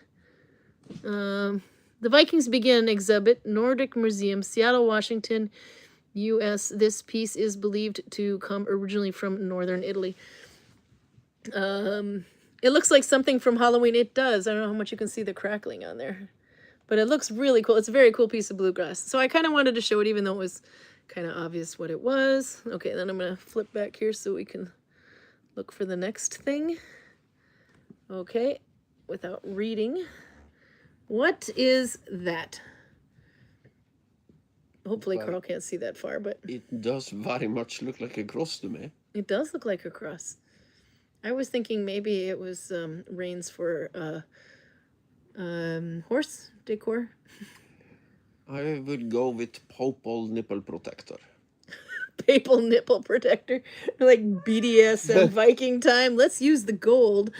exhibit, Nordic Museum, Seattle, Washington, U.S. This piece is believed to come originally from northern Italy. It looks like something from Halloween. It does. I don't know how much you can see the crackling on there. But it looks really cool. It's a very cool piece of bluegrass. So I kind of wanted to show it even though it was kind of obvious what it was. Okay, then I'm going to flip back here so we can look for the next thing. Okay, without reading. What is that? Hopefully Carl can't see that far, but... It does very much look like a cross to me. It does look like a cross. I was thinking maybe it was reins for horse decor. I would go with papal nipple protector. Papal nipple protector? Like BDSM Viking time? Let's use the gold.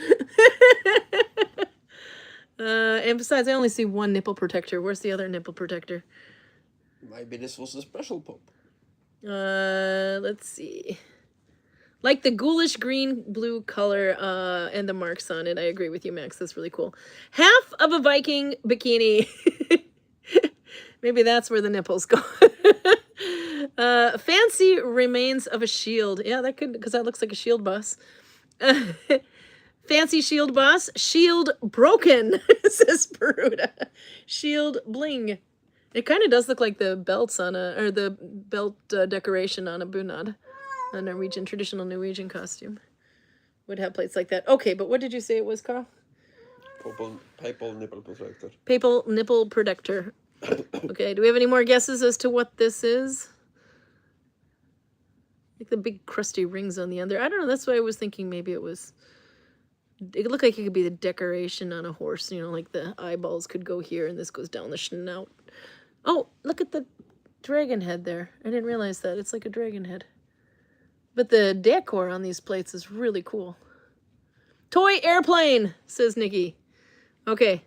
And besides, I only see one nipple protector. Where's the other nipple protector? Maybe this was a special pop. Let's see. Like the ghoulish green-blue color and the marks on it. I agree with you, Max. That's really cool. Half of a Viking bikini. Maybe that's where the nipples go. Fancy remains of a shield. Yeah, that could, because that looks like a shield boss. Fancy shield boss. Shield broken, says Peruda. Shield bling. It kind of does look like the belts on or the belt decoration on a bunad. A Norwegian, traditional Norwegian costume would have plates like that. Okay, but what did you say it was, Carl? Papal nipple protector. Papal nipple protector. Okay, do we have any more guesses as to what this is? Like the big crusty rings on the end there. I don't know, that's why I was thinking maybe it was... It looked like it could be the decoration on a horse, you know, like the eyeballs could go here and this goes down the snout. Oh, look at the dragon head there. I didn't realize that. It's like a dragon head. But the decor on these plates is really cool. Toy airplane, says Nikki. Okay.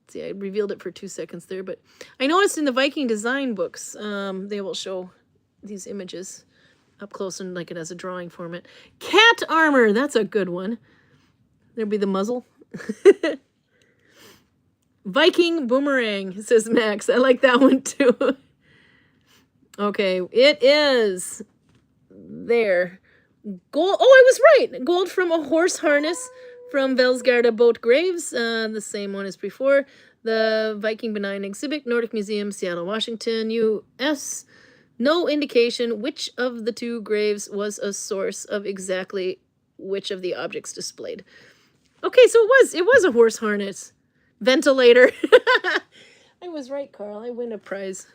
See, I revealed it for 2 seconds there, but I noticed in the Viking design books, they will show these images up close and like it has a drawing format. Cat armor, that's a good one. There'll be the muzzle. Viking boomerang, says Max. I like that one too. Okay, it is there. Gold. Oh, I was right. Gold from a horse harness from Velsgarda Boat Graves. The same one as before. The Viking Benign Exhibit, Nordic Museum, Seattle, Washington, U.S. No indication which of the two graves was a source of exactly which of the objects displayed. Okay, so it was a horse harness. Ventilator. I was right, Carl. I win a prize.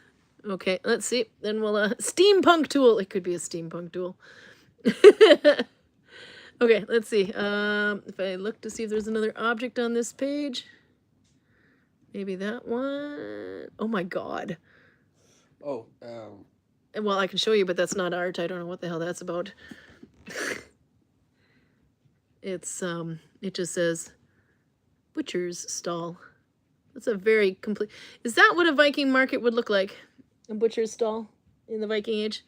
Okay, let's see. Then we'll, steampunk tool. It could be a steampunk tool. Okay, let's see. If I look to see if there's another object on this page. Maybe that one. Oh my God. Oh, Well, I can show you, but that's not art. I don't know what the hell that's about. It's, it just says butcher's stall. That's a very complete... Is that what a Viking market would look like? A butcher's stall in the Viking Age?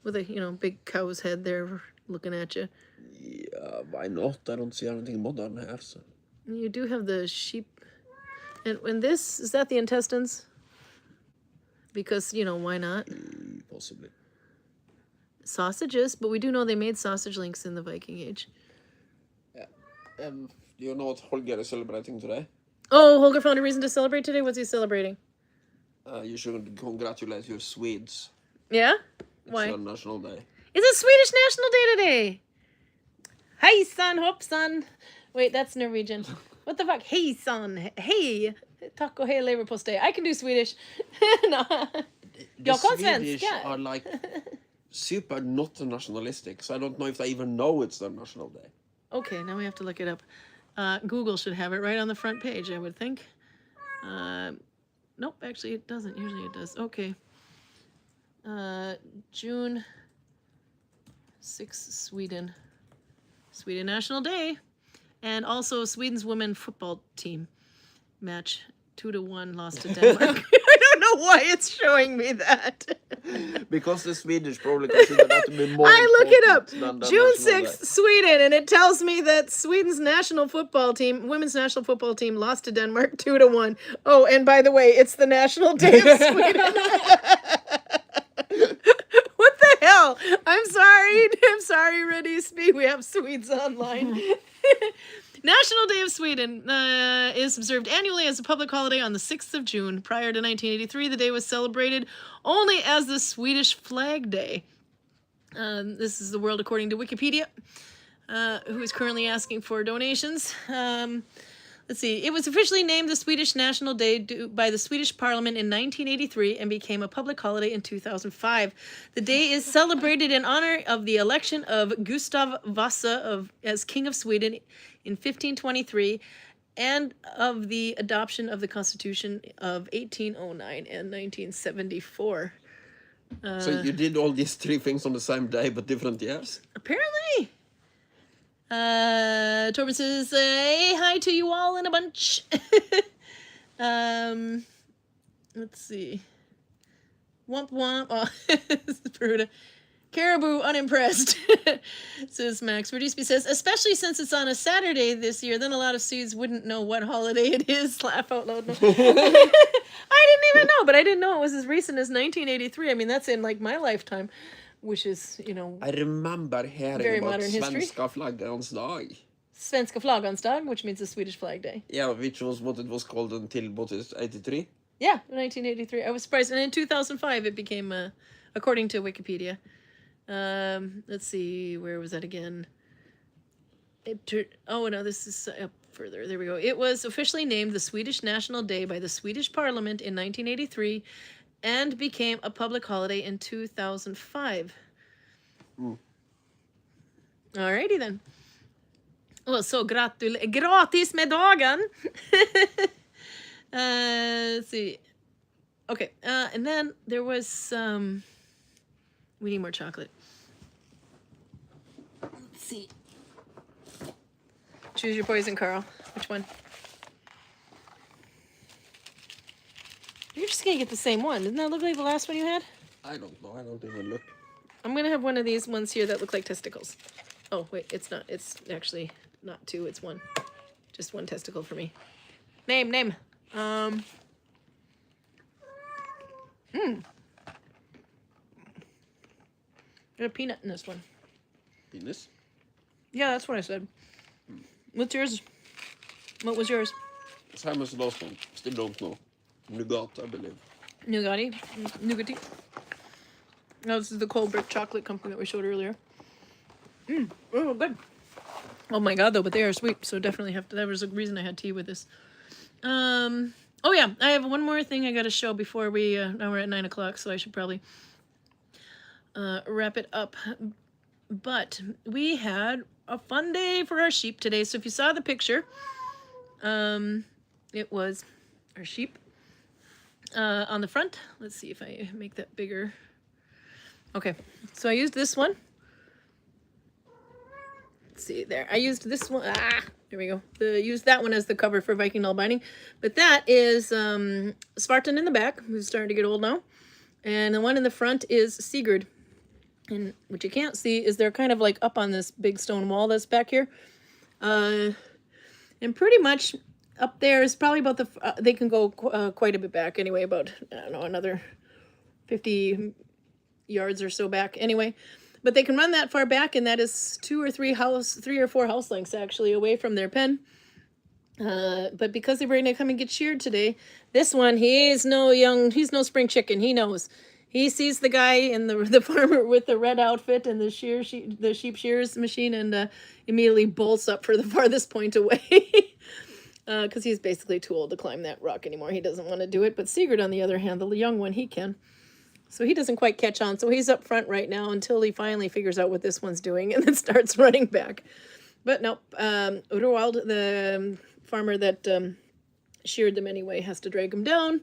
With a, you know, big cow's head there looking at you. yeah, why not? I don't see anything modern here. So. You do have the sheep. And this, is that the intestines? Because, you know, why not? Possibly. Sausages, but we do know they made sausage links in the Viking Age. Yeah. Do you know what Holger is celebrating today? Oh, Holger found a reason to celebrate today? What's he celebrating? You should congratulate your Swedes. Yeah? It's Why? their national day. It's a Swedish National Day today! Hey, son, hopp, son. Wait, that's Norwegian. What the fuck? Hey, son. Hey. Tack och hej leverpostej. I can do Swedish. No. The Jag kan Swedish svenska. are like super not nationalistic, so I don't know if they even know it's their national day. Okay, now we have to look it up. Google should have it right on the front page, I would think. Nope, actually it doesn't. Usually it does. Okay. June 6th, Sweden. Sweden National Day. And also Sweden's women football team match. 2-1 lost to Denmark. I don't know why it's showing me that. Because the Swedish probably consider that to be more I look it up. than their June national 6th, day. Sweden, and it tells me that Sweden's national football team, women's national football team, lost to Denmark 2-1. Oh, and by the way, it's the National Day of Sweden. What the hell? I'm sorry, Redisby. We have Swedes online. National Day of Sweden is observed annually as a public holiday on the 6th of June. Prior to 1983, the day was celebrated only as the Swedish Flag Day. This is the world according to Wikipedia, who is currently asking for donations. Let's see. It was officially named the Swedish National Day by the Swedish Parliament in 1983 and became a public holiday in 2005. The day is celebrated in honor of the election of Gustav Vasa as King of Sweden in 1523 and of the adoption of the Constitution of 1809 and 1974. So you did all these three things on the same day, but different years? Apparently. Torben says, hey, hi to you all in a bunch. Let's see. Womp womp. Oh, this is Peruda. Caribou, unimpressed, says Max. Verdisby says, especially since it's on a Saturday this year, then a lot of Swedes wouldn't know what holiday it is. Laugh out loud. No. I didn't even know, but I didn't know it was as recent as 1983. I mean, that's in, like, my lifetime, which is, you know... I remember hearing very about modern history. Svenska flaggans dag. Svenska flaggans dag, which means the Swedish Flag Day. Yeah, which was what it was called until, what is it, 83? Yeah, 1983. I was surprised. And in 2005, it became, according to Wikipedia... let's see, where was that again? Oh no, this is up further. There we go. It was officially named the Swedish National Day by the Swedish Parliament in 1983 and became a public holiday in 2005. Alrighty then. Well, så gratis med dagen! Let's see. Okay, and then there was we need more chocolate. Let's see. Choose your poison, Carl. Which one? You're just gonna get the same one. Doesn't that look like the last one you had? I don't know. I don't even look. I'm gonna have one of these ones here that look like testicles. Oh, wait, it's not. It's actually not two, it's one. Just one testicle for me. Name. There's a peanut in this one. Penis? Yeah, that's what I said. What's yours? What was yours? Same as the last one. Still don't know. Nougat, I believe. Nougaty. No, this is the cold brick chocolate company that we showed earlier. Oh, good. Oh my god, though, but they are sweet, so definitely have to. That was the reason I had tea with this. Oh yeah, I have one more thing I got to show before we. Now we're at 9 o'clock, so I should probably wrap it up. But we had a fun day for our sheep today. So if you saw the picture, it was our sheep on the front. Let's see if I make that bigger. Okay, so I used this one. Let's see there. I used this one. There we go. Used that one as the cover for Viking Nalbinding. But that is Svarten in the back, who's starting to get old now. And the one in the front is Sigurd. And what you can't see is they're kind of like up on this big stone wall that's back here. And pretty much up there is probably about they can go quite a bit back anyway, about, I don't know, another 50 yards or so back anyway. But they can run that far back, and that is 3 or 4 house lengths actually away from their pen. But because they were going to come and get sheared today, this one, he's no spring chicken. He knows. He sees the guy in the farmer with the red outfit and the sheep shears machine, and immediately bolts up for the farthest point away. Because he's basically too old to climb that rock anymore. He doesn't want to do it. But Sigurd, on the other hand, the young one, he can. So he doesn't quite catch on. So he's up front right now until he finally figures out what this one's doing and then starts running back. But nope, Roald, the farmer that sheared them anyway, has to drag them down.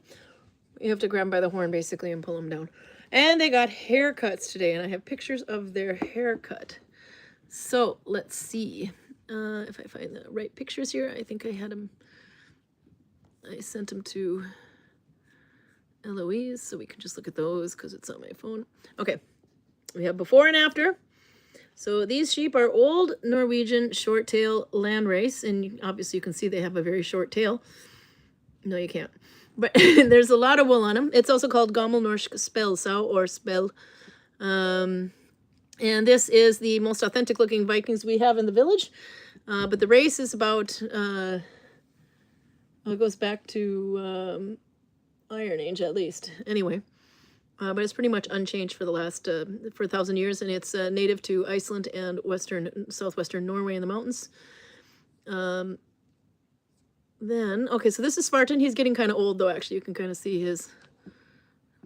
You have to grab them by the horn, basically, and pull them down. And they got haircuts today, and I have pictures of their haircut. So let's see if I find the right pictures here. I think I had them. I sent them to Eloise, so we can just look at those because it's on my phone. Okay, we have before and after. So these sheep are old Norwegian short tail landrace, and obviously you can see they have a very short tail. No, you can't. But there's a lot of wool on them. It's also called Gammelnorsk Spelsau or Spell. And this is the most authentic looking Vikings we have in the village. But the race is about, it goes back to Iron Age at least. Anyway, but it's pretty much unchanged for the last, for 1,000 years. And it's native to Iceland and southwestern Norway in the mountains. Then, okay, so this is Svarten. He's getting kind of old, though, actually. You can kind of see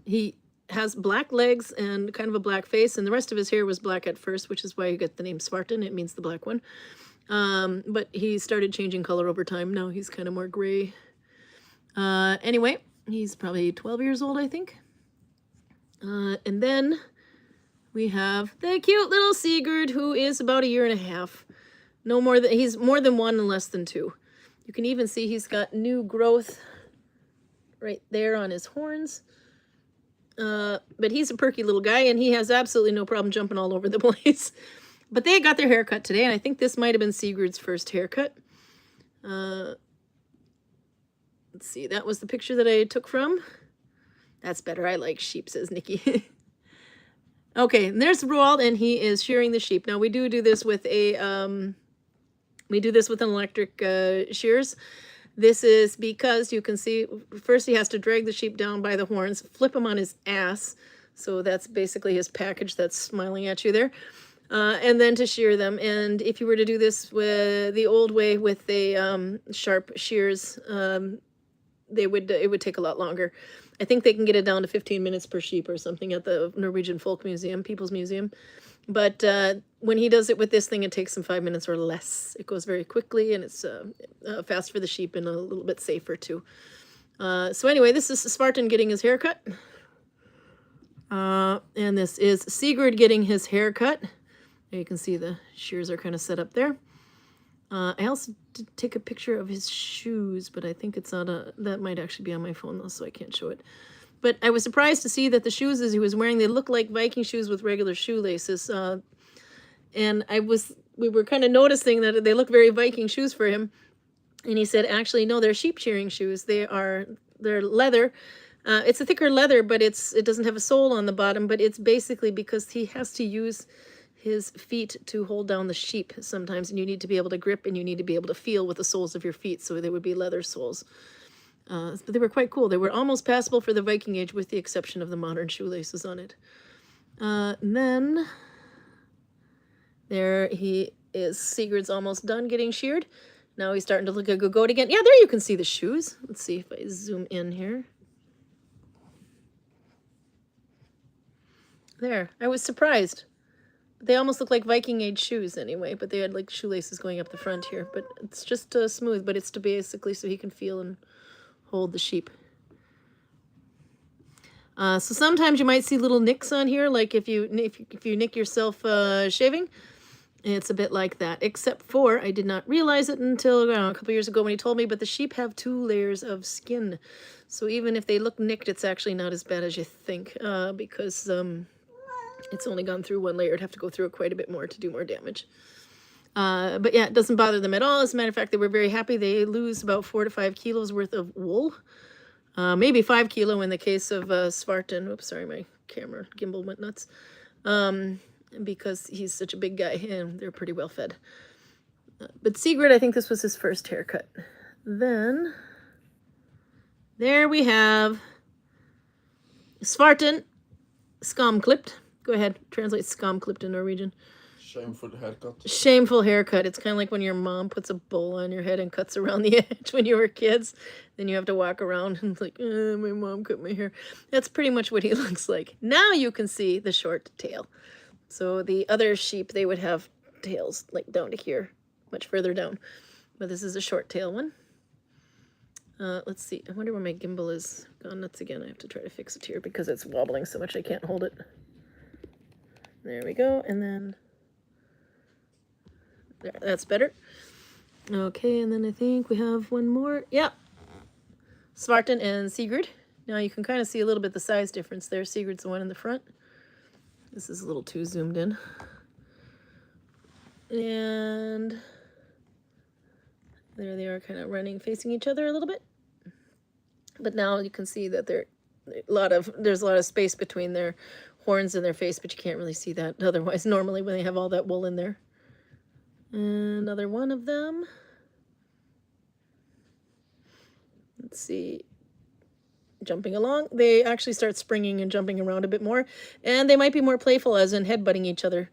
he has black legs and kind of a black face, and the rest of his hair was black at first, which is why you get the name Svarten. It means the black one. But he started changing color over time. Now he's kind of more gray. Anyway, he's probably 12 years old, I think. And then we have the cute little Sigurd, who is about 1.5 years. He's more than 1 and less than 2. You can even see he's got new growth right there on his horns. But he's a perky little guy, and he has absolutely no problem jumping all over the place. But they got their haircut today, and I think this might have been Sigurd's first haircut. Let's see, that was the picture that I took from. That's better. I like sheep, says Nikki. Okay, and there's Roald, and he is shearing the sheep. Now, we do this with an electric shears. This is because you can see, first he has to drag the sheep down by the horns, flip him on his ass. So that's basically his package that's smiling at you there. and then to shear them. And if you were to do this with the old way with the sharp shears, it would take a lot longer. I think they can get it down to 15 minutes per sheep or something at the Norwegian Folk Museum, People's Museum. But when he does it with this thing, it takes him 5 minutes or less. It goes very quickly, and it's fast for the sheep and a little bit safer too. So anyway, this is Svarten getting his haircut. And this is Sigurd getting his haircut. You can see the shears are kind of set up there. I also did take a picture of his shoes, but I think it's that might actually be on my phone though, so I can't show it. But I was surprised to see that the shoes as he was wearing, they look like Viking shoes with regular shoelaces. And we were kind of noticing that they look very Viking shoes for him. And he said, actually, no, they're sheep shearing shoes. They're leather. It's a thicker leather, but it doesn't have a sole on the bottom, but it's basically because he has to use his feet to hold down the sheep sometimes, and you need to be able to grip and you need to be able to feel with the soles of your feet, so they would be leather soles. But they were quite cool. They were almost passable for the Viking age with the exception of the modern shoelaces on it. And then there he is. Sigurd's almost done getting sheared. Now he's starting to look a good goat again. Yeah, there you can see the shoes. Let's see if I zoom in here. There, I was surprised. They almost look like Viking age shoes anyway, but they had like shoelaces going up the front here. But it's just smooth, but it's to basically so he can feel and hold the sheep. So sometimes you might see little nicks on here, like if you nick yourself shaving. It's a bit like that, except for I did not realize it until a couple years ago when he told me, but the sheep have 2 layers of skin. So even if they look nicked, it's actually not as bad as you think, because it's only gone through 1 layer. It'd have to go through it quite a bit more to do more damage. But yeah, it doesn't bother them at all. As a matter of fact, they were very happy. They lose about 4 to 5 kilos worth of wool. Maybe 5 kilo in the case of Svarten. Oops, sorry, my camera gimbal went nuts. Because he's such a big guy and they're pretty well fed. But Sigurd, I think this was his first haircut. Then, there we have Svarten skamklipped. Go ahead, translate skamklipped in Norwegian. Shameful haircut. Shameful haircut. It's kind of like when your mom puts a bowl on your head and cuts around the edge when you were kids. Then you have to walk around and it's like, my mom cut my hair. That's pretty much what he looks like. Now you can see the short tail. So the other sheep, they would have tails like down to here, much further down. But this is a short tail one. Let's see. I wonder where my gimbal is. Gone nuts again. I have to try to fix it here because it's wobbling so much I can't hold it. There we go. And then there, that's better. Okay, and then I think we have one more. Yeah. Svarten and Sigurd. Now you can kind of see a little bit the size difference there. Sigurd's the one in the front. This is a little too zoomed in. And there they are kind of running, facing each other a little bit. But now you can see that there's a lot of space between their horns and their face, but you can't really see that otherwise normally when they have all that wool in there. Another one of them. Let's see. Jumping along, they actually start springing and jumping around a bit more, and they might be more playful, as in headbutting each other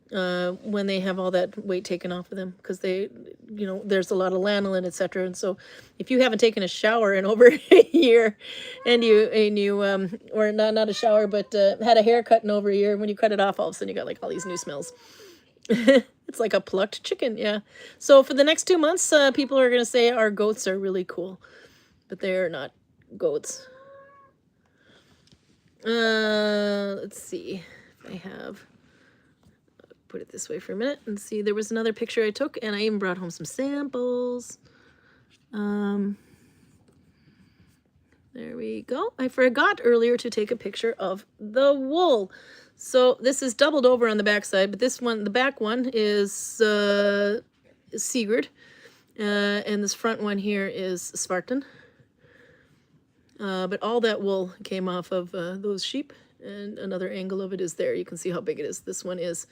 when they have all that weight taken off of them, because they, there's a lot of lanolin, etc. And so, if you haven't taken a shower in over a year, and you or not a shower, but had a haircut in over a year, when you cut it off, all of a sudden you got like all these new smells. It's like a plucked chicken, yeah. So for the next 2 months, people are gonna say our goats are really cool, but they are not goats. Let's see if I have, put it this way for a minute and see. There was another picture I took, and I even brought home some samples. There we go. I forgot earlier to take a picture of the wool. So this is doubled over on the back side, but this one, the back one is Sigurd, and this front one here is Svarten. But all that wool came off of those sheep, and another angle of it is there. You can see how big it is. This one is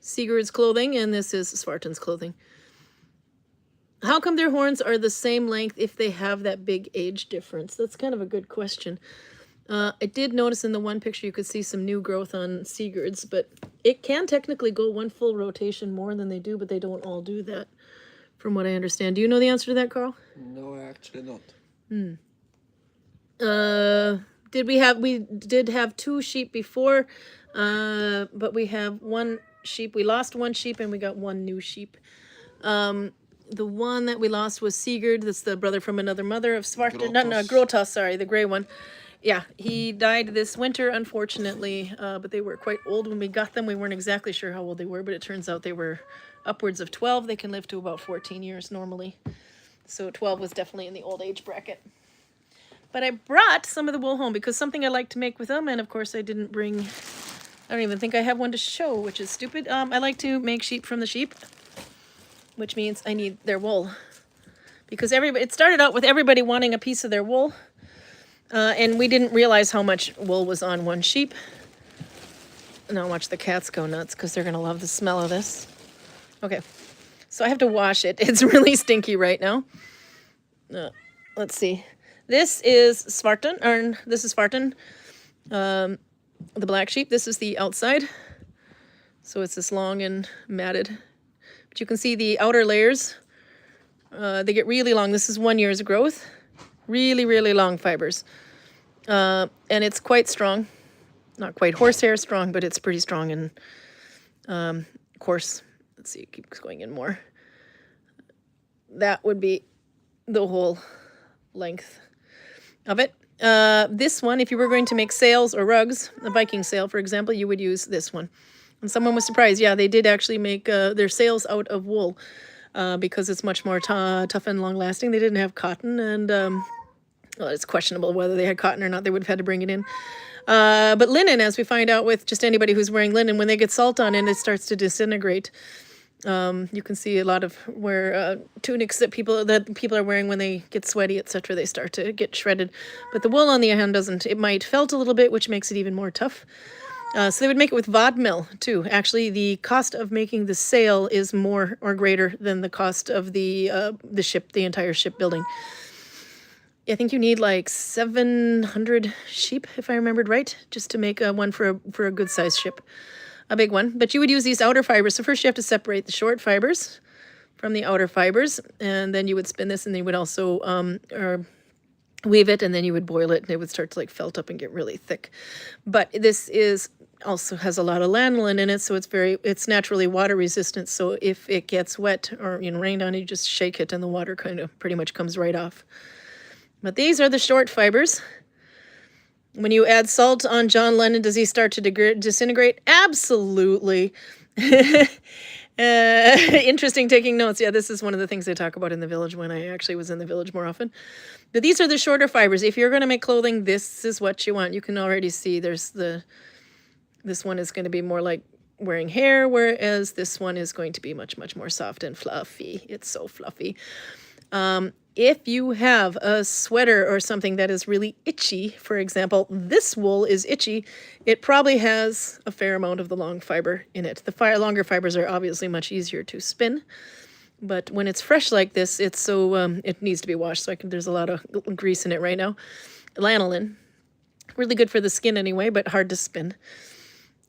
Sigurd's clothing, and this is Svarten's clothing. How come their horns are the same length if they have that big age difference? That's kind of a good question. I did notice in the one picture you could see some new growth on Sigurd's, but it can technically go one full rotation more than they do, but they don't all do that, from what I understand. Do you know the answer to that, Carl? No, actually not. We did have 2 sheep before, but we have 1 sheep. We lost 1 sheep and we got 1 new sheep. The one that we lost was Sigurd. That's the brother from another mother of Svarta. No, Grotas, sorry, the gray one. Yeah, he died this winter, unfortunately, but they were quite old when we got them. We weren't exactly sure how old they were, but it turns out they were upwards of 12. They can live to about 14 years normally. So 12 was definitely in the old age bracket. But I brought some of the wool home because something I like to make with them, and of course I didn't bring, I don't even think I have one to show, which is stupid. I like to make sheep from the sheep, which means I need their wool. Because it started out with everybody wanting a piece of their wool, and we didn't realize how much wool was on 1 sheep. Now watch the cats go nuts because they're going to love the smell of this. Okay, so I have to wash it. It's really stinky right now. Let's see. This is Spartan, the black sheep. This is the outside. So it's this long and matted. But you can see the outer layers. They get really long. This is 1 year's growth. Really, really long fibers. And it's quite strong. Not quite horsehair strong, but it's pretty strong and coarse. Let's see, it keeps going in more. That would be the whole length of it. This one, if you were going to make sails or rugs, a Viking sail, for example, you would use this one. And someone was surprised. Yeah, they did actually make their sails out of wool because it's much more tough and long-lasting. They didn't have cotton, and well, it's questionable whether they had cotton or not. They would have had to bring it in. But linen, as we find out with just anybody who's wearing linen, when they get salt on it, it starts to disintegrate. You can see a lot of where tunics that people are wearing when they get sweaty, etc. They start to get shredded, but the wool on the hand doesn't. It might felt a little bit, which makes it even more tough. So they would make it with vodmeal too. Actually, the cost of making the sail is more or greater than the cost of the ship, the entire ship building. I think you need like 700 sheep, if I remembered right, just to make one for a good sized ship. A big one. But you would use these outer fibers. So first you have to separate the short fibers from the outer fibers, and then you would spin this, and then you would also weave it, and then you would boil it, and it would start to like felt up and get really thick. But this also has a lot of lanolin in it, so it's naturally water resistant. So if it gets wet or rained on, you just shake it, and the water kind of pretty much comes right off. But these are the short fibers. When you add salt on John Lennon, does he start to disintegrate? Absolutely. Interesting taking notes. Yeah, this is one of the things they talk about in the village when I actually was in the village more often. But these are the shorter fibers. If you're going to make clothing, this is what you want. You can already see this one is going to be more like wearing hair, whereas this one is going to be much, much more soft and fluffy. It's so fluffy. If you have a sweater or something that is really itchy, for example, this wool is itchy, it probably has a fair amount of the long fiber in it. The longer fibers are obviously much easier to spin, but when it's fresh like this, it's so it needs to be washed. So there's a lot of grease in it right now. Lanolin, really good for the skin anyway, but hard to spin.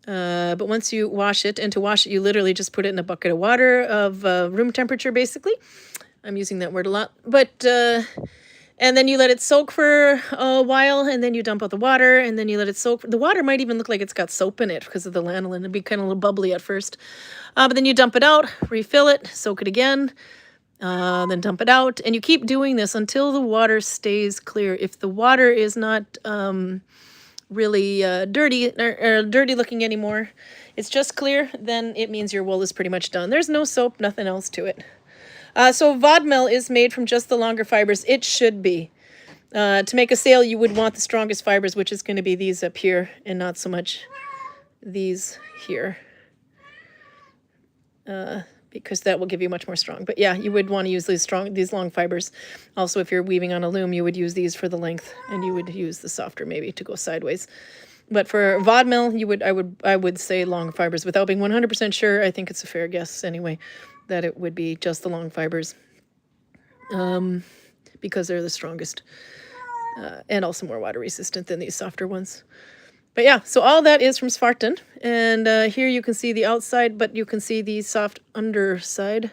But once you wash it, and to wash it, you literally just put it in a bucket of water of room temperature, basically. I'm using that word a lot, but, and then you let it soak for a while, and then you dump out the water, and then you let it soak. The water might even look like it's got soap in it because of the lanolin. It'd be kind of a little bubbly at first. But then you dump it out, refill it, soak it again, then dump it out, and you keep doing this until the water stays clear. If the water is not really dirty or dirty looking anymore, it's just clear, then it means your wool is pretty much done. There's no soap, nothing else to it. So vodmeal is made from just the longer fibers. It should be. To make a sail, you would want the strongest fibers, which is going to be these up here and not so much these here. Because that will give you much more strong. But yeah, you would want to use these long fibers. Also, if you're weaving on a loom, you would use these for the length, and you would use the softer maybe to go sideways. But for vodmeal, I would say long fibers. Without being 100% sure, I think it's a fair guess anyway, that it would be just the long fibers, because they're the strongest. and also more water resistant than these softer ones. But yeah, so all that is from Svarten. And here you can see the outside, but you can see the soft underside.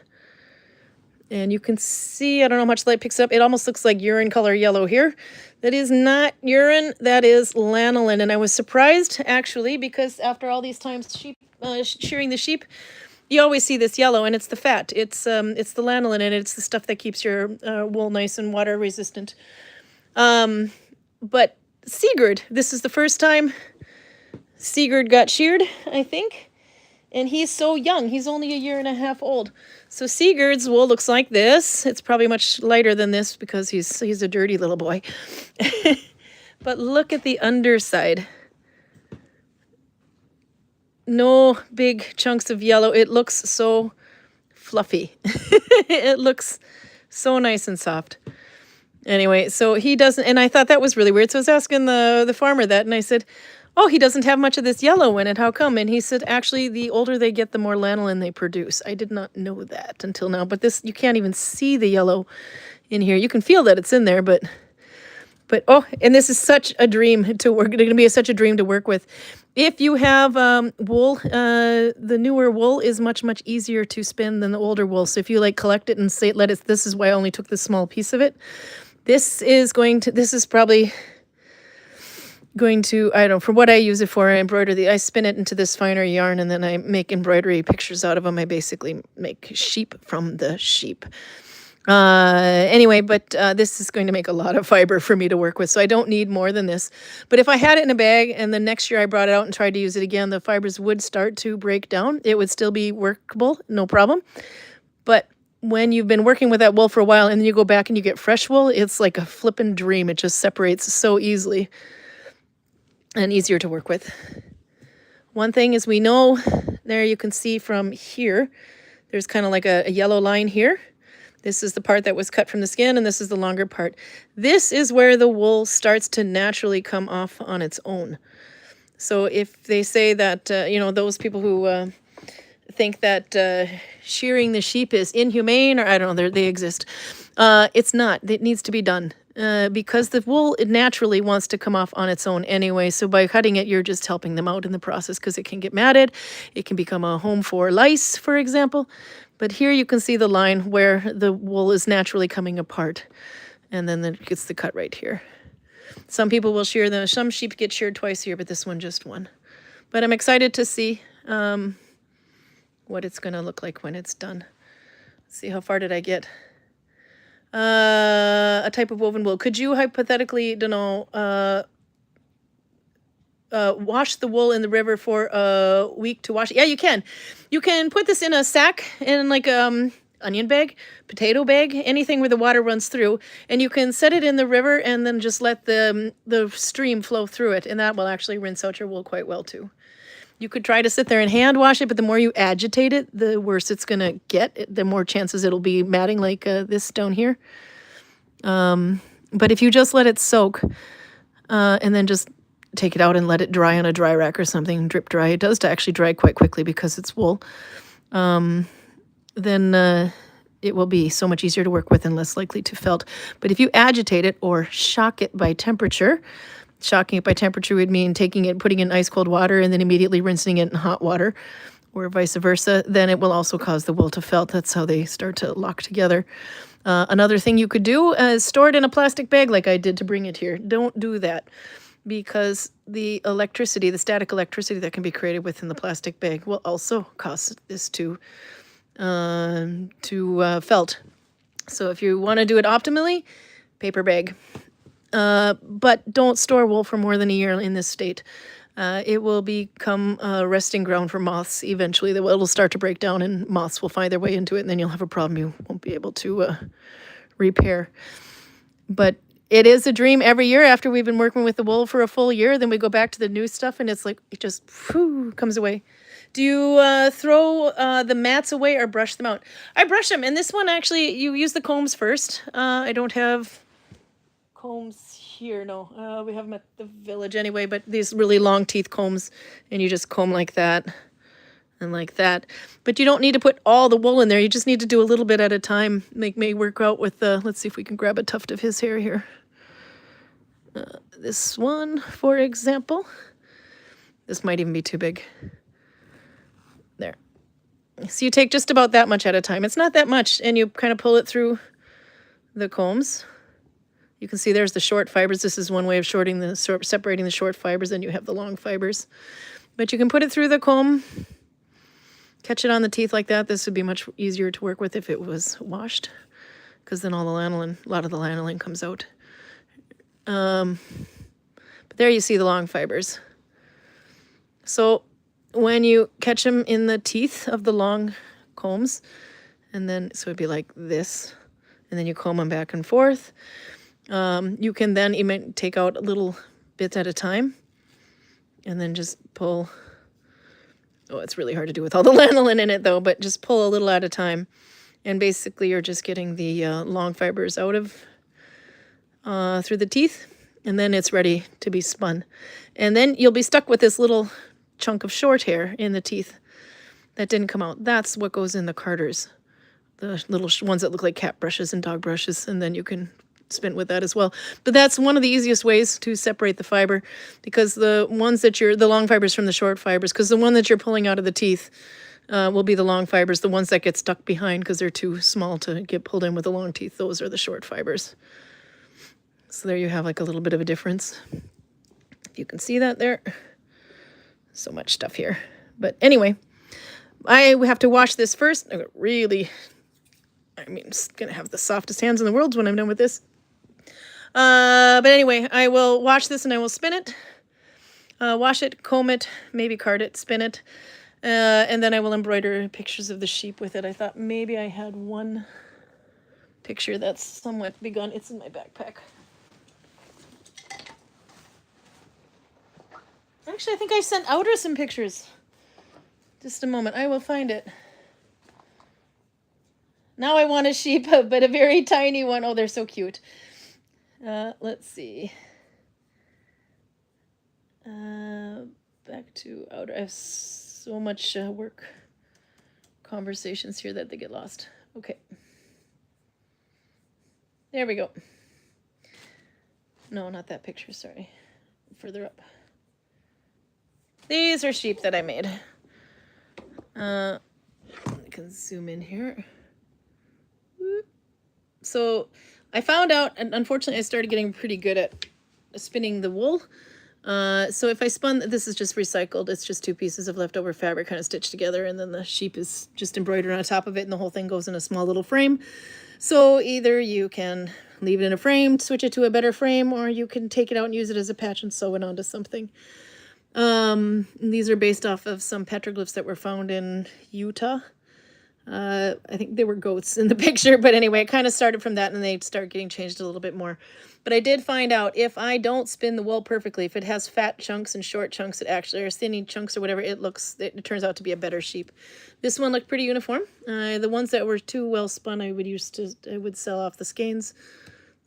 And you can see, I don't know how much light picks up, it almost looks like urine color yellow here. That is not urine, that is lanolin. And I was surprised, actually, because after all these times shearing the sheep, you always see this yellow, and it's the fat. It's the lanolin, and it's the stuff that keeps your wool nice and water resistant. But Sigurd, this is the first time Sigurd got sheared, I think. And he's so young. He's only 1.5 years old. So Sigurd's wool looks like this. It's probably much lighter than this because he's a dirty little boy. But look at the underside. No big chunks of yellow. It looks so fluffy. It looks so nice and soft. Anyway, so he doesn't, and I thought that was really weird. So I was asking the farmer that, and I said, oh, he doesn't have much of this yellow in it. How come? And he said, actually, the older they get, the more lanolin they produce. I did not know that until now. But this, you can't even see the yellow in here. You can feel that it's in there, but oh, and this is such a dream to work. It's going to be such a dream to work with. If you have wool, the newer wool is much, much easier to spin than the older wool. So if you like collect it and say, this is why I only took this small piece of it. This is probably going to, I don't know, for what I use it for, I embroider I spin it into this finer yarn, and then I make embroidery pictures out of them. I basically make sheep from the sheep. Anyway, but this is going to make a lot of fiber for me to work with, so I don't need more than this. But if I had it in a bag and the next year I brought it out and tried to use it again, the fibers would start to break down. It would still be workable, no problem. But when you've been working with that wool for a while and then you go back and you get fresh wool, it's like a flippin' dream. It just separates so easily and easier to work with. One thing is, we know, there you can see from here, there's kind of like a yellow line here. This is the part that was cut from the skin, and this is the longer part. This is where the wool starts to naturally come off on its own. So if they say that, those people who think that shearing the sheep is inhumane, or I don't know, they exist. It's not. It needs to be done. Because the wool, it naturally wants to come off on its own anyway. So by cutting it, you're just helping them out in the process, because it can get matted. It can become a home for lice, for example. But here you can see the line where the wool is naturally coming apart. And then it gets the cut right here. Some people will shear them. Some sheep get sheared twice a year, but this one just one. But I'm excited to see what it's going to look like when it's done. Let's see, how far did I get? A type of woven wool. Could you hypothetically, wash the wool in the river for a week to wash it? Yeah, you can. You can put this in a sack, in like onion bag, potato bag, anything where the water runs through, and you can set it in the river and then just let the stream flow through it, and that will actually rinse out your wool quite well too. You could try to sit there and hand wash it, but the more you agitate it, the worse it's going to get. The more chances it'll be matting like this down here. But if you just let it soak and then just take it out and let it dry on a dry rack or something, drip dry, it does actually dry quite quickly because it's wool, then it will be so much easier to work with and less likely to felt. But if you agitate it or shock it by temperature, shocking it by temperature would mean taking it, putting it in ice cold water, and then immediately rinsing it in hot water, or vice versa. Then it will also cause the wool to felt. That's how they start to lock together. Another thing you could do is store it in a plastic bag like I did to bring it here. Don't do that, because the electricity, the static electricity that can be created within the plastic bag will also cause this to felt. So if you want to do it optimally, paper bag. But don't store wool for more than a year in this state. It will become a resting ground for moths eventually. It'll start to break down and moths will find their way into it, and then you'll have a problem you won't be able to repair. But it is a dream every year after we've been working with the wool for a full year. Then we go back to the new stuff, and it's like it just comes away. Do you throw the mats away or brush them out? I brush them, and this one actually, you use the combs first. I don't have combs here, no. We have them at the village anyway, but these really long teeth combs, and you just comb like that and like that. But you don't need to put all the wool in there. You just need to do a little bit at a time. Make me work out with the, let's see if we can grab a tuft of his hair here. This one, for example, this might even be too big. There. So you take just about that much at a time. It's not that much, and you kind of pull it through the combs. You can see there's the short fibers. This is one way of separating the short fibers, and you have the long fibers. But you can put it through the comb, catch it on the teeth like that. This would be much easier to work with if it was washed, because then a lot of the lanolin comes out. But there you see the long fibers. So when you catch them in the teeth of the long combs, and then, so it'd be like this, and then you comb them back and forth. You can then even take out little bits at a time, and then just pull. Oh, it's really hard to do with all the lanolin in it though, but just pull a little at a time. And basically you're just getting the long fibers out of through the teeth, and then it's ready to be spun. And then you'll be stuck with this little chunk of short hair in the teeth that didn't come out. That's what goes in the carders, the little ones that look like cat brushes and dog brushes, and then you can spin with that as well. But that's one of the easiest ways to separate the fiber, because the ones that the long fibers from the short fibers, because the one that you're pulling out of the teeth will be the long fibers. The ones that get stuck behind because they're too small to get pulled in with the long teeth, those are the short fibers. So there you have like a little bit of a difference. You can see that there. So much stuff here. But anyway, I have to wash this first. I'm just going to have the softest hands in the world when I'm done with this. But anyway, I will wash this and I will spin it. Wash it, comb it, maybe card it, spin it. And then I will embroider pictures of the sheep with it. I thought maybe I had one picture that's somewhat begun. It's in my backpack. Actually, I think I sent Outer some pictures. Just a moment. I will find it. Now I want a sheep, but a very tiny one. Oh, they're so cute. Let's see. Back to Outer. I have so much work conversations here that they get lost. Okay. There we go. No, not that picture. Sorry. Further up. These are sheep that I made. I can zoom in here. So I found out, and unfortunately I started getting pretty good at spinning the wool. So if I spun, this is just recycled. It's just two pieces of leftover fabric kind of stitched together, and then the sheep is just embroidered on top of it, and the whole thing goes in a small little frame. So either you can leave it in a frame, switch it to a better frame, or you can take it out and use it as a patch and sew it onto something. These are based off of some petroglyphs that were found in Utah. I think they were goats in the picture, but anyway, it kind of started from that, and they start getting changed a little bit more. But I did find out if I don't spin the wool perfectly, if it has fat chunks and short chunks, it actually, or thinny chunks or whatever, it turns out to be a better sheep. This one looked pretty uniform. The ones that were too well spun, I would sell off the skeins,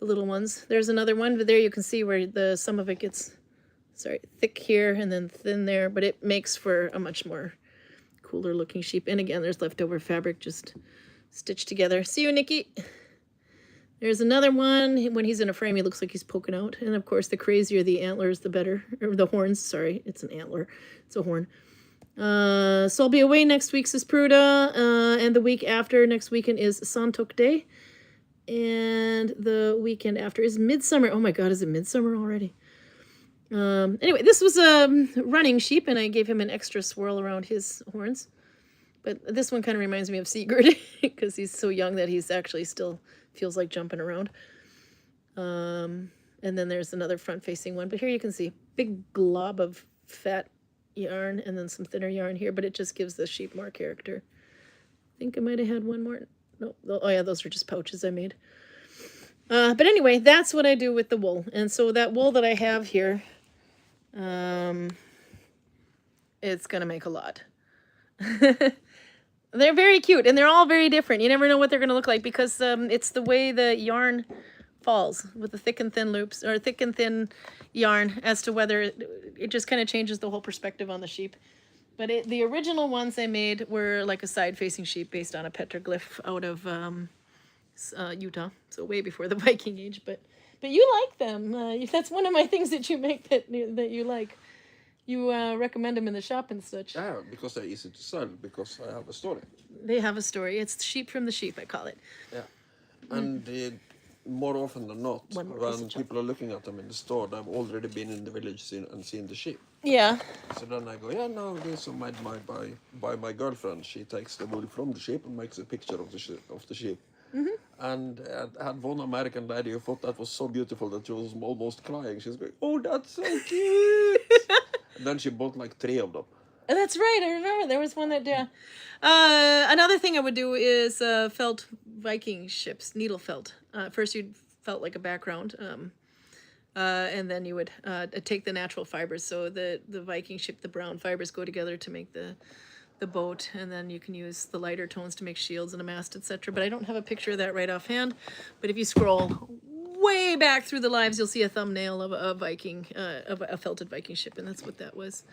the little ones. There's another one, but there you can see where some of it gets, thick here and then thin there, but it makes for a much more cooler looking sheep. And again, there's leftover fabric just stitched together. See you, Nikki. There's another one. When he's in a frame, he looks like he's poking out. And of course, the crazier the antlers, the better. Or the horns, sorry. It's an antler. It's a horn. So I'll be away next week, says Pruda. And the week after, next weekend is Santok Day. And the weekend after is Midsummer. Oh my God, is it Midsummer already? Anyway, this was a running sheep, and I gave him an extra swirl around his horns. But this one kind of reminds me of Sigurd, because he's so young that he's actually still feels like jumping around. And then there's another front-facing one. But here you can see big glob of fat yarn and then some thinner yarn here, but it just gives the sheep more character. I think I might have had one more. No, oh yeah, those are just pouches I made. But anyway, that's what I do with the wool. And so that wool that I have here, it's gonna make a lot. They're very cute, and they're all very different. You never know what they're gonna look like, because it's the way the yarn falls with the thick and thin loops, or thick and thin yarn, as to whether it just kind of changes the whole perspective on the sheep. But the original ones I made were like a side-facing sheep based on a petroglyph out of Utah, so way before the Viking Age. But But you like them. That's one of my things that you make that you like. You recommend them in the shop and such. Yeah, because they're easy to sell, because I have a story. They have a story. It's sheep from the sheep, I call it. Yeah. And more often than not, One more piece when of people are looking at them in the store, they've already been in the village and seen the sheep. Yeah. So then I go, yeah, no, these are made by my girlfriend. She takes the wool from the sheep and makes a picture of the sheep. Mm-hmm. And I had one American lady who thought that was so beautiful that she was almost crying. She's going, oh, that's so cute. And then she bought like 3 of them. That's right. I remember there was one that. Another thing I would do is felt Viking ships, needle felt. First, you'd felt like a background, and then you would take the natural fibers. So the Viking ship, the brown fibers go together to make the boat, and then you can use the lighter tones to make shields and a mast, etc. But I don't have a picture of that right offhand. But if you scroll way back through the lives, you'll see a thumbnail of a Viking, of a felted Viking ship, and that's what that was.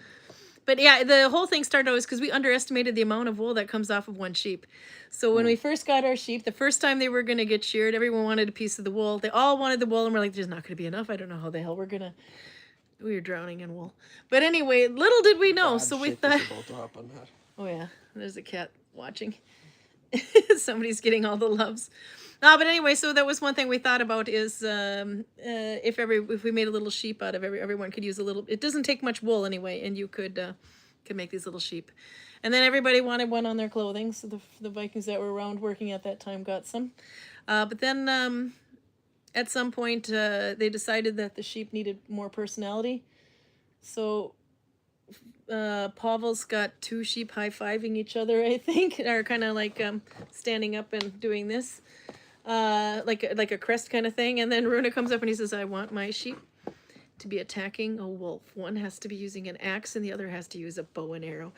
But yeah, the whole thing started always because we underestimated the amount of wool that comes off of one sheep. So when we first got our sheep, the first time they were going to get sheared, everyone wanted a piece of the wool. They all wanted the wool, and we're like, there's not going to be enough. I don't know how the hell we were drowning in wool. But anyway, little did we know. So we thought, About to happen here. oh yeah, there's a cat watching. Somebody's getting all the loves. But anyway, so that was one thing we thought about is if we made a little sheep out of everyone could use a little. It doesn't take much wool anyway, and you could make these little sheep. And then everybody wanted one on their clothing, so the Vikings that were around working at that time got some. But then at some point they decided that the sheep needed more personality, so Pavel's got 2 sheep high-fiving each other, I think, or kind of like standing up and doing this. Like a crest kind of thing, and then Runa comes up and he says, I want my sheep to be attacking a wolf. One has to be using an axe and the other has to use a bow and arrow.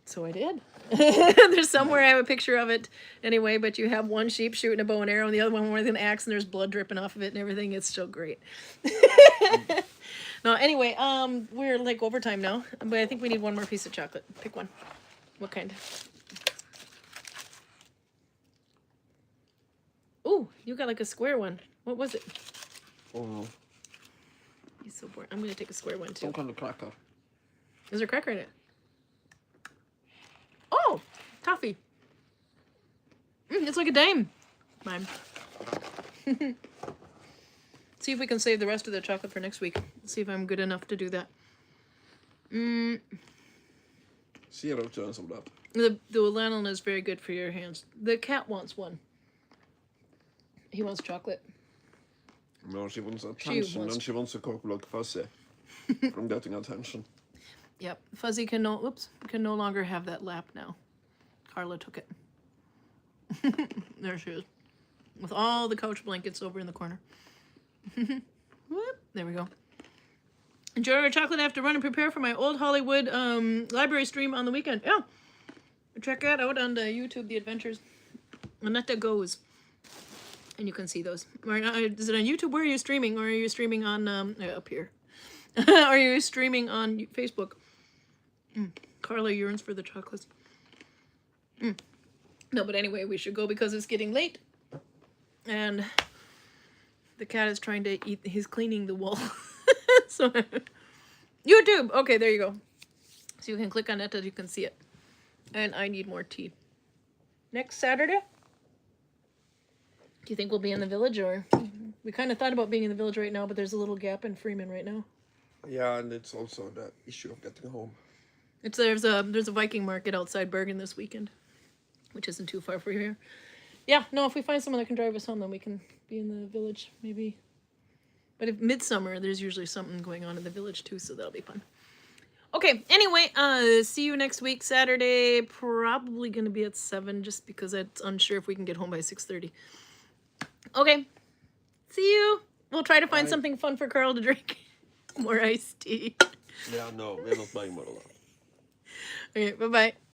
So I did. There's somewhere I have a picture of it anyway, but you have one sheep shooting a bow and arrow and the other one with an axe, and there's blood dripping off of it and everything. It's so great. No, anyway, we're like overtime now, but I think we need one more piece of chocolate. Pick one. What kind? Ooh, you got like a square one. What was it? Oh, He's so bored. I'm going to take a square one too. some kind of cracker. Is there a cracker in it? Oh, toffee. It's like a dime. Mine. See if we can save the rest of the chocolate for next week. See if I'm good enough to do that. Zero chance of that. The lanolin is very good for your hands. The cat wants one. He wants chocolate. No, she wants attention, and she wants a coke like Fuzzy from getting attention. Yep, Fuzzy can no longer have that lap now. Carla took it. There she is, with all the couch blankets over in the corner. Whoop, there we go. Enjoy our chocolate. I have to run and prepare for my Old Hollywood library stream on the weekend. Yeah, check that out on the YouTube. The Adventures Annetta Goes. And you can see those. Is it on YouTube? Where are you streaming? Or are you streaming on up here? Are you streaming on Facebook? Carla yearns for the chocolates. No, but anyway, we should go because it's getting late. And the cat is trying to eat. He's cleaning the wool. So YouTube. Okay, there you go. So you can click on it and you can see it. And I need more tea. Next Saturday? Do you think we'll be in the village, or we kind of thought about being in the village right now, but there's a little gap in Freeman right now. Yeah, and it's also the issue of getting home. There's a Viking market outside Bergen this weekend, which isn't too far from here. Yeah, no, if we find someone that can drive us home, then we can be in the village maybe. But if midsummer, there's usually something going on in the village too, so that'll be fun. Okay, anyway, see you next week, Saturday. Probably going to be at 7, just because it's unsure if we can get home by 6:30. Okay, see you. We'll try to find something fun for Carl to drink. More iced tea. Yeah, no, we're not buying more of that. Okay, bye-bye.